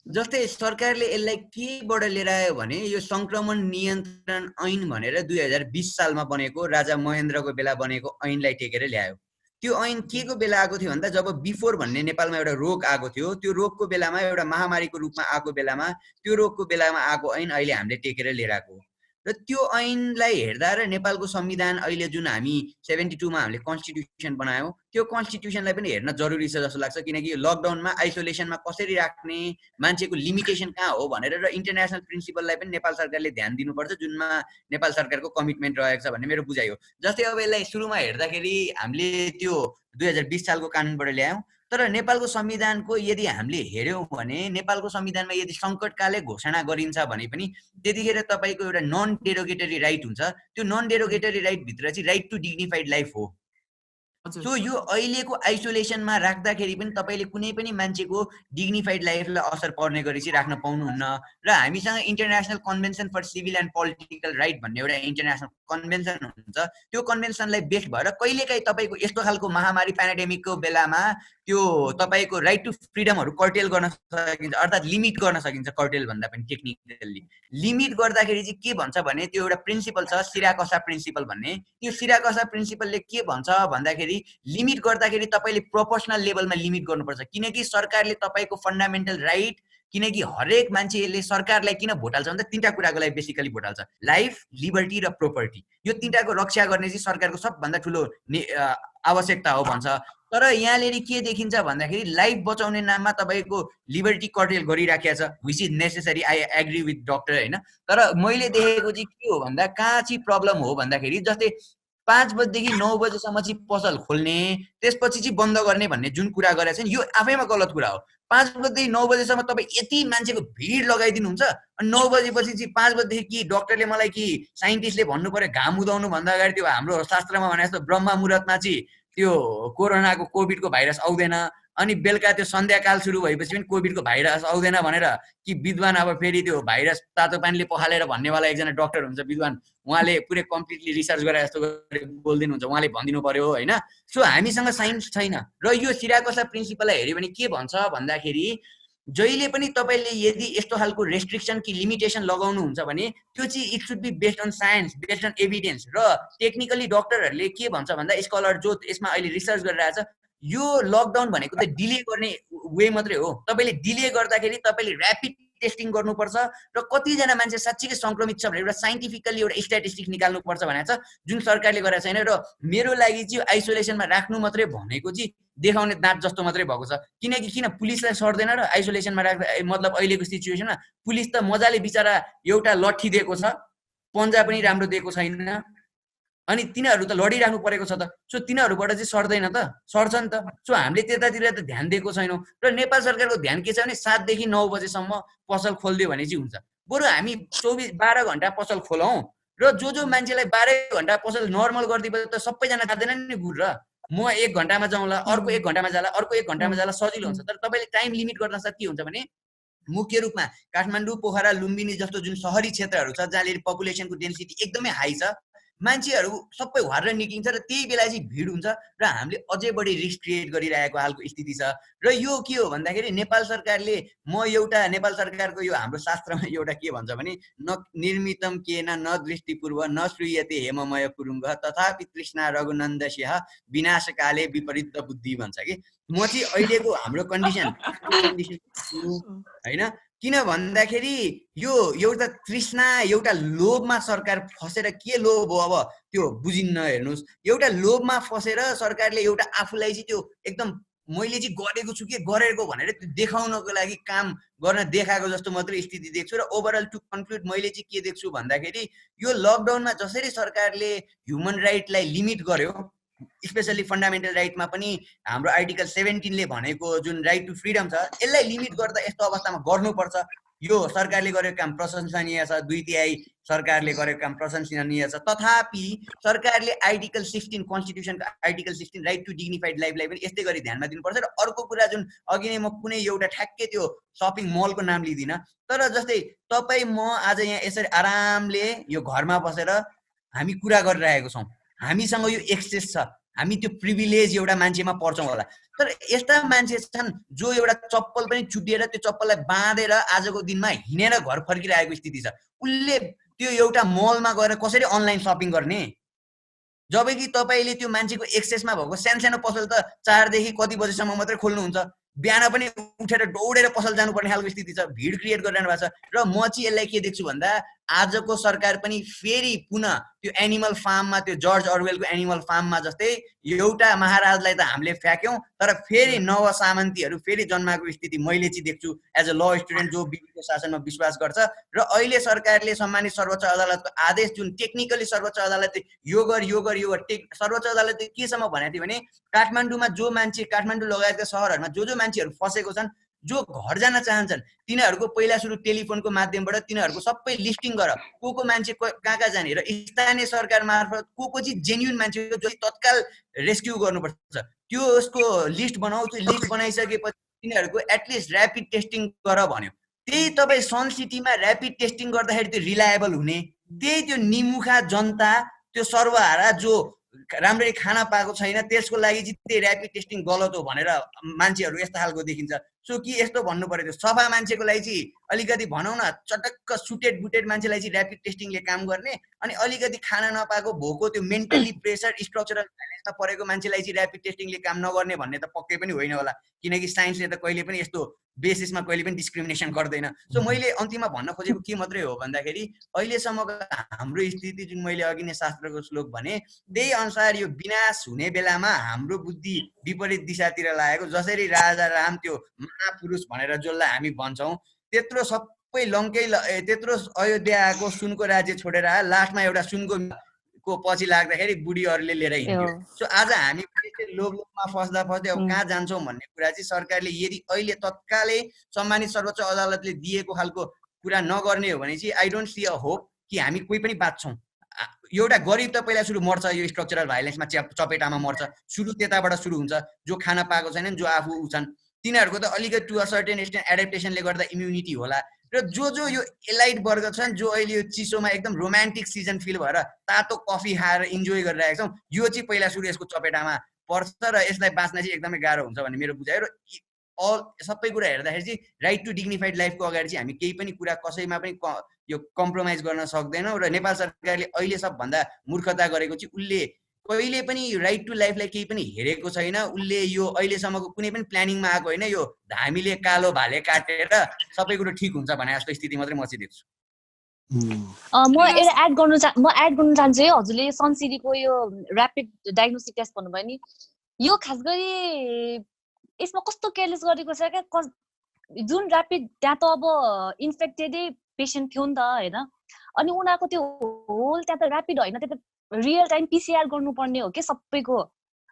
जस्तै सरकारले यसलाई केबाट लिएर आयो भने यो संक्रमण नियन्त्रण ऐन भनेर 2020 सालमा बनेको राजा महेन्द्रको बेला बनेको ऐनलाई टेकेर ल्यायो। त्यो ऐन के को बेला आएको थियो भन्दा जब बिफोर भन्ने नेपालमा एउटा रोग आएको थियो, त्यो रोगको बेलामा एउटा महामारीको रूपमा आएको बेलामा त्यो रोगको बेलामा आएको ऐन अहिले हामीले टेकेर लिएर आएको। र त्यो ऐनलाई हेर्दा र नेपालको संविधान अहिले जुन हामी 72 मा हामीले कन्स्टिट्युसन बनायौं त्यो कन्स्टिट्युसनलाई पनि हेर्न जरुरी छ जस्तो लाग्छ, किनकि यो लकडाउनमा आइसोलेसनमा कसरी राख्ने, मान्छेको लिमिटेसन कहाँ हो भनेर र इन्टरनेसनल प्रिन्सिपललाई पनि नेपाल सरकारले ध्यान दिनुपर्छ, जुनमा नेपाल सरकारको कमिटमेन्ट रहेको छ भन्ने मेरो बुझाइ हो। जस्तै अब यसलाई सुरुमा हेर्दाखेरि हामीले त्यो 2020 सालको कानुनबाट ल्यायौं, तर नेपालको संविधानको यदि हामीले हेर्यौं भने नेपालको संविधानमा यदि संकटकालै घोषणा गरिन्छ भने पनि त्यतिखेर तपाईको एउटा नन डेरोगेटरी राइट हुन्छ, त्यो नन डेरोगेटरी राइट भित्र चाहिँ राइट टु डिग्निफाइड लाइफ हो। सो यो अहिलेको आइसोलेसनमा राख्दाखेरि पनि तपाईले कुनै पनि मान्छेको डिग्निफाइड लाइफलाई असर पर्ने गरी चाहिँ राख्न पाउनुहुन्न। र हामीसँग international convention for civil and political right भन्ने एउटा इन्टरनेसनल कन्भेन्सन हुन्छ, त्यो कन्भेन्सनलाई बेस्ड भएर कहिलेकाहीँ तपाईको यस्तो खालको महामारी पेन्डेमिकको बेलामा त्यो तपाईको राइट टु फ्रिडमहरु कर्टेल गर्न सकिन्छ, अर्थात् लिमिट गर्न सकिन्छ। कर्टेल भन्दा पनि टेक्निकली लिमिट गर्दाखेरि चाहिँ के भन्छ भने त्यो एउटा प्रिन्सिपल छ सिराकसा प्रिन्सिपल भन्ने, त्यो सिराकसा प्रिन्सिपलले के भन्छ भन्दाखेरि लिमिट गर्दाखेरि तपाईले प्रोपोर्सनल लेभलमा लिमिट गर्नुपर्छ, किनकि सरकारले तपाईको फन्डामेन्टल राइट, किनकि हरेक मान्छेले सरकारलाई किन भोट हाल्छ भन्दा तीनटा कुराको लागि बेसिकली भोट हाल्छ, लाइफ, लिबर्टी र प्रोपर्टी। यो तीनटाको रक्षा गर्ने चाहिँ सरकारको सबभन्दा ठुलो आवश्यकता हो भन्छ। तर यहाँले के देखिन्छ भन्दाखेरि लाइफ बचाउने नाममा तपाईको लिबर्टी कर्टेल गरिराखेको छ, which is necessary, I agree with doctor हैन। तर मैले देखेको चाहिँ के हो भन्दा कहाँ चाहिँ प्रब्लम हो भन्दाखेरि जस्तै 5 बजेदेखि 9 बजेसम्म चाहिँ पसल खोल्ने त्यसपछि चाहिँ बन्द गर्ने भन्ने जुन कुरा गरेको छ नि यो आफैमा गलत कुरा हो। 5 बजेदेखि 9 बजेसम्म तपाईँ यति मान्छेको भिड लगाइदिनुहुन्छ अनि 9 बजेपछि चाहिँ 5 बजेदेखि कि डक्टरले मलाई कि साइन्टिस्टले भन्नु पर्यो घाम उदाउनु भन्दा अगाडि त्यो हाम्रो शास्त्रमा भने जस्तो ब्रह्म मुहूर्तमा चाहिँ त्यो कोरोनाको कोभिडको भाइरस आउँदैन अनि बेलुका त्यो सन्ध्याकाल सुरु भएपछि पनि कोभिडको भाइरस आउँदैन भनेर कि विद्वान अब फेरि त्यो भाइरस तातो पानीले पखालेर भन्नेवाला एकजना डाक्टर हुन्छ विद्वान, उहाँले पुरै कम्प्लिटली रिसर्च गरेर जस्तो बोलिदिनुहुन्छ, उहाँले भनिदिनु पर्यो होइन। सो हामीसँग साइन्स छैन। र यो सिराकोसा प्रिन्सिपललाई हेऱ्यो भने के भन्छ भन्दाखेरि जहिले पनि तपाईँले यदि यस्तो खालको रेस्ट्रिक्सन कि लिमिटेसन लगाउनुहुन्छ भने त्यो चाहिँ it should be based on science, based on evidence. र टेक्निकली डक्टरहरूले के भन्छ भन्दा स्कलर जो यसमा अहिले रिसर्च गरिरहेछ, यो लकडाउन भनेको त डिले गर्ने वे मात्रै हो। तपाईँले डिले गर्दाखेरि तपाईँले ऱ्यापिड टेस्टिङ गर्नुपर्छ र कतिजना मान्छे साँच्चीकै सङ्क्रमित छ भनेर एउटा साइन्टिफिकली एउटा स्ट्याटिस्टिक्स निकाल्नुपर्छ भनेको छ, जुन सरकारले गरेको छैन। र मेरो लागि चाहिँ आइसोलेसनमा राख्नु मात्रै भनेको चाहिँ देखाउने दाँत जस्तो मात्रै भएको छ। किनकि किन पुलिसलाई सर्दैन र आइसोलेसनमा राख्दा, मतलब अहिलेको सिचुएसनमा पुलिस त मजाले बिचरा एउटा लट्ठी दिएको छ, पन्जा पनि राम्रो दिएको छैन, अनि तिनीहरू त लडिराख्नु परेको छ त। सो तिनीहरूबाट चाहिँ सर्दैन त, सर्छ नि त। सो हामीले त्यतातिर त ध्यान दिएको छैनौँ। र नेपाल सरकारको ध्यान के छ भने 7 देखि 9 बजेसम्म पसल खोलिदियो भने चाहिँ हुन्छ। बरु हामी 12 घन्टा पसल खोलौँ र जो मान्छेलाई 12 घन्टा पसल नर्मल गरिदिएपछि त सबैजना जाँदैन नि गुड। र म 1 घन्टामा जाउँला, अर्को 1 घन्टामा जाला, अर्को 1 घन्टामा जाला, सजिलो हुन्छ। तर तपाईँले टाइम लिमिट गर्दा साथ के हुन्छ भने मुख्य रूपमा काठमाडौँ, पोखरा, लुम्बिनी जस्तो जुन सहरी क्षेत्रहरू छ जहाँले पपुलेसनको डेन्सिटी एकदमै हाई छ, मान्छेहरू सबै हरेर निक्लिन्छ र त्यही बेला चाहिँ भिड हुन्छ र हामीले अझै बढी रिस्क क्रिएट गरिरहेको हालको स्थिति छ। र यो के हो भन्दाखेरि नेपाल सरकारले, नेपाल सरकारको यो हाम्रो शास्त्रमा एउटा के भन्छ भने न निर्मितम केन न दृष्टिपूर्व न श्रूयते हेममय कुरुङ्ग तथापि तृष्णा रघुनन्दस्यः विनाशकाले विपरीत बुद्धि भन्छ कि। म चाहिँ अहिलेको हाम्रो कन्डिसन होइन, किन भन्दाखेरि यो एउटा तृष्णा, एउटा लोभमा सरकार फसेर, के लोभ हो अब त्यो बुझिन्न। हेर्नुहोस्, एउटा लोभमा फसेर सरकारले एउटा आफूलाई चाहिँ त्यो एकदम मैले चाहिँ गरेको छु के गरेको भनेर त्यो देखाउनको लागि काम गर्न देखाएको जस्तो मात्रै स्थिति देख्छु। र ओभरअल टु कन्क्लुड मैले चाहिँ के देख्छु भन्दाखेरि यो लकडाउनमा जसरी सरकारले ह्युमन राइटलाई लिमिट गर्यो, स्पेसली फन्डामेन्टल राइटमा पनि हाम्रो आर्टिकल 17 ले भनेको जुन राइट टु फ्रिडम छ, यसलाई लिमिट गर्दा यस्तो अवस्थामा गर्नुपर्छ। यो सरकारले गरेको काम प्रशंसनीय छ, 2/3 सरकारले गरेको काम प्रशंसनीय छ। तथापि सरकारले आर्टिकल 16 कन्स्टिट्युसनको आर्टिकल 16 राइट टु डिग्निफाइड लाइफलाई पनि यस्तै गरी ध्यानमा दिनुपर्छ। र अर्को कुरा जुन अघि नै म कुनै एउटा ठ्याक्कै त्यो सपिङ मलको नाम लिदिनँ, तर जस्तै तपाईँ म आज यहाँ यसरी आरामले यो घरमा बसेर हामी कुरा गरिरहेको छौँ, हामीसँग यो एक्सेस छ, हामी त्यो प्रिभिलेज एउटा मान्छेमा पर्छौँ होला। तर यस्ता मान्छे छन् जो एउटा चप्पल पनि चुटिएर त्यो चप्पललाई बाँधेर आजको दिनमा हिँडेर घर फर्किरहेको स्थिति छ। उसले त्यो एउटा मलमा गएर कसरी अनलाइन सपिङ गर्ने, जबकि तपाईँले त्यो मान्छेको एक्सेसमा भएको सानो पसल त 4 देखि कति बजेसम्म मात्रै खोल्नुहुन्छ, बिहान पनि उठेर दौडेर पसल जानुपर्ने खालको स्थिति छ, भिड क्रिएट गरिरहनु भएको छ। र म चाहिँ यसलाई के देख्छु भन्दा आजको सरकार पनि फेरि पुनः त्यो एनिमल फार्ममा, त्यो जर्ज अर्वेलको एनिमल फार्ममा जस्तै एउटा महाराजलाई त हामीले फ्याक्यौँ, तर फेरि नव सामन्तीहरू फेरि जन्माएको स्थिति मैले चाहिँ देख्छु एज अ ल स्टुडेन्ट जो विधिको शासनमा विश्वास गर्छ। र अहिले सरकारले सम्मानित सर्वोच्च अदालतको आदेश जुन टेक्निकली सर्वोच्च अदालतले यो गर सर्वोच्च अदालतले केसम्म भनेको थियो भने काठमाडौँमा जो मान्छे, काठमाडौँ लगायतका सहरहरूमा जो मान्छेहरू फसेको छन्, जो घर जान चाहन्छन्, तिनीहरूको पहिला सुरु टेलिफोनको माध्यमबाट तिनीहरूको सबै लिस्टिङ गर, को मान्छे कहाँ जाने, र स्थानीय सरकार मार्फत को चाहिँ जेन्युन मान्छे जो तत्काल रेस्क्यु गर्नुपर्छ त्यो उसको लिस्ट बनाऊ। त्यो लिस्ट बनाइसकेपछि तिनीहरूको एटलिस्ट ऱ्यापिड टेस्टिङ गर भन्यो। त्यही तपाईँ सन सिटीमा ऱ्यापिड टेस्टिङ गर्दाखेरि त्यो रिलायबल हुने, त्यही त्यो निमुखा जनता, त्यो सर्वहारा जो राम्ररी खाना पाएको छैन, त्यसको लागि चाहिँ त्यही ऱ्यापिड टेस्टिङ गलत हो भनेर मान्छेहरू यस्तो खालको देखिन्छ। सो कि यस्तो भन्नु पर्यो, त्यो सफा मान्छेको लागि चाहिँ अलिकति भनौँ न चटक्क सुटेड बुटेड मान्छेलाई चाहिँ ऱ्यापिड टेस्टिङले काम गर्ने, अनि अलिकति खाना नपाएको, भोको, त्यो मेन्टली प्रेसर, स्ट्रक्चरल भाइलेन्समा परेको मान्छेलाई चाहिँ ऱ्यापिड टेस्टिङले काम नगर्ने भन्ने त पक्कै पनि होइन होला, किनकि साइन्सले त कहिले पनि यस्तो बेसिसमा कहिले पनि डिस्क्रिमिनेसन गर्दैन। सो मैले अन्तिममा भन्न खोजेको के मात्रै हो भन्दाखेरि अहिलेसम्मको हाम्रो स्थिति जुन मैले अघि नै शास्त्रको श्लोक भने त्यही अनुसार यो विनाश हुने बेलामा हाम्रो बुद्धि विपरीत दिशातिर लागेको, जसरी राजा राम त्यो महापुरुष भनेर जसलाई हामी भन्छौँ, त्यत्रो सबै लङ्कै त्यत्रो अयोध्या आएको सुनको राज्य छोडेर आयो, लास्टमा एउटा सुनको पछि लाग्दाखेरि बुढीहरूले लिएर हिँड्यो। सो आज हामी लोभमा फस्दा अब कहाँ जान्छौँ भन्ने कुरा चाहिँ सरकारले यदि अहिले तत्कालै सम्मानित सर्वोच्च अदालतले दिएको खालको कुरा नगर्ने हो भने चाहिँ I don't see a hope कि हामी कोही पनि बाँच्छौँ। एउटा गरिब त पहिला सुरु मर्छ यो स्ट्रक्चरल भाइलेन्समा चपेटामा मर्छ सुरु त्यताबाट सुरु हुन्छ जो खाना पाएको छैनन् जो आफू छन् तिनीहरूको त अलिकति टु अ सर्टेन एक्सटेन्ट एडाप्टेसनले गर्दा इम्युनिटी होला र जो यो एलाइट वर्ग छन् जो अहिले यो चिसोमा एकदम रोमान्टिक सिजन फिल भएर तातो कफी खाएर इन्जोय गरिरहेका छौँ यो चाहिँ पहिला सुरु यसको चपेटामा पर्छ र यसलाई बाँच्न चाहिँ एकदमै गाह्रो हुन्छ भन्ने मेरो बुझाइ र सबै कुरा हेर्दाखेरि चाहिँ राइट टु डिग्निफाइड लाइफको अगाडि चाहिँ हामी केही पनि कुरा कसैमा पनि यो कम्प्रोमाइज गर्न सक्दैनौँ र नेपाल सरकारले अहिले सबभन्दा मूर्खता गरेको चाहिँ उसले कहिले पनि राइट टु लाइफलाई केही पनि हेरेको छैन उसले यो अहिलेसम्मको कुनै पनि प्लानिङमा आएको होइन यो धामीले कालो भाले काटेर सबै कुरो ठिक हुन्छ भने जस्तो स्थिति मात्रै म चाहिँ देख्छु म एड गर्न चाहन्छु है हजुरले सनसिटीको यो ऱ्यापिड डायग्नोस्टिक टेस्ट भन्नुभयो नि यो खास गरी यसमा कस्तो केयरलेस गरेको छ क्या जुन ऱ्यापिड त्यहाँ त अब इन्फेक्टेडै पेसेन्ट थियो नि त होइन अनि उनीहरूको त्यो होल त्यहाँ त ऱ्यापिड होइन त्यो त रियल टाइम पिसिआर गर्नुपर्ने हो कि सबैको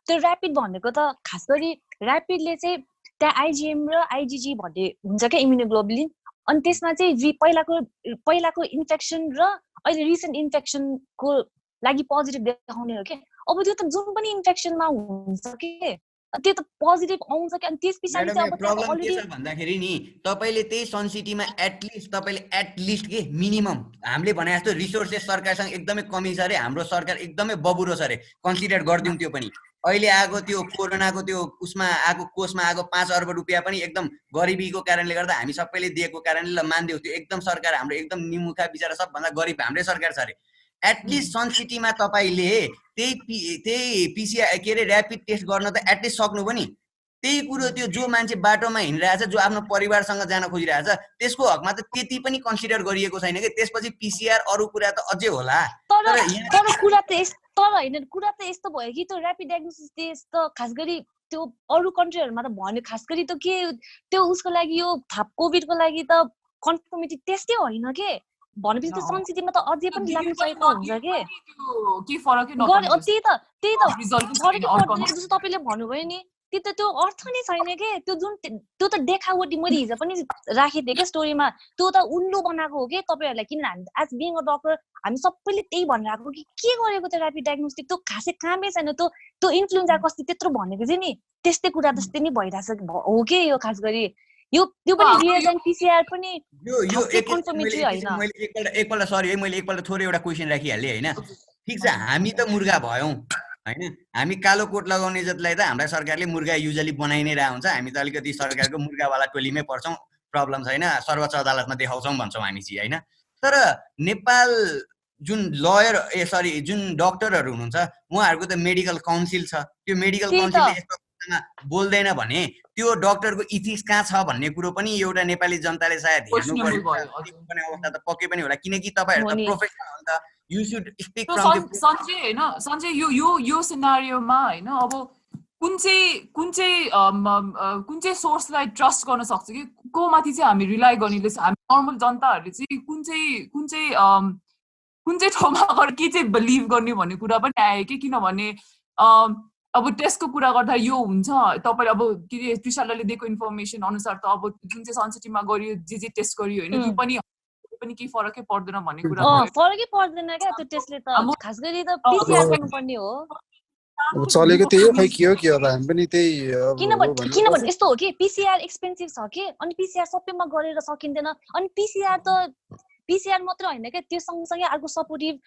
त्यो ऱ्यापिड भनेको त खास गरी ऱ्यापिडले चाहिँ त्यहाँ आइजिएम र आइजिजी भन्ने हुन्छ क्या इम्युनोग्लोबुलिन अनि त्यसमा चाहिँ पहिलाको इन्फेक्सन र अहिले रिसेन्ट इन्फेक्सनको लागि पोजिटिभ देखाउने हो कि अब त्यो त जुन पनि इन्फेक्सनमा हुन्छ कि त्यो त पोजिटिभ आउँछ कि अनि त्यस पछाडि चाहिँ अब प्रब्लम के छ भन्दाखेरि नि तपाईले त्यही सनसिटीमा एटलिस्ट के मिनिमम हामीले भने जस्तो रिसोर्सेस सरकारसँग एकदमै कमी छ रे हाम्रो सरकार एकदमै बबुरो छ रे कन्सिडर गर्दियौँ त्यो पनि अहिले आएको त्यो कोरोनाको त्यो उसमा आएको कोषमा आएको 5 अर्ब रुपियाँ पनि एकदम गरिबीको कारणले गर्दा हामी सबैले दिएको कारणले ल मान्दियौ त्यो एकदम सरकार हाम्रो एकदम निमुखा बिचारा सबभन्दा गरिब हाम्रै सरकार छ रे एटलिस्ट सनसिटीमा तपाईले त्यही पिसिआर के अरे ऱ्यापिड टेस्ट गर्न त एटलिस्ट सक्नु पनि त्यही कुरो त्यो जो मान्छे बाटोमा हिँडिरहेछ जो आफ्नो परिवारसँग जान खोजिरहेछ त्यसको हकमा त त्यति पनि कन्सिडर गरिएको छैन कि त्यसपछि पिसिआर अरू कुरा त अझै होला तर कुरा त यस्तो भयो कि त्यो ऱ्यापिड डायग्नोसिस टेस्ट त खास गरी त्यो अरू कन्ट्रीहरुमा त भन्यो खास गरी त के त्यो उसको लागि यो थाप कोभिडको लागि त कन्फर्मेटिभ टेस्टै होइन के भनेपछि त सनसिटीमा त अझै पनि लाग्नु सकेको हुन्छ के फरकै नपर्छ त्यही त फरकै पर्दैन जस्तो तपाईले भन्नुभयो नि त्यो अर्थ नै छैन के त्यो त देखावटी मैले हिजो पनि राखेको थिएँ क्या स्टोरीमा त्यो त उल्लु बनाएको हो कि तपाईहरुलाई किन हामी एज बिइङ अ डक्टर हामी सबैले त्यही भनिरहेको कि के गरेको त ऱ्यापिड डायग्नोस्टिक त्यो खासै कामै छैन त्यो इन्फ्लुएन्जा कस्तो त्यत्रो भनेको चाहिँ नि त्यस्तै कुरा जस्तै नै भइरहेछ हो के यो खास गरी यो पनि रियल टाइम पिसिआर पनि यो कन्फर्मेटिभ हैन एकपल्ट सरी है मैले एकपल्ट थोरै एउटा क्वेशन राखिहालेँ हैन ठीक छ हामी त मुर्गा भयौं हैन हामी कालो कोट लगाउने जतिलाई त हाम्रो सरकारले मुर्गा युजुअली बनाइ नै रहा हुन्छ हामी त अलिकति सरकारको मुर्गावाला टोलीमै पर्छौं प्रब्लम छैन सर्वोच्च अदालतमा देखाउँछौं भन्छौं हामी चाहिँ हैन तर नेपाल जुन लयर जुन डाक्टरहरु हुनुहुन्छ उहाँहरुको त मेडिकल काउन्सिल छ त्यो मेडिकल काउन्सिलले यस्तो बोल्दैन भने त्यो डाक्टरको इथिक्स कहाँ छ भन्ने कुरो पनि एउटा नेपाली जनताले सायद हेर्नुपर्ने अवस्था त पक्कै पनि होला किनकि तपाईहरु त प्रोफेसनल हो नि त you should speak from Sanjay यो सिनारियोमा हैन अब कुन चाहिँ सोर्सलाई ट्रस्ट गर्न सक्छ कि को माथि चाहिँ हामी रिलाइ गर्ने हामी नर्मल जनताहरुले चाहिँ कुन चाहिँ ठाउँमा गएर के चाहिँ बिलिभ गर्ने भन्ने कुरा पनि आयो कि किनभने अब टेस्टको कुरा गर्दा यो हुन्छ तपाईले अब के त्रिशालाले दिएको इन्फर्मेसन अनुसार त अब जुन चाहिँ सनसिटीमा गरियो जे टेस्ट गरियो हैन त्यो पनि केही फरकै पर्दैन भन्ने कुरा फरकै पर्दैन क्या त्यो टेस्टले त खास गरी त पिसिआर गर्नुपर्ने हो अब चलेको त्यही हो खै के हो के अब हामी पनि त्यही किनभने यस्तो हो कि पिसिआर एक्सपेन्सिभ छ कि अनि पिसिआर सबैमा गरेर सकिँदैन अनि पिसिआर मात्र हैन के त्यो सँगसँगै अर्को सपोर्टिभ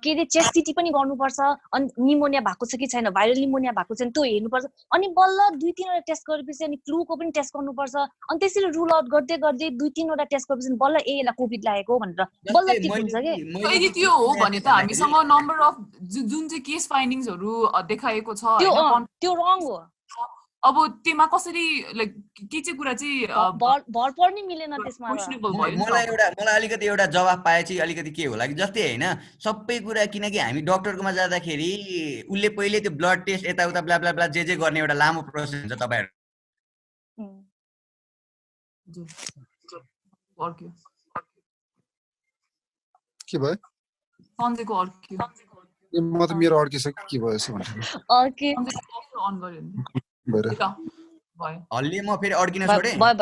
के रे चेस्ट सिटी पनि गर्नुपर्छ अनि निमोनिया भएको छ कि छैन भाइरल निमोनिया भएको छैन त्यो हेर्नुपर्छ अनि बल्ल 2-3 वटा टेस्ट गरेपछि अनि फ्लूको पनि टेस्ट गर्नुपर्छ अनि त्यसरी रुल आउट गर्दै 2-3 वटा टेस्ट गरेपछि बल्ल यसलाई कोभिड लागेको भनेर बल्ल ठीक हुन्छ के यदि त्यो हो भने त हामीसँग नम्बर अफ जुन चाहिँ केस फाइन्डिङ्सहरु देखाएको छ त्यो रङ हो अब त्यसमा कसरी लाइक के चाहिँ कुरा चाहिँ भर पर्नै मिलेन त्यसमा मलाई अलिकति एउटा जवाफ पाए चाहिँ अलिकति के होला कि जस्तै हैन सबै कुरा किनकि हामी डाक्टरकोमा जाँदाखेरि उले पहिले त्यो ब्लड टेस्ट यताउता ब्ला ब्ला ब्ला जे गर्ने एउटा लामो प्रोसेस हुन्छ तपाईहरु के भयो सन्जयको अर्क्यो म त मेरो अड्किसक्यो के भयो यसो भन्छु अर्के अन गर्यो नि भरे हल्ले म फेरि अड्किन छोडे बाइ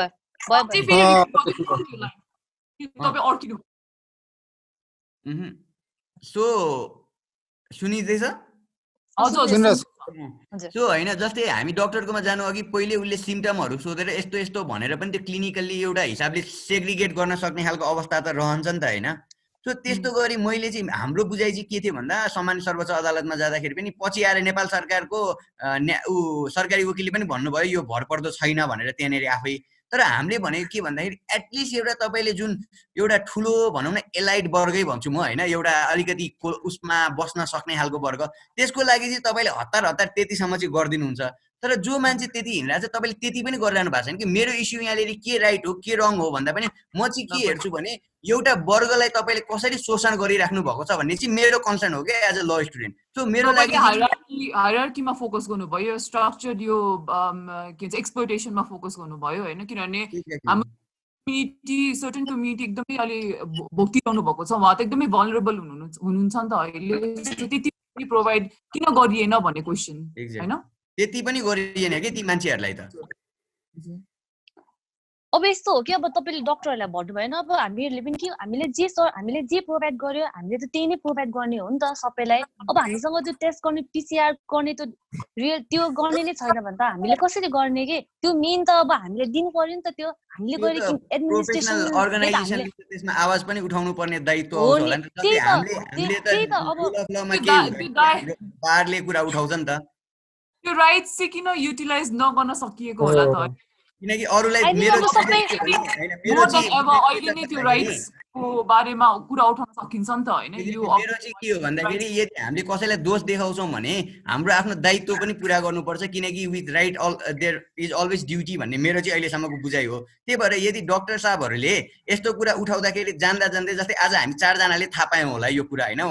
तपाईं अड्किनु सो सुनिँदैछ? सो होइन, जस्तै हामी डक्टरकोमा जानु अघि पहिले उसले सिम्टमहरू सोधेर यस्तो यस्तो भनेर पनि त्यो क्लिनिकल्ली एउटा हिसाबले सेग्रिगेट गर्न सक्ने खालको अवस्था त रहन्छ नि त होइन। सो त्यस्तो गरी मैले चाहिँ हाम्रो बुझाइ चाहिँ के थियो भन्दा सामान्य सर्वोच्च अदालतमा जाँदाखेरि पनि पछि आएर नेपाल सरकारको सरकारी वकिलले पनि भन्नुभयो यो भरपर्दो छैन भनेर त्यहाँनिर आफै। तर हामीले भनेको के भन्दाखेरि एटलिस्ट एउटा तपाईँले जुन एउटा ठुलो भनौँ न एलाइड वर्गै भन्छु म होइन, एउटा अलिकति उसमा बस्न सक्ने खालको वर्ग, त्यसको लागि चाहिँ तपाईँले हतार हतार त्यतिसम्म चाहिँ गरिदिनुहुन्छ। तर जो मान्छे त्यति हिँड्दा चाहिँ तपाईँले त्यति पनि गरिरहनु भएको छैन कि मेरो इस्यु यहाँनिर के राइट हो के रङ हो भन्दा पनि म चाहिँ के हेर्छु भने एउटा वर्गलाई तपाईँले कसरी शोषण गरिराख्नु भएको छ भन्ने चाहिँ मेरो कन्सर्न हो क्या एज अ ल स्टुडेन्ट। सो मेरो लागि हायरार्कीमा फोकस गर्नुभयो, स्ट्रक्चर यो के भन्छ एक्सप्लोइटेसनमा फोकस गर्नुभयो होइन, किनभने हाम्रो कम्युनिटी सर्टेन कम्युनिटी एकदमै अलि भोगिरहनु भएको छ, उहाँ त एकदमै भलरेबल हुनुहुन्छ नि त अहिले, त्यति पनि प्रोभाइड किन गरिएन भन्ने क्वेसन होइन। त्यति पनि गरिएन कि ती मान्छेहरूलाई त। अब यस्तो हो कि अब तपाईँले डक्टरहरूलाई भन्नु भएन, अब हामीहरूले पनि के हामीले जे प्रोभाइड गर्यो हामीले त त्यही नै प्रोभाइड गर्ने हो नि त सबैलाई। अब हामीसँग जो टेस्ट गर्ने पिसिआर गर्ने त रियल त्यो गर्ने नै छैन भने त हामीले कसरी गर्ने के, त्यो मेन त अब हामीले दिनु पर्यो नि त। त्यो हामीले गएर एडमिनिस्ट्रेसन अर्गनाइजेसनले त्यसमा आवाज पनि उठाउनु पर्ने दायित्व हो होला नि। नि त। हामीले त अब बारले कुरा उठाउँछ नि त। त्यो राइट्स चाहिँ किन युटिलाइज नगर्न सकिएको होला त, किनकि अरूलाई मेरो अब अहिले नै त्यो राइट्सको बारेमा कुरा उठाउन सकिन्छ नि त होइन। यो मेरो चाहिँ के हो भन्दाखेरि यदि हामीले कसैलाई दोष देखाउँछौँ भने हाम्रो आफ्नो दायित्व पनि पुरा गर्नुपर्छ, किनकि with right all there is always duty भन्ने मेरो चाहिँ अहिलेसम्मको बुझाइ हो। त्यही भएर यदि डक्टर साहबहरूले यस्तो कुरा उठाउँदाखेरि जान्दा जान्दै, जस्तै आज हामी 4 जनाले थाहा पायौँ होला यो कुरा होइन,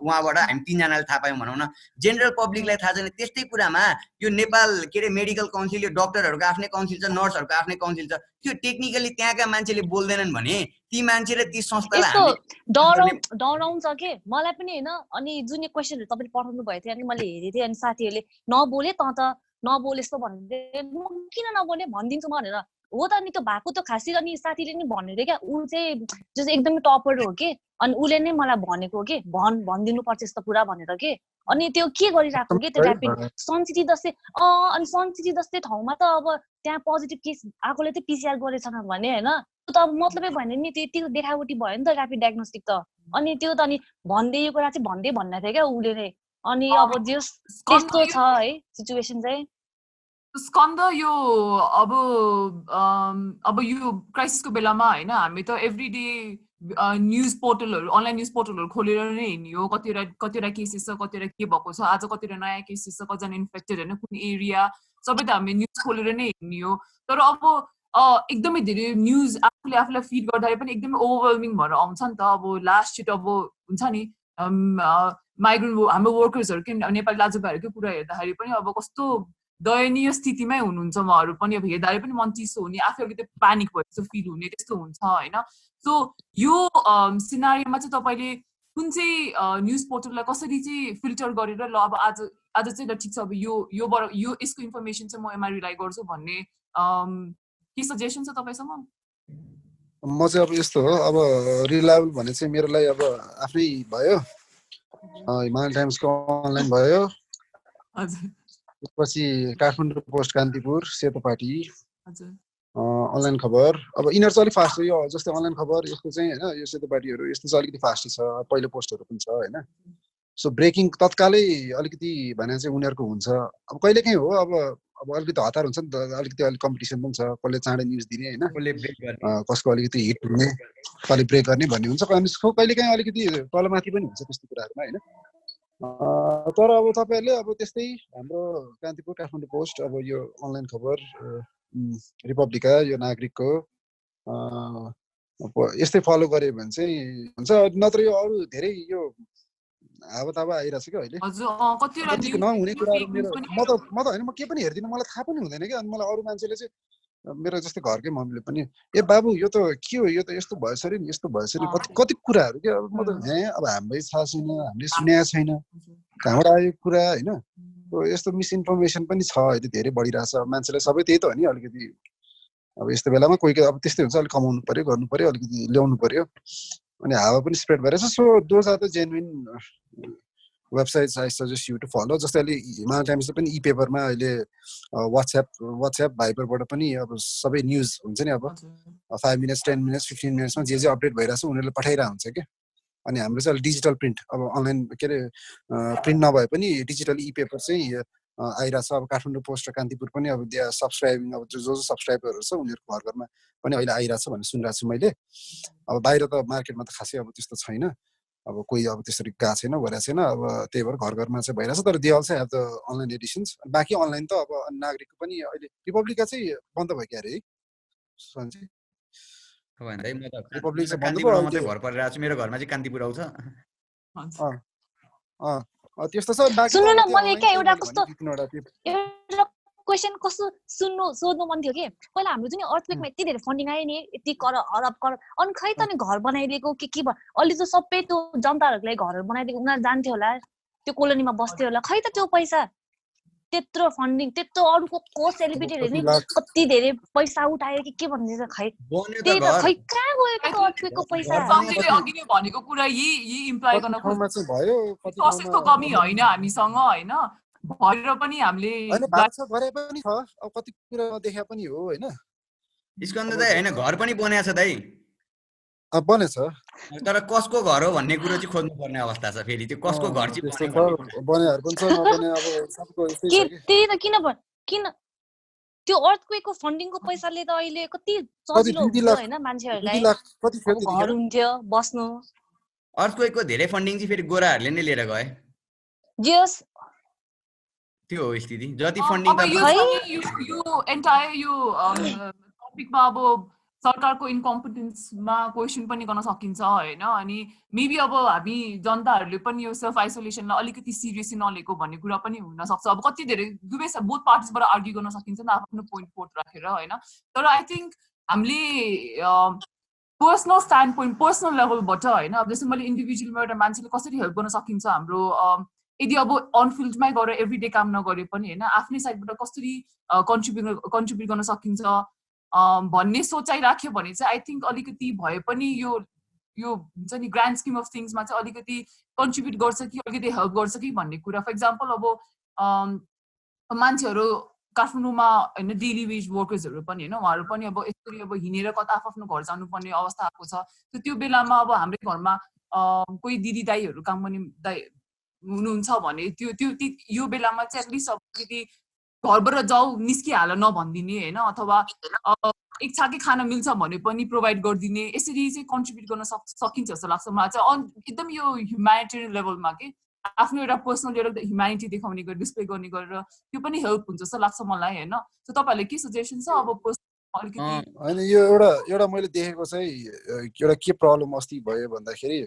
उहाँबाट हामी 3 जनाले थाहा पायौँ भनौँ न, जेनरल पब्लिकलाई थाहा छैन। त्यस्तै कुरामा यो नेपाल के अरे मेडिकल काउन्सिल, यो डक्टरहरूको आफ्नै काउन्सिल छ, नर्सहरूको आफ्नै काउन्सिल छ, त्यो टेक्निकली त्यहाँका मान्छेले बोल्दैनन् भने ती मान्छे र ती संस्थालाई डराउँछ के मलाई पनि होइन। अनि जुन यो क्वेसनहरू तपाईँले पठाउनु भएको थियो अनि मैले हेरेको थिएँ, अनि साथीहरूले नबोले त नबोले यस्तो भन्दै म किन नबोले भनिदिन्छु म भनेर हो त। अनि त्यो भएको त खासै, अनि साथीले नि भनेर क्या ऊ चाहिँ जस्तो एकदमै टपर हो कि, अनि उसले नै मलाई भनेको के भनिदिनु पर्छ यस्तो कुरा भनेर के। अनि त्यो के गरिरहेको कि त्यो ऱ्यापिड सनसिटी जस्तै अनि सनसिटी जस्तै ठाउँमा त अब त्यहाँ पोजिटिभ केस आएकोले चाहिँ पिसिआर गरेछन् भने होइन, त्यो त अब मतलबै भएन नि, त्यतिको देखावटी भयो नि त ऱ्यापिड डायग्नोस्टिक त। अनि त्यो त अनि भन्दै यो कुरा चाहिँ भन्दै भन्ने थियो क्या उसले नै। अनि अब जे त्यस्तो छ है सिचुएसन चाहिँ। स्कन्द यो अब यो क्राइसिसको बेलामा होइन, हामी त एभ्री डे न्युज पोर्टलहरू, अनलाइन न्युज पोर्टलहरू खोलेर नै हिँड्यो, कतिवटा केसेस छ, कतिवटा के भएको छ, आज कतिवटा नयाँ केसेस छ, कतिजना इन्फेक्टेड होइन, कुन एरिया, सबै त हामी न्युज खोलेर नै हिँड्यो। तर अब एकदमै धेरै न्युज आफूलाई फिड गर्दाखेरि पनि एकदमै ओभरवेलमिङ भएर आउँछ नि त। अब लास्ट छिट अब हुन्छ नि माइग्रेन्ट हाम्रो वर्कर्सहरू के नेपाली दाजुभाइहरूकै कुरा हेर्दाखेरि पनि अब कस्तो दयनीय स्थितिमै हुनुहुन्छ उहाँहरू पनि। अब हेर्दाखेरि पनि मन चिसो हुने, आफै अलिकति प्यानिक भयो जस्तो फिल हुने, त्यस्तो हुन्छ होइन। सो यो सिनारीमा चाहिँ तपाईँले कुन चाहिँ न्युज पोर्टललाई कसरी चाहिँ फिल्टर गरेर ल अब आज चाहिँ ल ठिक छ, अब योबाट यो यसको इन्फर्मेसन चाहिँ म यसमा रिलाइ गर्छु भन्ने के सजेसन छ तपाईँसँग? म चाहिँ अब यस्तो हो, अब रिलायबल भने चाहिँ मेरो लागि अब आफ्नै भयो, हिमालय टाइम्सको अनलाइन भयो, त्यसपछि काठमाडौँ पोस्ट कान्तिपुर, सेतो पार्टी, अनलाइन खबर। अब यिनीहरू चाहिँ अलिक फास्ट हो, यो जस्तै अनलाइन खबर यस्तो चाहिँ होइन, यो सेतो पार्टीहरू यस्तो चाहिँ अलिकति फास्ट छ, पहिलो पोस्टहरू पनि छ होइन। सो ब्रेकिङ तत्कालै अलिकति भने चाहिँ उनीहरूको हुन्छ। अब कहिलेकाहीँ हो अब अलिकति हतार हुन्छ नि त, अलिक कम्पिटिसन पनि छ, कसले चाँडै न्युज दिने होइन, कसको अलिकति हिट हुने, कसले ब्रेक गर्ने भन्ने हुन्छ। अनि कहिलेकाहीँ अलिकति तलमाथि पनि हुन्छ त्यस्तो कुराहरूमा होइन। तर अब तपाईँहरूले अब त्यस्तै हाम्रो कान्तिपुर, काठमाडौँ पोस्ट, अब यो अनलाइन खबर, रिपब्लिका, यो नागरिकको यस्तै फलो गऱ्यो भने चाहिँ हुन्छ। नत्र यो अरू धेरै यो हावातावा आइरहेको छ क्या अहिले, नहुने कुराहरू। म त होइन, म के पनि हेर्दिनँ, मलाई थाहा पनि हुँदैन क्या। अनि मलाई अरू मान्छेले चाहिँ, मेरो जस्तै घरकै मम्मीले पनि ए बाबु यो त के हो, यो त यस्तो भएछ अरे नि, यस्तो भएछ नि, कति कुराहरू क्या। अब म त अब हामीलाई थाहा छैन, हामीले सुनेको छैन, कहाँबाट आयो कुरा होइन। यस्तो मिसइन्फर्मेसन पनि छ अहिले, धेरै बढिरहेछ। मान्छेलाई सबै त्यही त हो नि, अलिकति अब यस्तो बेलामा कोही अब त्यस्तै हुन्छ, अलिक कमाउनु पर्यो, गर्नु पर्यो, अलिकति ल्याउनु पर्यो। अनि हावा पनि स्प्रेड भइरहेछ so those are the genuine websites I suggest you to follow जस्तै अहिले हिमालय टाइम्सले पनि ई पेपरमा अहिले वाट्सएप भाइबरबाट पनि अब सबै न्युज हुन्छ नि अब 5 मिनट्स 10 मिनट्स 15 मिनट्समा जे जे अपडेट भइरहेछ उनीहरूले पठाइरहेको हुन्छ क्या अनि हाम्रो चाहिँ डिजिटल प्रिन्ट अब अनलाइन के अरे प्रिन्ट नभए पनि डिजिटल ई पेपर चाहिँ आइरहेछ अब काठमाडौँ पोस्ट र कान्तिपुर पनि अब दे आर सब्सक्राइबिङ अब जो सब्सक्राइबरहरू छ उनीहरूको घरमा पनि अहिले आइरहेछ भन्ने सुनिरहेको छु मैले अब बाहिर त मार्केटमा त खासै अब त्यस्तो छैन अब कोही अब त्यसरी गएको छैन भइरहेको छैन अब त्यही भएर घरमा चाहिँ भइरहेछ तर they also have the online Edison's बाँकी अनलाइन त अब नागरिकको पनि अहिले रिपब्लिका चाहिँ बन्द भयो क्या अरे है सन्जी रिपब्लिक चाहिँ बन्द भयो मात्रै भर परिरहेको छु मेरो घरमा चाहिँ कान्तिपुर आउँछ त्यस्तो छ बाँकी सुन्नु न मैले के एउटा कस्तो एउटा क्वेशन कस्तो सोध्नु मन थियो के पहिला हाम्रो जुन अर्थक्वेकमा यति धेरै फन्डिङ आयो नि यति अरब अनि खै त नि घर बनाइदिएको के अलि त सबै त्यो जनताहरुले घर बनाइदिएको उनीहरु जान्थ्यो होला त्यो कोलोनीमा बस्थ्यो होला खै त त्यो पैसा त्यत्रो फन्डिङ त्यत्रो अरुको को सेलिब्रिटीहरुले नि कति धेरै पैसा उठायो के भन्ने छ खै त्यही त खै कहाँ गयो त्यो अर्थक्वेकको पैसा हामीले अघि नै भनेको कुरा यही इम्प्लाइ गर्न खोज्छ भयो प्रोसेसको कमी हैन हामीसँग हैन भएर पनि हामीले बाछा गरे पनि छ अब कति कुरा देखा पनि हो हैन स्कन्द दाइ हैन घर पनि बनाएको छ दाइ अब बनेछ तर कसको घर हो भन्ने कुरो चाहिँ खोज्नु पर्ने अवस्था छ फेरि त्यो कसको घर चाहिँ बनेहरु पनि छ नबने अब सबको के त्यही त किन त्यो अर्थक्वेकको फन्डिङको पैसाले त अहिले कति सजिलो हुन्छ हैन मान्छेहरुलाई कति घर हुन्थ्यो बस्नु अर्थक्वेकको धेरै फन्डिङ चाहिँ फेरि गोराहरुले नै लिएर गए जस त्यो हो स्थिति जति फन्डिङ त यो एन्टायर यो टपिकमा अब सरकारको इन्कम्पिटेन्समा क्वेसन पनि गर्न सकिन्छ हैन अनि मेबी अब हामी जनताहरुले पनि यो सेल्फ आइसोलेसनलाई अलिकति सिरियसली नलिएको भन्ने कुरा पनि हुन सक्छ अब कति धेरै दुवै बोथ पार्टिजबाट आर्ग्यु गर्न सकिन्छ नि आफ्नो पोइन्ट पोर्ट राखेर हैन तर आई थिंक हामीले पर्सनल स्ट्यान्ड पोइन्ट पर्सनल लेभलबाट हैन अब जस्तै मैले इन्डिभिजुअलमा एउटा मान्छेले कसरी हेल्प गर्न सकिन्छ हाम्रो यदि अब अन फिल्डमै गएर एभ्रीडे काम नगरे पनि हैन आफ्नै साइडबाट कसरी कन्ट्रिब्युट गर्न सकिन्छ भन्ने सोचाइ राख्यो भने चाहिँ आई थिंक अलिकति भए पनि यो हुन्छ नि ग्रान्ड स्किम अफ थिङ्समा चाहिँ अलिकति कन्ट्रिब्युट गर्छ कि अलिकति हेल्प गर्छ कि भन्ने कुरा फर इक्जाम्पल अब मान्छेहरू काठमाडौँमा हैन डेली वेज वर्कर्सहरू पनि हैन उहाँहरू पनि अब यसरी अब हिँडेर कता आफ्नो घर जानुपर्ने अवस्था आएको छ त्यो बेलामा अब हाम्रो घरमा कोही दिदी दाइहरू काम गर्ने दाइ हुनुहुन्छ भने त्यो यो बेलामा चाहिँ एटलिस्ट अलिकति घरबाट जाऊ निस्किहाल नभनिदिने हैन अथवा एक छाके खाना मिल्छ भने पनि प्रोभाइड गरिदिने यसरी चाहिँ कन्ट्रिब्युट गर्न सकिन्छ जस्तो लाग्छ मलाई चाहिँ एकदम यो ह्युम्यानिटेरियन लेभलमा के आफ्नो एउटा पर्सनल एउटा ह्युम्यानिटी देखाउने गरेर डिस्प्ले गर्ने गरेर त्यो पनि हेल्प हुन्छ जस्तो लाग्छ मलाई हैन सो तपाईहरुले के सजेसन छ अब अलिकति हैन यो एउटा मैले देखेको चाहिँ एउटा के प्रब्लम अस्ति भयो भन्दाखेरि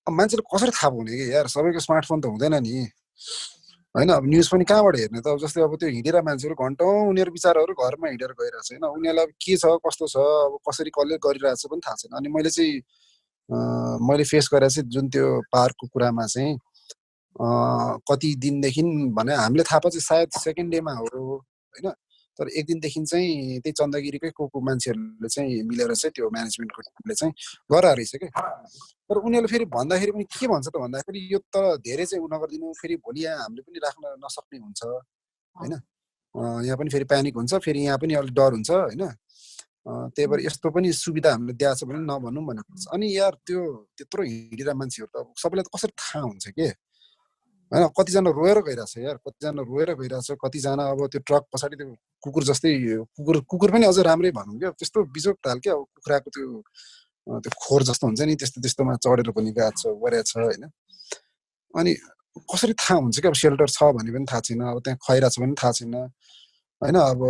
मान्छेले कसरी थाहा हुने कि यार सबैको स्मार्टफोन त हुँदैन नि हैन अब न्युज पनि कहाँबाट हेर्ने त अब जस्तै अब त्यो हिँडेर मान्छेहरू घन्टौं उनीहरू बिचाराहरू घरमा हिँडेर गइरहेको छ हैन उनीहरूलाई के छ कस्तो छ अब कसरी कसले गरिरहेछ पनि थाहा छैन अनि मैले फेस गरेर चाहिँ जुन त्यो पार्कको कुरामा चाहिँ कति दिनदेखि भने हामीले थाहा पाएको चाहिँ सायद सेकेन्ड डेमा हो हैन तर एक दिनदेखि चाहिँ त्यही चन्दगिरीकै को मान्छेहरूले चाहिँ मिलेर चाहिँ त्यो म्यानेजमेन्टकोले चाहिँ गरा रहेछ के तर उनीहरूले फेरि भन्दाखेरि पनि के भन्छ त भन्दाखेरि यो त धेरै चाहिँ उ नगरिदिनु फेरि भोलि यहाँ हामीले पनि राख्न नसक्ने हुन्छ हैन यहाँ पनि फेरि प्यानिक हुन्छ फेरि यहाँ पनि अलिक डर हुन्छ हैन त्यही भएर यस्तो पनि सुविधा हामीले दिएको छ भने नभनौँ भनेको छ अनि यार त्यो त्यत्रो हिँडिरहेको मान्छेहरू त सबैलाई त कसरी थाहा हुन्छ के हैन कतिजना रोएर गइरहेछ यार कतिजना रोएर गइरहेछ कतिजना अब त्यो ट्रक पछाडि त्यो कुकुर जस्तै कुकुर पनि अझ राम्रै भनौँ क्या त्यस्तो बिजोक टाल क्या अब कुखुराको त्यो खोर जस्तो हुन्छ नि त्यस्तोमा चढेर पनि गएको छ गरेछ हैन अनि कसरी थाहा हुन्छ कि अब सेल्टर छ भने पनि थाहा छैन अब त्यहाँ खैरा छ भने थाहा छैन हैन अब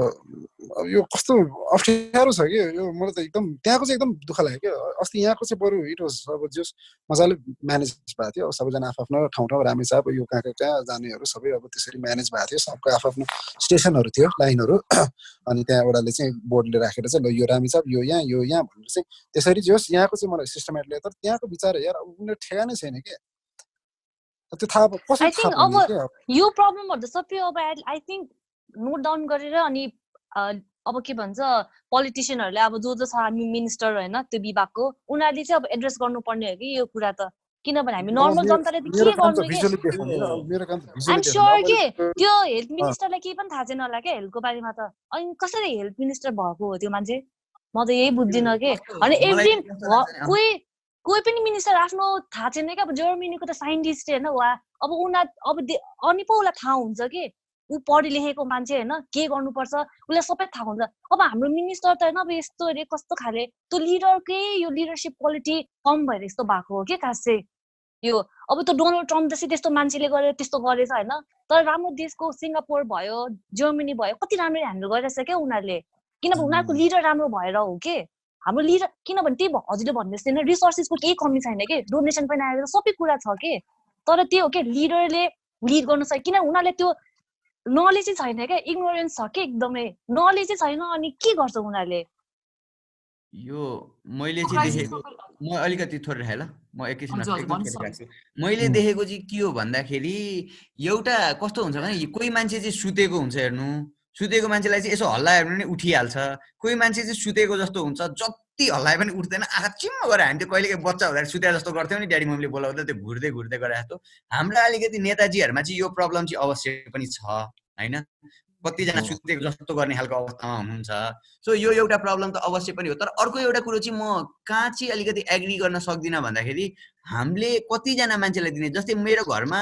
यो कस्तो अप्ठ्यारो छ कि यो मलाई त एकदम त्यहाँको चाहिँ एकदम दुःख लाग्यो क्या अस्ति यहाँको चाहिँ बरु इट वाज अब जस मजाले म्यानेज भएको थियो सबैजना आफ्नो ठाउँ राम्रै छ अब यो कहाँ जानेहरू सबै अब त्यसरी म्यानेज भएको थियो सबको आफ्नो स्टेसनहरू थियो लाइनहरू अनि त्यहाँ एउटाले चाहिँ बोर्डले राखेर चाहिँ ल यो राम्रै छ यो यहाँ भनेर चाहिँ त्यसरी जोस् यहाँको चाहिँ मलाई सिस्टमेटिकली तर त्यहाँको विचार यार अब उनीहरू ठेगानै छैन के त्यो थाहा कसरी थाहा अब यो प्रब्लमहरु त सबै अब आई थिंक नोट डाउन गरेर अनि अब के भन्छ पोलिटिशियनहरुले अब जो छ हामी मिनिस्टर हैन त्यो विभागको उनीहरुले चाहिँ अब एड्रेस गर्नुपर्ने हो कि यो कुरा त किनभने हामी नर्मल जनताले त के गर्नु के आइम स्योर के त्यो हेल्थ मिनिस्टरलाई केही पनि थाहा छैन होला के हेल्थको बारेमा त अनि कसरी हेल्थ मिनिस्टर भएको हो त्यो मान्छे म त यही बुझ्दिन के अनि एभ्री कोही पनि मिनिस्टर आफ्नो थाहा छैन क्या अब जर्मनीको त साइन्टिस्ट हैन वा अब अब अनि पो उसलाई थाहा हुन्छ के ऊ पढे लेखेको मान्छे हैन के गर्नुपर्छ उसलाई सबै थाहा हुन्छ अब हाम्रो मिनिस्टर त हैन अब यस्तो रे कस्तो खाले त्यो लिडरकै यो लिडरशिप क्वालिटी कम भएर यस्तो भएको हो के खास चाहिँ यो अब त डोनाल्ड ट्रम्प जस्तै त्यस्तो मान्छेले गरेर त्यस्तो गरेछ हैन तर राम्रो देशको सिङ्गापुर भयो जर्मनी भयो कति राम्ररी ह्यान्डल गरिरहेछ क्या उनीहरूले किनभने उनीहरूको लिडर राम्रो भएर हो के हाम्रो लिडर किनभने त्यही हजुरले भन्दै छैन रिसोर्सेसको केही कमी छैन के डोनेसन पनि आएर सबै कुरा छ के तर त्यो हो के लिडरले लिड गर्न सक्छ किन उनीहरूले त्यो नलेजै छैन क्या इग्नोरेन्स छ के एकदमै नलेजै छैन अनि के गर्छ उनीहरूले यो मैले चाहिँ देखेको म अलिकति थोरै राखेँ ल म एकैछिन मैले देखेको चाहिँ के हो भन्दाखेरि एउटा कस्तो हुन्छ भने कोही मान्छे चाहिँ सुतेको हुन्छ हेर्नु सुतेको मान्छेलाई चाहिँ यसो हल्लायो भने पनि उठिहाल्छ कोही मान्छे चाहिँ सुतेको जस्तो हुन्छ जति हल्लाए पनि उठ्दैन आँखा चिम्म गरेर हामी त्यो कहिलेकाहीँ बच्चा हुँदाखेरि सुते जस्तो गर्थ्यौँ नि ड्याडी मम्मीले बोलाउँदा त्यो घुर्दै घुर्दै गरे जस्तो हाम्रो अलिकति नेताजीहरूमा चाहिँ यो प्रब्लम चाहिँ अवश्य पनि छ हैन कतिजना सुतेको जस्तो गर्ने खालको अवस्थामा हुनुहुन्छ सो यो एउटा प्रब्लम त अवश्य पनि हो तर अर्को एउटा कुरो चाहिँ म कहाँ चाहिँ अलिकति एग्री गर्न सक्दिनँ भन्दाखेरि हामीले कतिजना मान्छेलाई दिने जस्तै मेरो घरमा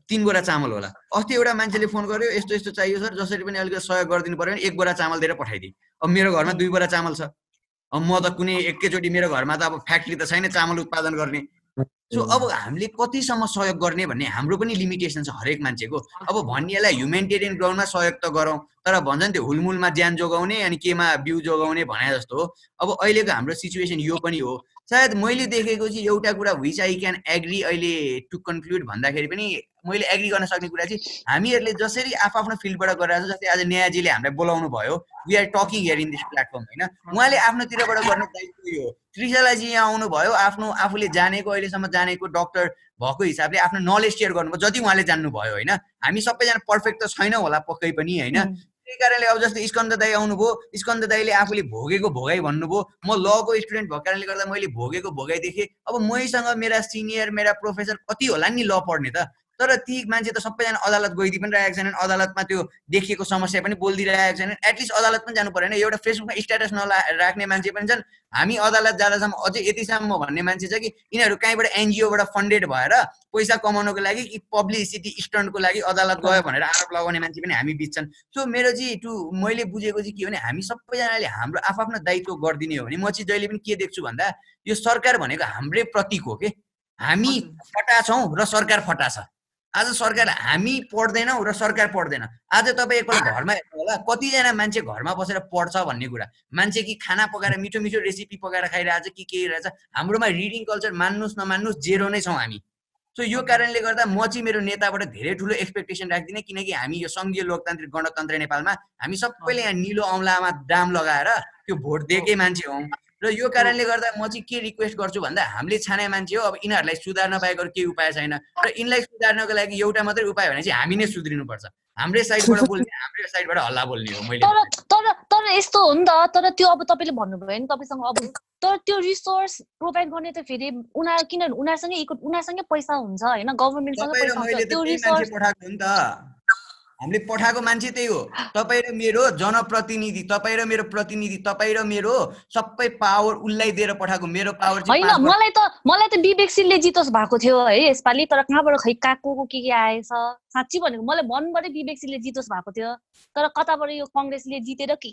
3 बोरा चामल होला अस्ति एउटा मान्छेले फोन गर्यो यस्तो यस्तो चाहियो सर जसरी पनि अलिकति सहयोग गरिदिनु पर्यो भने 1 बोरा चामल दिएर पठाइदिए अब मेरो घरमा 2 बोरा चामल छ अब म त कुनै एकैचोटि मेरो घरमा त अब फ्याक्ट्री त छैन चामल उत्पादन गर्ने सो अब हामीले कतिसम्म सहयोग गर्ने भन्ने हाम्रो पनि लिमिटेसन छ हरेक मान्छेको अब भन्नेलाई ह्युमेनिटेरियन ग्राउन्डमा सहयोग त गरौँ तर भन्छन् त्यो हुलमुलमा ज्यान जोगाउने अनि केमा बिउ जोगाउने भने जस्तो हो अब अहिलेको हाम्रो सिचुएसन यो पनि हो सायद मैले देखेको चाहिँ एउटा कुरा विच आई क्यान एग्री अहिले टु कन्क्लुड भन्दाखेरि पनि मैले एग्री गर्न सक्ने कुरा चाहिँ हामीहरूले जसरी आफ्नो फिल्डबाट गरिरहेको छ जस्तै आज न्यायजीले हामीलाई बोलाउनु भयो we are talking here in this platform हैन उहाँले आफ्नोतिरबाट गर्ने दायित्व यो त्रिशलाजी यहाँ आउनु भयो आफ्नो आफूले जानेको अहिलेसम्म जानेको डाक्टर भएको हिसाबले आफ्नो नलेज सेयर गर्नुभयो जति उहाँले जान्नु भयो हैन हामी सबैजना पर्फेक्ट त छैन होला पक्कै पनि हैन त्यही कारणले अब जस्तै स्कन्द दाइ आउनुभयो स्कन्द दाइले आफूले भोगेको भोगाइ भन्नुभयो म लको स्टुडेन्ट भएको कारणले गर्दा मैले भोगेको भोगाइ देखेँ अब मैसँग मेरा सिनियर मेरा प्रोफेसर कति होला नि ल पढ्ने त तर ती मान्छे त सबैजना अदालत गइदि पनि रहेका छैनन् अदालतमा त्यो देखिएको समस्या पनि बोल्दिरहेका छैनन् एटलिस्ट अदालत पनि जानु परेन एउटा फेसबुकमा स्ट्याटस नराख्ने मान्छे पनि छन् हामी अदालत जाँदासम्म अझै यतिसम्म भन्ने मान्छे छ कि यिनीहरू कहीँबाट एनजिओबाट फन्डेड भएर पैसा कमाउनको लागि कि पब्लिसिटी स्टन्टको लागि अदालत गयो भनेर आरोप लगाउने मान्छे पनि हामी बिच छन् सो मेरो चाहिँ मैले बुझेको चाहिँ के भने हामी सबैजनाले हाम्रो आफ्नो दायित्व गरिदिने हो भने म चाहिँ जहिले पनि के देख्छु भन्दा यो सरकार भनेको हाम्रै प्रतीक हो के हामी फटा छौँ र सरकार फटा छ आज सरकार हामी पढ्दैनौँ र सरकार पढ्दैन आज तपाईँ एकपल्ट घरमा हेर्नु होला कतिजना मान्छे घरमा बसेर पढ्छ भन्ने कुरा मान्छे कि खाना पकाएर मिठो मिठो रेसिपी पकाएर खाइरहेछ के रहेछ हाम्रोमा रिडिङ कल्चर मान्नुहोस् नमान्नुहोस् जेरो नै छौँ हामी सो यो कारणले गर्दा म चाहिँ मेरो नेताबाट धेरै ठुलो एक्सपेक्टेसन राख्दिनँ किनकि हामी यो सङ्घीय लोकतान्त्रिक गणतन्त्र नेपालमा हामी सबैले यहाँ निलो औँलामा दाम लगाएर त्यो भोट दिएकै मान्छे हौँ र यो कारणले गर्दा म चाहिँ के रिक्वेस्ट गर्छु भन्दा हामीले छाने मान्छे हो अब यिनीहरूलाई सुधार्न बाहेक अरू केही उपाय छैन र यिनलाई सुधार्नको लागि एउटा मात्रै उपाय भने चाहिँ हामी नै सुध्रिनुपर्छ हाम्रै साइडबाट बोल्ने हाम्रै साइडबाट हल्ला बोल्ने हो मैले तर यस्तो हो नि त तर त्यो अब तपाईँले भन्नुभयो नि तपाईँसँग अब तर त्यो रिसोर्स प्रोभाइड गर्ने त फेरि उनीहरू किनभने उनीहरूसँगै पैसा हुन्छ होइन गभर्मेन्टसँग पैसा हुन्छ त्यो रिसोर्स पठाएको नि त हामीले पठाएको मान्छे त्यही हो तपाईँ र मेरो जनप्रतिनिधि तपाईँ र मेरो प्रतिनिधि तपाईँ र मेरो सबै पावर उसलाई दिएर पठाएको मेरो पावर होइन मलाई त विवेकशीलले जितोस् भएको थियो है यसपालि तर कहाँबाट खै काको के आएछ साँच्ची भनेको मलाई मनबाटै विवेकशीलले जितोस् भएको थियो तर कताबाट यो कङ्ग्रेसले जितेर के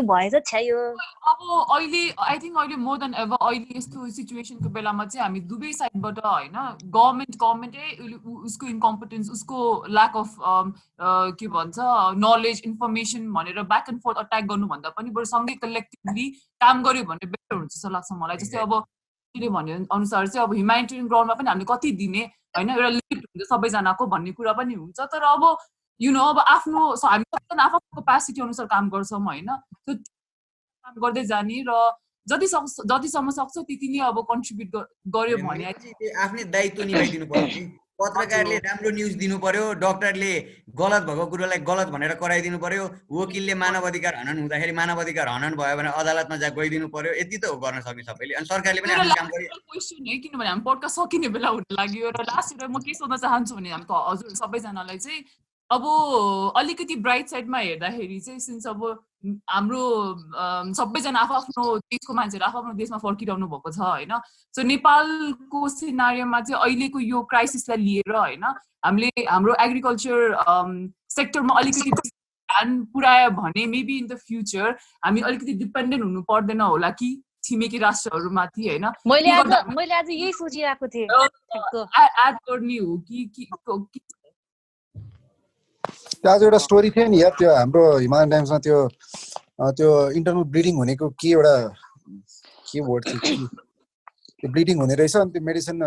भएछ छ्यायो अब अहिले आई थिङ्क अहिले मोर देन एभर अहिले यस्तो सिचुएसनको बेलामा चाहिँ हामी दुवै साइडबाट होइन गभर्मेन्टै उसको इन्कम्पिटेन्स उसको ल्याक अफ के भन्छ नलेज इन्फर्मेसन भनेर ब्याक एन्ड फोर्थ अट्याक गर्नुभन्दा पनि बरु सँगै कलेक्टिभली काम गर्यो भने बेटर हुन्छ जस्तो लाग्छ मलाई जस्तै अब के भन्यो अनुसार चाहिँ अब ह्युमेनिटेरियन ग्राउन्डमा पनि हामीले कति दिने होइन एउटा लिमिट हुन्छ सबैजनाको भन्ने कुरा पनि हुन्छ तर अब अब आफ्नो हामी सबैजना आफ्नो क्यापासिटी अनुसार काम गर्छौँ होइन त्यो काम गर्दै जाने र जतिसम्म सक्छ त्यति नै अब कन्ट्रिब्युट गर्यो भने आफ्नै दायित्व निभाइदिनु पर्छ पत्रकारले राम्रो न्युज दिनु पर्यो, डाक्टरले गलत भएको कुरोलाई गलत भनेर कराइदिनु पर्यो, वकिलले मानव अधिकार हनन हुँदाखेरि मानव अधिकार हनन भयो भने अदालतमा जा गइदिनु पर्यो। यति त हो गर्न सक्ने सबैले। अनि सरकारले पनि आफ्नो काम गर्यो। क्वेसन है, किनभने हामी पड्का सकिने बेला हुन लाग्यो। र लास्ट म के सोध्न चाहन्छु भने हामी हजुर सबैजनालाई चाहिँ अब अलिकति ब्राइट साइडमा हेर्दाखेरि चाहिँ सिन्स अब हाम्रो सबैजना आफ्नो देशको मान्छेहरू आफ्नो देशमा फर्किरहनु भएको छ होइन। सो नेपालको सिनारियोमा चाहिँ अहिलेको यो क्राइसिसलाई लिएर होइन हामीले हाम्रो एग्रिकल्चर सेक्टरमा अलिकति ध्यान पुर्यायो भने मेबी इन द फ्युचर हामी अलिकति डिपेन्डेन्ट हुनु पर्दैन होला कि छिमेकी राष्ट्रहरूमाथि होइन। मैले आज यही सोचिरहेको थिएँ एड गर्ने हो कि आज एउटा स्टोरी थियो नि यार, त्यो हाम्रो हिमालयन टाइम्समा त्यो इन्टरनल ब्लिडिङ हुनेको के एउटा के वर्ड थियो, त्यो ब्लिडिङ हुने रहेछ अनि त्यो मेडिसिन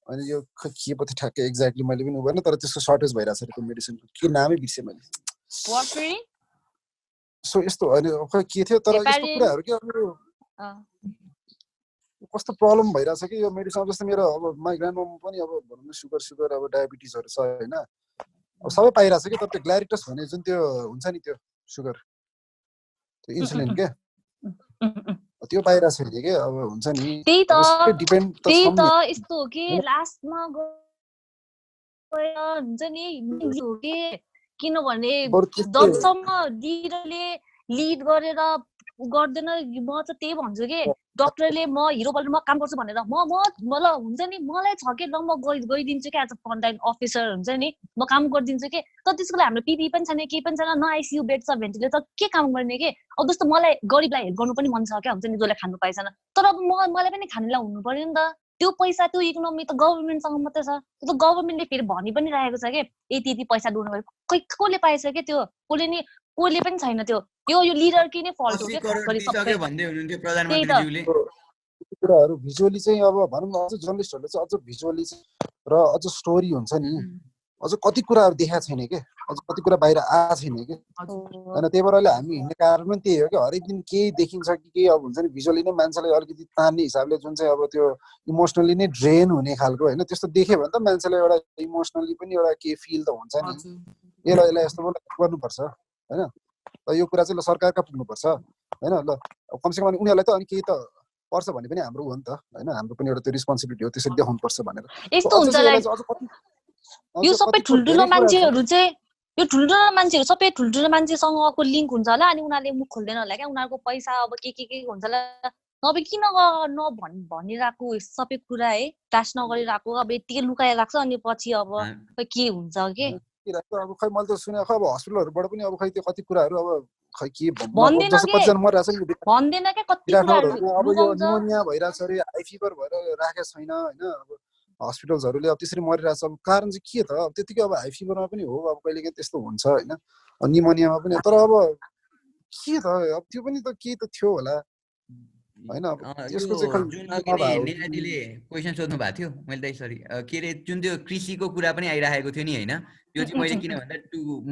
अनि यो के पो थियो ठ्याक्कै एक्ज्याक्टली मैले पनि भएन, तर त्यसको सर्टेज भइरहेछ त्यो मेडिसिनको, के नामै बिर्सेँ मैले। सो यस्तो अहिले खै के थियो, तर यस्तो कुराहरू के अब कस्तो प्रब्लम भइरहेछ कि यो मेडिसिन। जस्तो मेरो अब माई ग्रान्डमम पनि अब भनौँ न सुगर अब डायबिटिजहरू छ होइन, अब सबै पाइरहेछ कि, तर त्यो ग्ल्यारिटस भन्ने जुन त्यो हुन्छ नि त्यो सुगर त्यो इन्सुलिन के त्यो पाइरहेछ नि के अब हुन्छ नि। त्यही त यस्तो हो कि लास्टमा हुन्छ नि हो कि, किनभने जबसम्म लिडरले लिड गरेर गर्दैन, म चाहिँ त्यही भन्छु कि डक्टरले म हिरो बनेर म काम गर्छु भनेर मलाई हुन्छ नि मलाई छ कि ल म गइदिन्छु कि एज अ फ्रन्टलाइन अफिसर हुन्छ नि म काम गरिदिन्छु कि, तर त्यसको लागि हाम्रो पिपी पनि छैन केही पनि छैन, न आइसियु बेड छ भेन्टिलेटर के काम गर्ने कि। अब जस्तो मलाई गरिबलाई हेल्प गर्नु पनि मन छ क्या हुन्छ नि, जसले खानु पाएछन्, तर अब मलाई पनि खानेलाई हुनु पर्यो नि त। त्यो पैसा त्यो इकोनोमी त गभर्मेन्टसँग मात्रै छ, त्यो गभर्मेन्टले फेरि भनि पनि राखेको छ कि यति पैसा डोनेट गरेर कसले पाएछ कि त्यो कसले पनि छैन। त्यो यो लिडरकै नै फल्ट हो कि कुराहरू भिजुअली चाहिँ अब भनौँ न अझ जर्नलिस्टहरूले चाहिँ अझ भिजुअली र अझ स्टोरी हुन्छ नि, अझ कति कुराहरू देखाएको छैन कि, अझ कति कुरा बाहिर आएको छैन कि होइन। त्यही भएर अहिले हामी हिँड्ने कारण पनि त्यही हो कि हरेक दिन केही देखिन्छ कि केही अब हुन्छ नि भिजुअली नै मान्छेलाई अलिकति तान्ने हिसाबले जुन चाहिँ अब त्यो इमोसनली नै ड्रेन हुने खालको होइन, त्यस्तो देख्यो भने त मान्छेलाई एउटा इमोसनली पनि एउटा केही फिल त हुन्छ नि, यसलाई यस्तो गर्नुपर्छ होइन। यो कुरा चाहिँ ल सरकारका पुग्नुपर्छ होइन, ल कमसेकम उनीहरूलाई त अनि केही त पर्छ भन्ने पनि हाम्रो हो नि त होइन, हाम्रो पनि एउटा त्यो रेस्पोन्सिबिलिटी हो, त्यसरी देखाउनु पर्छ भनेर। यस्तो हुन्छ यो सबै ठुल्ठुलो मान्छेहरू चाहिँ यो ठुल्ठुलो मान्छेहरू सबै ठुल्ठुलो मान्छेसँगको लिङ्क हुन्छ होला, अनि उनीहरूले मुख खोल्दैन होला क्या, उनीहरूको पैसा अब के हुन्छ होला, नभए किन भनिरहेको सबै कुरा है ट्रास नगरिरहेको, अब यतिकै लुकाएर राख्छ अनि पछि अब के हुन्छ कि अब खै मैले त सुने अब हस्पिटलहरूबाट पनि अब खै त्यो कति कुराहरू अब खै के कतिजना मरिरहेछ नि भन्दैन क्या, कति कुराहरू अब यो निमोनिया भइरहेछ अरे हाई फिभर भएर राखेको छैन होइन, अब हस्पिटल्सहरूले अब त्यसरी मरिरहेछ। अब कारण चाहिँ के त, अब त्यतिकै अब हाई फिभरमा पनि हो अब कहिले काहीँ त्यस्तो हुन्छ होइन, निमोनियामा पनि, तर अब के त अब त्यो पनि त केही त थियो होला होइन। यसको चाहिँ जुन अघि नेहाजीले क्वेसन सोध्नु भएको थियो मैले त सरी के अरे जुन त्यो कृषिको कुरा पनि आइरहेको थियो नि होइन, त्यो चाहिँ मैले किन भन्दा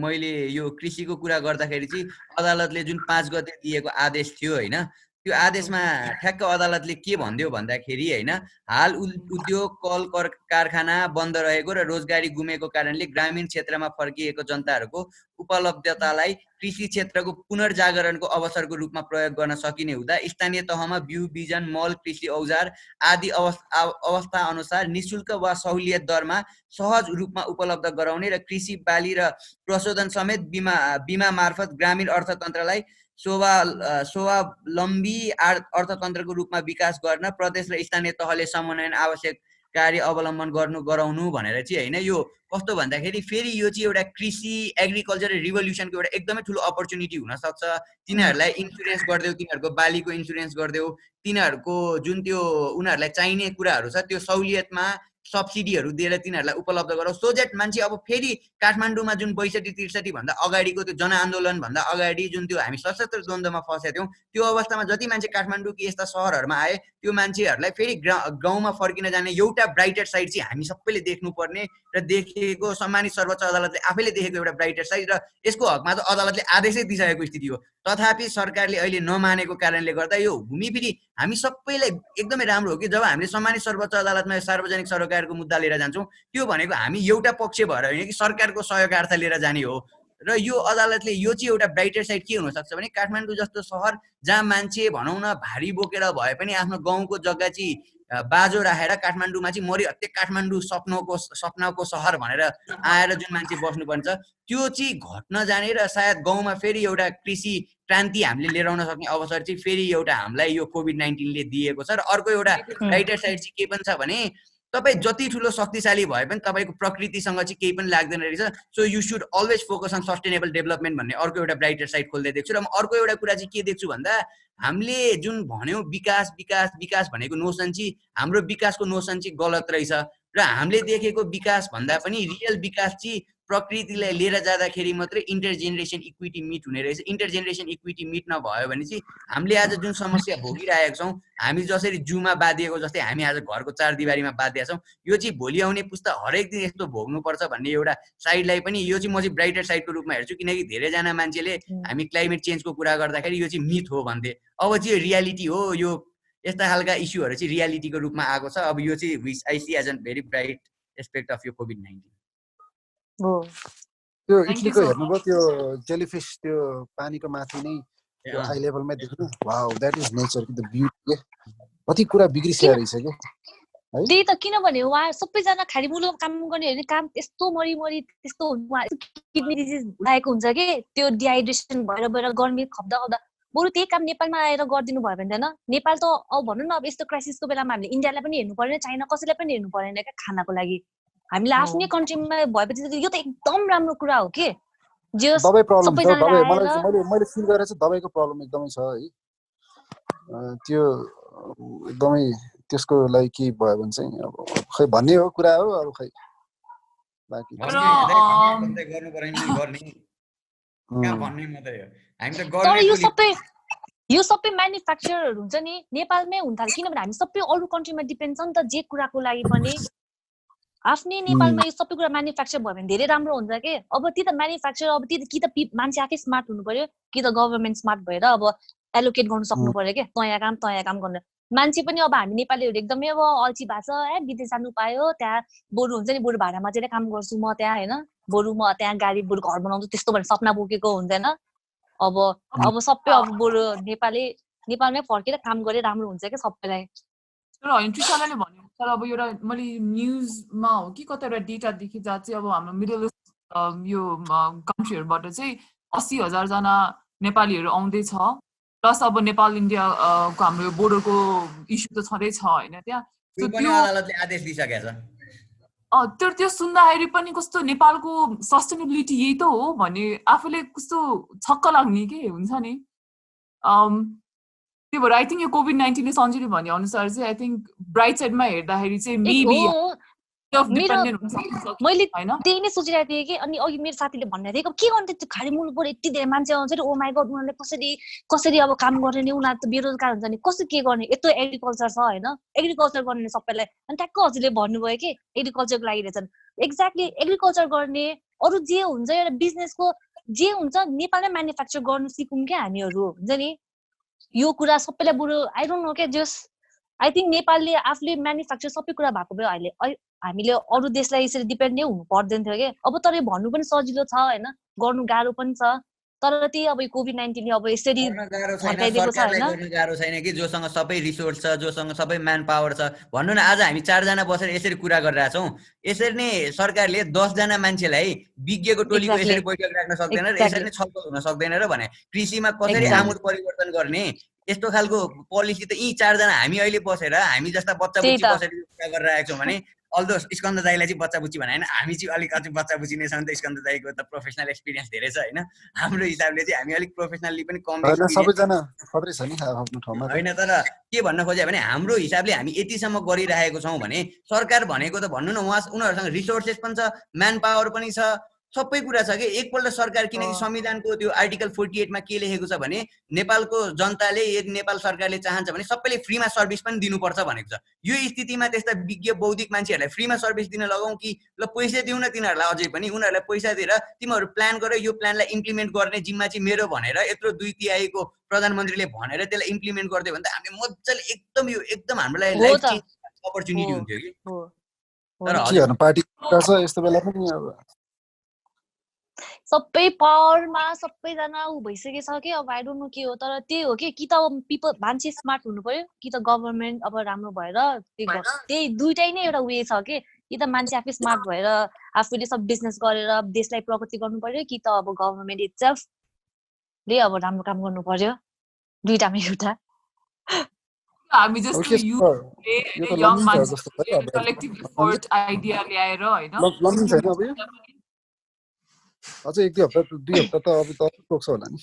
मैले यो कृषिको कुरा गर्दाखेरि चाहिँ अदालतले जुन 5 गते दिएको आदेश थियो होइन, त्यो आदेशमा ठ्याक्क अदालतले के भन्दियो भन्दाखेरि होइन, हाल उद्योग कल कारखाना बन्द रहेको र रोजगारी गुमेको कारणले ग्रामीण क्षेत्रमा फर्किएको जनताहरूको उपलब्धतालाई कृषि क्षेत्रको पुनर्जागरणको अवसरको रूपमा प्रयोग गर्न सकिने हुँदा स्थानीय तहमा बिउ बिजन मल कृषि औजार आदि अवस्था अनुसार निशुल्क वा सहुलियत दरमा सहज रूपमा उपलब्ध गराउने र कृषि बाली र प्रशोधन समेत बिमा मार्फत ग्रामीण अर्थतन्त्रलाई स्वावलम्बी अर्थतन्त्रको रूपमा विकास गर्न प्रदेश र स्थानीय तहले समन्वयन आवश्यक कार्य अवलम्बन गराउनु भनेर चाहिँ होइन। यो कस्तो भन्दाखेरि फेरि यो चाहिँ एउटा कृषि एग्रिकल्चर रिभोल्युसनको एउटा एकदमै ठुलो अपर्च्युनिटी हुनसक्छ। तिनीहरूलाई इन्सुरेन्स गरिदेऊ, तिनीहरूको बालीको इन्सुरेन्स गरिदेऊ, तिनीहरूको जुन त्यो उनीहरूलाई चाहिने कुराहरू छ त्यो सहुलियतमा सब्सिडीहरू दिएर तिनीहरूलाई उपलब्ध गराऊ, सो द्याट मान्छे अब फेरि काठमाडौँमा जुन 62-63 भन्दा अगाडिको त्यो जनआन्दोलन भन्दा अगाडि जुन त्यो हामी सशस्त्र द्वन्द्वमा फसेका थियौँ त्यो अवस्थामा जति मान्छे काठमाडौँ कि यस्ता सहरहरूमा आए त्यो मान्छेहरूलाई फेरि गाउँमा फर्किन जाने एउटा ब्राइटर साइड चाहिँ हामी सबैले देख्नुपर्ने र देखेको सम्मानित सर्वोच्च अदालतले आफैले देखेको एउटा ब्राइटर साइड, र यसको हकमा त अदालतले आदेशै दिइसकेको स्थिति हो। तथापि सरकारले अहिले नमानेको कारणले गर्दा यो घुमिफिरी हामी सबैलाई एकदमै राम्रो हो कि जब हामीले सम्मानित सर्वोच्च अदालतमा सार्वजनिक सरोकारको मुद्दा लिएर जान्छौँ, त्यो भनेको हामी एउटा पक्ष भएर होइन कि सरकारको सहयोगार्थ लिएर जाने हो। र यो अदालतले यो चाहिँ एउटा ब्राइटर साइड के हुनसक्छ भने काठमाडौँ जस्तो सहर जहाँ मान्छे भनौँ न भारी बोकेर भए पनि आफ्नो गाउँको जग्गा चाहिँ बाजो राखेर काठमाडौँमा चाहिँ मरिहत्ते काठमाडौँ सपनाको सहर भनेर आएर जुन मान्छे बस्नुपर्छ त्यो चाहिँ घट्न जाने र सायद गाउँमा फेरि एउटा कृषि क्रान्ति हामीले लिएर आउन सक्ने अवसर चाहिँ फेरि एउटा हामीलाई यो कोभिड-19ले दिएको छ। र अर्को एउटा ब्राइटर साइड चाहिँ के पनि छ भने तपाईँ जति ठुलो शक्तिशाली भए पनि तपाईँको प्रकृतिसँग चाहिँ केही पनि लाग्दैन रहेछ। So you should always focus on sustainable development भन्ने अर्को एउटा ब्राइटर साइड खोल्दै देख्छु। र म अर्को एउटा कुरा चाहिँ के देख्छु भन्दा हामीले जुन भन्यौँ विकास विकास विकास भनेको नोसन चाहिँ हाम्रो विकासको नोसन चाहिँ गलत रहेछ। र हामीले देखेको विकास भन्दा पनि रियल विकास चाहिँ प्रकृतिलाई लिएर जाँदाखेरि मात्रै इन्टरजेनेरेसन इक्विटी मिट हुने रहेछ। इन्टरजेनेरेसन इक्विटी मिट नभयो भने चाहिँ हामीले आज जुन समस्या भोगिरहेका छौँ, हामी जसरी जूमा बाँधिएको जस्तै हामी आज घरको चारदिवारीमा बाँधिएका छौँ, यो चाहिँ भोलि आउने पुस्ता हरेक दिन यस्तो भोग्नुपर्छ भन्ने एउटा साइडलाई पनि यो चाहिँ म चाहिँ ब्राइटर साइडको रूपमा हेर्छु। किनकि धेरैजना मान्छेले हामी क्लाइमेट चेन्जको कुरा गर्दाखेरि यो चाहिँ मिथ हो भन्थे, अब चाहिँ यो रियालिटी हो। यो यस्ता खालका इस्युहरू चाहिँ रियालिटीको रूपमा आएको छ। अब यो चाहिँ which I see as a very bright aspect of यो कोभिड-19। त्यो इटलीको हेर्नुभयो त्यो जेलीफिस त्यो पानीको माथि नै त्यो हाई लेभलमै देख्नु, वाउ द्याट इज नेचर कि द ब्युटी। कति कुरा बिग्रिसकेको रहेछ के है। त्यही त, किनभने उहाँ सबैजना खाली मुलुकमा काम गर्नेहरूले काम यस्तो मरी त्यस्तो किडनी डिजिज भएको हुन्छ कि त्यो डिहाइड्रेसन भएर गर्मी खप्दा बरु त्यही काम नेपालमा आएर गरिदिनु भयो भने होइन। नेपाल त अब भनौँ न अब यस्तो क्राइसिसको बेलामा हामीले इन्डियालाई पनि हेर्नु परेन, चाइना कसैलाई पनि हेर्नु परेन क्या खानाको लागि। हामीले आफ्नै कन्ट्रीमा भएपछि यो त एकदम राम्रो कुरा हो कि दबाई प्रब्लम छ। मैले फिल गरेर चाहिँ दबाईको प्रब्लम एकदमै छ है। त्यो एकदमै त्यसको लागि के भयो भने चाहिँ अब खै भन्ने हो कुरा हो। अब खै बाँकी यो सबै म्यानुफ्याक्चरहरू हुन्छ नि नेपालमै हुन थाल्यो। किनभने हामी सबै अरू कन्ट्रीमा डिपेन्ड छ नि त जे कुराको लागि पनि। आफ्नै नेपालमा यो सबै कुरा म्यानुफ्याक्चर भयो भने धेरै राम्रो हुन्छ कि। अब ती त म्यानुफ्याक्चर अब ती कि त मान्छे आफै स्मार्ट हुनु पर्यो कि त गभर्मेन्ट स्मार्ट भएर अब एलोकेट गर्नु सक्नु पर्यो क्या। तयाँ काम गर्नु मान्छे पनि अब हामी नेपालीहरू एकदमै अब अल्छी भएको छ। विदेश जानु पायो त्यहाँ बरु हुन्छ नि, बरु भाडामा चाहिँ काम गर्छु म त्यहाँ होइन, बरु म त्यहाँ गाडी बरु घर बनाउँछु त्यस्तो भने सपना बोकेको हुँदैन। अब सबै अब बरु नेपालमै फर्केर काम गरे राम्रो हुन्छ क्या सबैलाई। तर होइन त्रिशालाले भन्यो, तर अब एउटा मैले न्युजमा हो कि कता एउटा डेटा देखेँ जहाँ चाहिँ अब हाम्रो मिडल इस्ट यो कन्ट्रीहरूबाट चाहिँ 80,000 जना नेपालीहरू आउँदैछ। प्लस अब नेपाल इन्डियाको हाम्रो बोर्डरको इस्यु त छँदैछ होइन त्यहाँ। अदालतले आदेश दिइसकेको छ। त्यो सुन्दाखेरि पनि कस्तो नेपालको सस्टेनेबिलिटी यही त हो भन्ने आफूले कस्तो छक्क लाग्ने के हुन्छ नि। त्यही भएर आई थिङ्क यो कोभिड-19ले सन्जीले भने अनुसार चाहिँ आई थिङ्क ब्राइट साइडमा हेर्दाखेरि चाहिँ मेबी मैले त्यही नै सोचिरहेको थिएँ कि। अनि अघि मेरो साथीले भनिरहेको थिएँ के गर्नु त्यो खाली मुलुकबाट यति धेरै मान्छे आउँछ नि, ओ माई गड उनीहरूले कसरी अब काम गर्ने नि, उनीहरू त बेरोजगार हुन्छ नि, कसरी के गर्ने। यस्तो एग्रिकल्चर छ होइन, एग्रिकल्चर गर्ने सबैलाई। अनि ट्याक्क हजुरले भन्नुभयो कि एग्रिकल्चरको लागि रहेछन्। एक्ज्याक्टली एग्रिकल्चर गर्ने अरू जे हुन्छ एउटा बिजनेसको जे हुन्छ नेपालमै म्यानुफ्याक्चर गर्नु सिकौँ क्या हामीहरू हुन्छ नि। यो कुरा सबैलाई बरु आई डोन्ट नो क्या जस्ट आई थिङ्क नेपालले आफूले म्यानुफ्याक्चर सबै कुरा भएको भए अहिले हामीले अरू देशलाई यसरी डिपेन्ड नै हुनु पर्दैन थियो क्या। अब तर भन्नु पनि सजिलो छ होइन, गर्नु गाह्रो पनि छ। तर त्यही अब कोभिड-19ले अब यसरी फर्काइदिएको छ होइन। गाह्रो छैन कि जोसँग सबै रिसोर्स छ, जोसँग सबै म्यान पावर छ। भन्नु न आज हामी 4 जना बसेर यसरी कुरा गरिरहेका छौँ। यसरी नै सरकारले 10 जना मान्छेलाई विज्ञको टोलीको यसरी बैठक राख्न सक्दैन र यसरी नै छलफल हुन सक्दैन र भने कृषिमा कसरी आमूल परिवर्तन गर्ने यस्तो खालको पोलिसी त यी 4 जना हामी अहिले बसेर हामी जस्ता बच्चा बुच्ची बसेर कुरा गरिरहेका छौँ भने अल्दो स्कन्द दाईलाई चाहिँ बच्चा बुच्ची भने होइन, हामी चाहिँ अलिक अझै बच्चा बुच्ची नै छौँ नि त। स्कन्द दाईको त प्रोफेसनल एक्सपिरियन्स धेरै छ होइन। हाम्रो हिसाबले चाहिँ हामी अलिक प्रोफेसनली पनि कम सबैजना खतरै छ नि आफ्नो ठाउँमा होइन। तर के भन्न खोजे भने हाम्रो हिसाबले हामी यतिसम्म गरिरहेको छौँ भने सरकार भनेको त भन्नु न उनीहरूसँग रिसोर्सेस पनि छ, म्यान पावर पनि छ, सबै कुरा छ कि एकपल्ट सरकार, किनकि संविधानको त्यो आर्टिकल 48 मा के लेखेको छ भने नेपालको जनताले, यदि नेपाल सरकारले चाहन्छ भने सबैले फ्रीमा सर्भिस पनि दिनुपर्छ भनेको छ। यो स्थितिमा त्यस्ता विज्ञ बौद्धिक मान्छेहरूलाई फ्रीमा सर्भिस दिन लगाउँ कि ल पैसा दिउँ न तिनीहरूलाई, अझै पनि उनीहरूलाई पैसा दिएर तिमीहरू प्लान गर, यो प्लानलाई इम्प्लिमेन्ट गर्ने जिम्मा चाहिँ मेरो भनेर यत्रो 2/3 को प्रधानमन्त्रीले भनेर त्यसलाई इम्प्लिमेन्ट गरिदियो भने त हामी मजाले एकदम हाम्रो लागि लाइफ चेन्ज अपर्च्युनिटी हुन्थ्यो कि। तर के गर्नु, पार्टी छ यस्तो बेला पनि अब सबै पावरमा सबैजना उ भइसकेछ कि अब आई डोन्ट नो के हो। तर त्यही हो कि त पिपल मान्छे स्मार्ट हुनु पर्यो कि त गभर्नमेन्ट अब राम्रो भएर त्यही दुइटै नै एउटा वे छ कि त मान्छे आफै स्मार्ट भएर आफूले सब बिजनेस गरेर देशलाई प्रगति गर्नु पर्यो कि त अब गभर्नमेन्ट इटसेल्फले अब राम्रो काम गर्नु पर्यो। दुइटामा एउटा हामी जस्तो युथ यङ मान्छे कलेक्टिभ एफर्ट आइडिया ल्याएर हैन अझै 1-2 हप्ता 2 हप्ता त अब त टोक्छ होला नि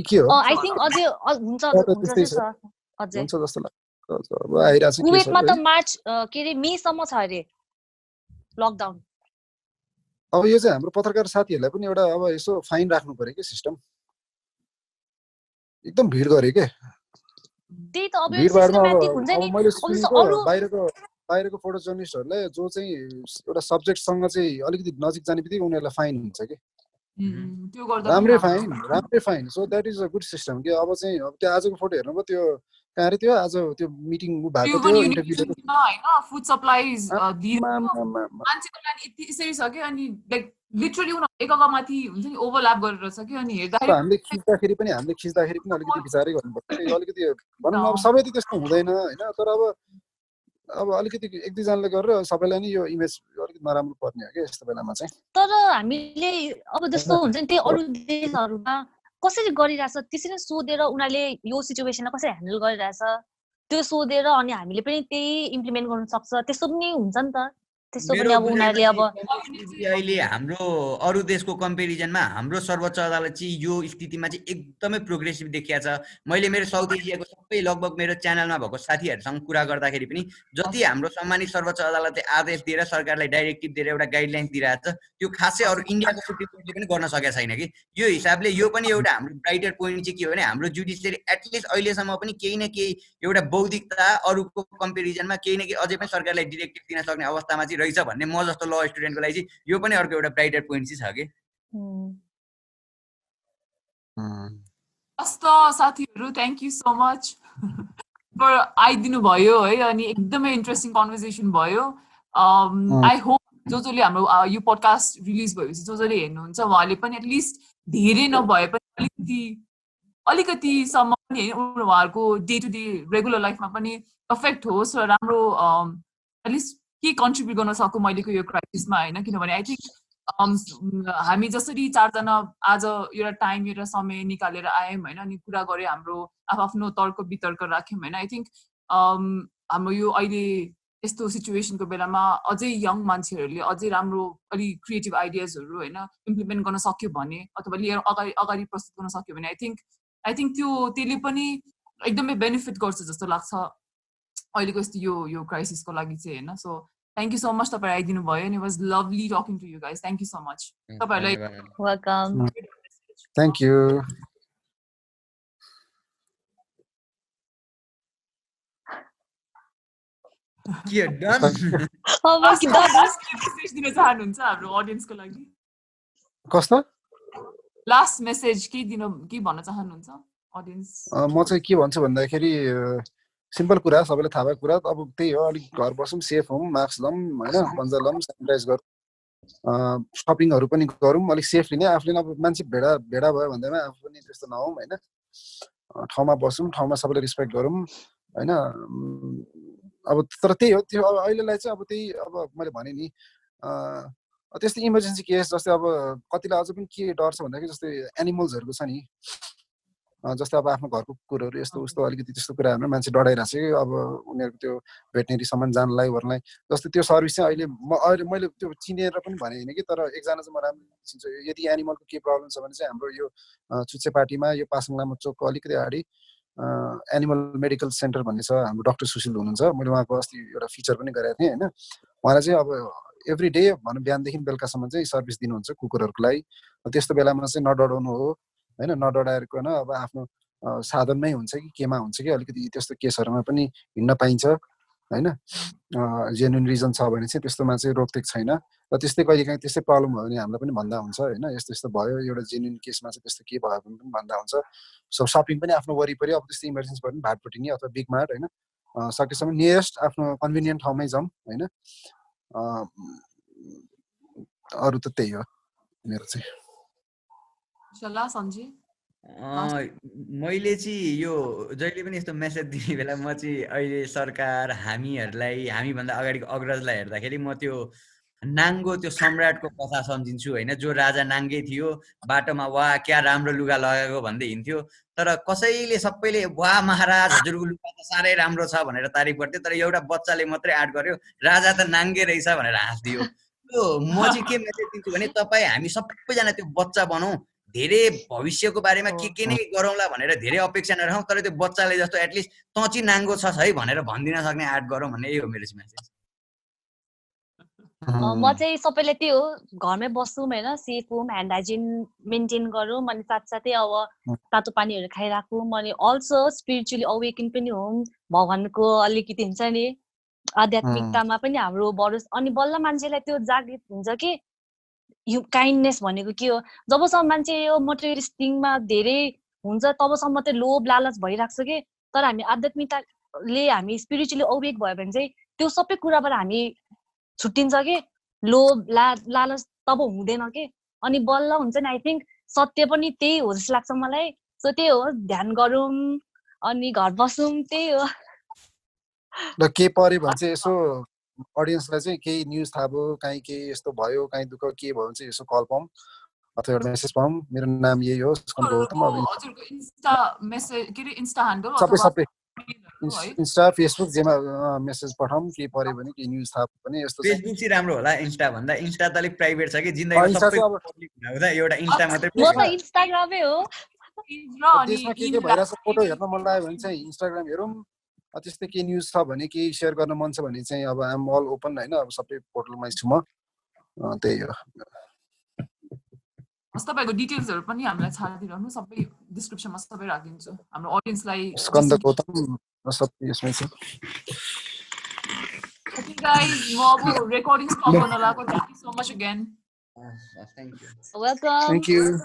के हो। आई थिंक अझै हुन्छ अझै हुन्छ जस्तो लाग्छ। अब आइरा छ कुवेतमा त मार्च के रे मे सम्म छ अरे लकडाउन। अब यो चाहिँ हाम्रो पत्रकार साथीहरुलाई पनि एउटा अब यसो फाइन राख्नु पर्यो के सिस्टम। एकदम भिड गरे के त्यही त अब सिस्टमैटिक हुन्छ नि। अब बाहिरको फोटो जर्नलिस्टहरुले जो चाहिँ एउटा सब्जेक्टसँग चाहिँ अलिकति नजिक जाने बित्तिकै उनीहरुलाई फाइन हुन्छ के। त्यो गर्दा राम्रै fine so that is a good system के। अब चाहिँ अब त्यो आजको फोटो हेर्नु भयो त्यो कहाँ रे त्यो आज त्यो मिटिङ भएको थियो इन्टरभ्यु हैन फुड सप्लाइज मान्छेको लागि यति यसरी छ के अनि लाइक लिटरली उनीहरु एकअर्कामाथि हुन्छ नि ओभरल्याप गरेर छ कि अनि हेर्दाखेरि हामीले खिच्दाखेरि पनि अलिकति विचारै गर्नुपर्छ। अलिकति भनौँ न अब सबै त त्यस्तो हुँदैन हैन। तर अब अलिकति 1-2 जनाले गरेर सबैलाई नि यो इमेज अलिकति नराम्रो पर्ने हो के यस्तो बेलामा चाहिँ। तर हामीले अब जस्तो हुन्छ नि त्यही अरु देशहरुमा कसरी गरिरहेछ त्यसरी सोधेर उनीहरूले यो सिचुएसनलाई कसरी ह्यान्डल गरिरहेछ त्यो सोधेर अनि हामीले पनि त्यही इम्प्लिमेन्ट गर्न सक्छ त्यस्तो पनि हुन्छ नि त। त्यस्तो पनि अब उनीहरूले अब अहिले हाम्रो अरु देशको कम्पेरिजनमा हाम्रो सर्वोच्च अदालत चाहिँ यो स्थितिमा चाहिँ एकदमै प्रोग्रेसिभ देखिया छ। मैले मेरो साउथ एसियाको सबै लगभग मेरो च्यानलमा भएको साथीहरुसँग कुरा गर्दाखेरि पनि जति हाम्रो सम्मानित सर्वोच्च अदालतले आदेश दिएर सरकारलाई डाइरेक्टिभ दिएर एउटा गाइडलाइन दिइरहेछ त्यो खासै अरु इन्डियाको सुप्रिम कोर्टले पनि गर्न सकेको छैन कि। यो हिसाबले यो पनि एउटा हाम्रो ब्राइटर पोइन्ट चाहिँ के हो भने हाम्रो जुडिसियरी एटलिस्ट अहिलेसम्म पनि केही न केही एउटा बौद्धिकता अरुको कम्पेरिजनमा केही न केही अझै पनि सरकारलाई डाइरेक्टिभ दिन सक्ने अवस्थामा चाहिँ रहेछ भन्ने म जस्तो ल स्टुडेन्टको लागि चाहिँ यो पनि अर्को एउटा ब्राइटर पोइन्ट चाहिँ छ के। हस् त साथीहरु thank you so much for आइदिनु भयो है अनि एकदमै इन्ट्रेस्टिङ कन्भर्सेसन भयो। आई होप जसले हाम्रो यो पडकास्ट रिलिज भएपछि जसले हेर्नुहुन्छ उहाँले पनि एटलिस्ट धेरै नभए पनि अलिकतिसम्म पनि उहाँहरूको डे टु डे रेगुलर लाइफमा पनि अफेक्ट होस् र राम्रो एटलिस्ट के कन्ट्रिब्युट गर्न सकौँ अहिलेको यो क्राइसिसमा हैन। किनभने आई थिंक हामी जसरी 4 जना आज एउटा टाइम एउटा समय निकालेर आयौँ हैन अनि कुरा गरे हाम्रो आफ्नो तर्क वितर्क राख्यौँ हैन। आई थिंक हाम्रो यो अहिले यस्तो सिचुएसनको बेलामा अझै यङ मान्छेहरूले अझै राम्रो अलि क्रिएटिभ आइडियाजहरू हैन इम्प्लिमेन्ट गर्न सक्यो भने अथवा लिएर अगाडि प्रस्तुत गर्न सक्यो भने आई थिंक त्यसले पनि एकदमै बेनिफिट गर्छ जस्तो लाग्छ अहिलेको यस्तो यो क्राइसिसको लागि चाहिँ हैन। So thank you so much तपाईहरु आइदिनु भयो and it was lovely talking to you guys. Thank you so much. तपाईहरुलाई welcome. Thank you. के डन अब के लास्ट मेसेज दिन चाहनुहुन्छ हाम्रो ऑडियन्सको लागि? कस्तो लास्ट मेसेज के भन्न चाहनुहुन्छ ऑडियन्स? म चाहिँ के भन्छु भन्दाखेरि सिम्पल कुरा सबैले थाहा भएको कुरा अब त्यही हो। अलिक घर बसौँ सेफ हौँ मास्क लाउँ हैन पन्जा लाउँ सेनिटाइज गरौँ शपिङहरु पनि गरौँ अलिक सेफली नै आफूले अब मान्छे भेडा भयो भन्दैमा आफू पनि त्यस्तो नहौँ हैन। ठाउँमा बसौँ ठाउँमा सबैले रिस्पेक्ट गरौँ हैन। अब तर त्यही हो त्यो अब अहिलेलाई चाहिँ अब त्यही अब मैले भने नि त्यस्तो इमर्जेन्सी केस जस्तै अब कतिलाई अझ पनि के डर छ भन्दाखेरि जस्तै एनिमल्सहरुको छ नि जस्तै अब आफ्नो घरको कुकुरहरु यस्तो उस्तो अलिकति त्यस्तो कुराहरुमा मान्छे डराइरहेछ कि अब उनीहरुको त्यो भेटनेरी सम्म जानलाई वर्नलाई जस्तै त्यो सर्भिस चाहिँ अहिले मैले त्यो चिनेर पनि भने हैन कि तर एकजना चाहिँ म राम्रो चिन्छु। यदि एनिमलको के प्रब्लम छ भने चाहिँ हाम्रो यो चुच्चेपाटीमा यो पासाङ लामा चोकको अलिकति अगाडि एनिमल मेडिकल सेन्टर भन्ने छ हाम्रो डाक्टर सुशील हुनुहुन्छ। मैले उहाँको अस्ति एउटा फिचर पनि गरेको थिएँ हैन। उहाँलाई चाहिँ अब एभ्री डे भनौँ बिहानदेखि बेलुकासम्म चाहिँ सर्भिस दिनुहुन्छ कुकुरहरूको लागि। त्यस्तो बेलामा चाहिँ नडराउनु हो होइन, नडराइकन अब आफ्नो साधनमै हुन्छ कि केमा हुन्छ कि अलिकति त्यस्तो केसहरूमा पनि हिँड्न पाइन्छ होइन। जेन्युन रिजन छ भने चाहिँ त्यस्तोमा चाहिँ रोकटेक छैन। र त्यस्तै कहिलेकाहीँ त्यस्तै प्रब्लम भयो भने हामीलाई पनि भन्दा हुन्छ होइन, यस्तो यस्तो भयो एउटा जेन्युन केसमा चाहिँ त्यस्तो के भयो भने पनि भन्दा हुन्छ। सो सपिङ पनि आफ्नो वरिपरि अब त्यस्तो इमर्जेन्सी भयो भने भाटपट्टि अथवा बिग मार्ट होइन, सकेसम्म नियरेस्ट आफ्नो कन्भिनियन्ट ठाउँमै जाउँ होइन। अरू त त्यही हो मेरो चाहिँ। मैले चाहिँ यो जहिले पनि यस्तो मेसेज दिने बेला म चाहिँ अहिले सरकार हामीभन्दा अगाडिको अग्रजलाई हेर्दाखेरि म त्यो नाङ्गो त्यो सम्राटको कथा सम्झिन्छु होइन, जो राजा नाङ्गै थियो, बाटोमा वाह क्या राम्रो लुगा लगाएको भन्दै हिँड्थ्यो, तर कसैले सबैले वाह महाराज हजुरको लुगा त साह्रै राम्रो छ भनेर तारिफ गर्थ्यो, तर एउटा बच्चाले मात्रै आड गर्यो राजा त नाङ्गे रहेछ भनेर हाँस्दियो। त्यो म चाहिँ के मेसेज दिन्छु भने तपाईँ हामी सबैजना त्यो बच्चा बनाऊ, धेरै भविष्यको बारेमा के नै गरौँला भनेर धेरै अपेक्षा नराखौँ, तर त्यो बच्चाले जस्तो एटलिस्ट तँ चाहिँ नाङ्गो छस् है भनेर भनिदिन सक्ने आर्ट गरौँ भन्ने यही हो मेरो चाहिँ मेसेज। म चाहिँ सबैले त्यही हो, घरमै बसौँ होइन, safe home, hand hygiene maintain गरौँ, अनि साथसाथै अब तातो पानीहरू खाइराखौँ, अनि अल्सो स्पिरिचुअली अवेकिङ पनि हौँ, भगवानको अलिकति हुन्छ नि आध्यात्मिकतामा पनि हाम्रो बढोस्, अनि बल्ल मान्छेलाई त्यो जागृत हुन्छ कि यो काइन्डनेस भनेको के हो। जबसम्म मान्छे यो मटेरियलिस्ट थिङमा धेरै हुन्छ तबसम्म चाहिँ लोभ लालच भइराख्छ कि, तर हामी आध्यात्मिकताले हामी स्पिरिचुअली अवेक भयो भने चाहिँ त्यो सबै कुराबाट हामी छुट्टिन्छ कि, लोभ लालच तब हुँदैन कि, अनि बल्ल हुन्छ नि। आई थिङ्क सत्य पनि त्यही हो जस्तो लाग्छ मलाई। सो त्यही हो, ध्यान गरौँ अनि घर बसौँ, त्यही हो। र के पर्यो भने चाहिँ यसो अडियन्सलाई चाहिँ केही न्युज थाहा भयो, काहीँ केही यस्तो भयो, काहीँ दुःख के भयो भने चाहिँ यसो कल पाऊँ अथवा एउटा मेसेज पाऊँ। मेरो नाम यही हो सबै इन्स्टा फेसबुक जेमा मेसेज पठाउँ, के पर्यो भने केही न्युज थाहा भने यस्तो चाहिँ। फेसबुक चाहिँ राम्रो होला इन्स्टा भन्दा, इन्स्टा त अलिक प्राइभेट छ कि, जिन्दगीमा सबै पब्लिक हुँदा एउटा इन्स्टा मात्रै। म त इन्स्टाग्रामै हो। देशमा के भइरहेछ फोटो हेर्न मन लाग्यो भने चाहिँ इन्स्टाग्राम हेरौँ, त्यस्तै केही न्युज छ भने केही सेयर गर्न मन छ भने चाहिँ अब आइएम अल ओपन होइन, अब सबै पोर्टलमा छु म, त्यही हो। तपाईँको डिटेल्सहरू पनि हामीलाई छाडिदिनु, सबै डिस्क्रिप्सनमा सबै राखिदिन्छु हाम्रो अडियन्सलाई। स्कन्द गौतम सबै यसमै छ। Okay guys, म अब रेकर्डिङ स्टप गर्न लाग्यो। Thank you so much again. Thank you. Welcome. Thank you.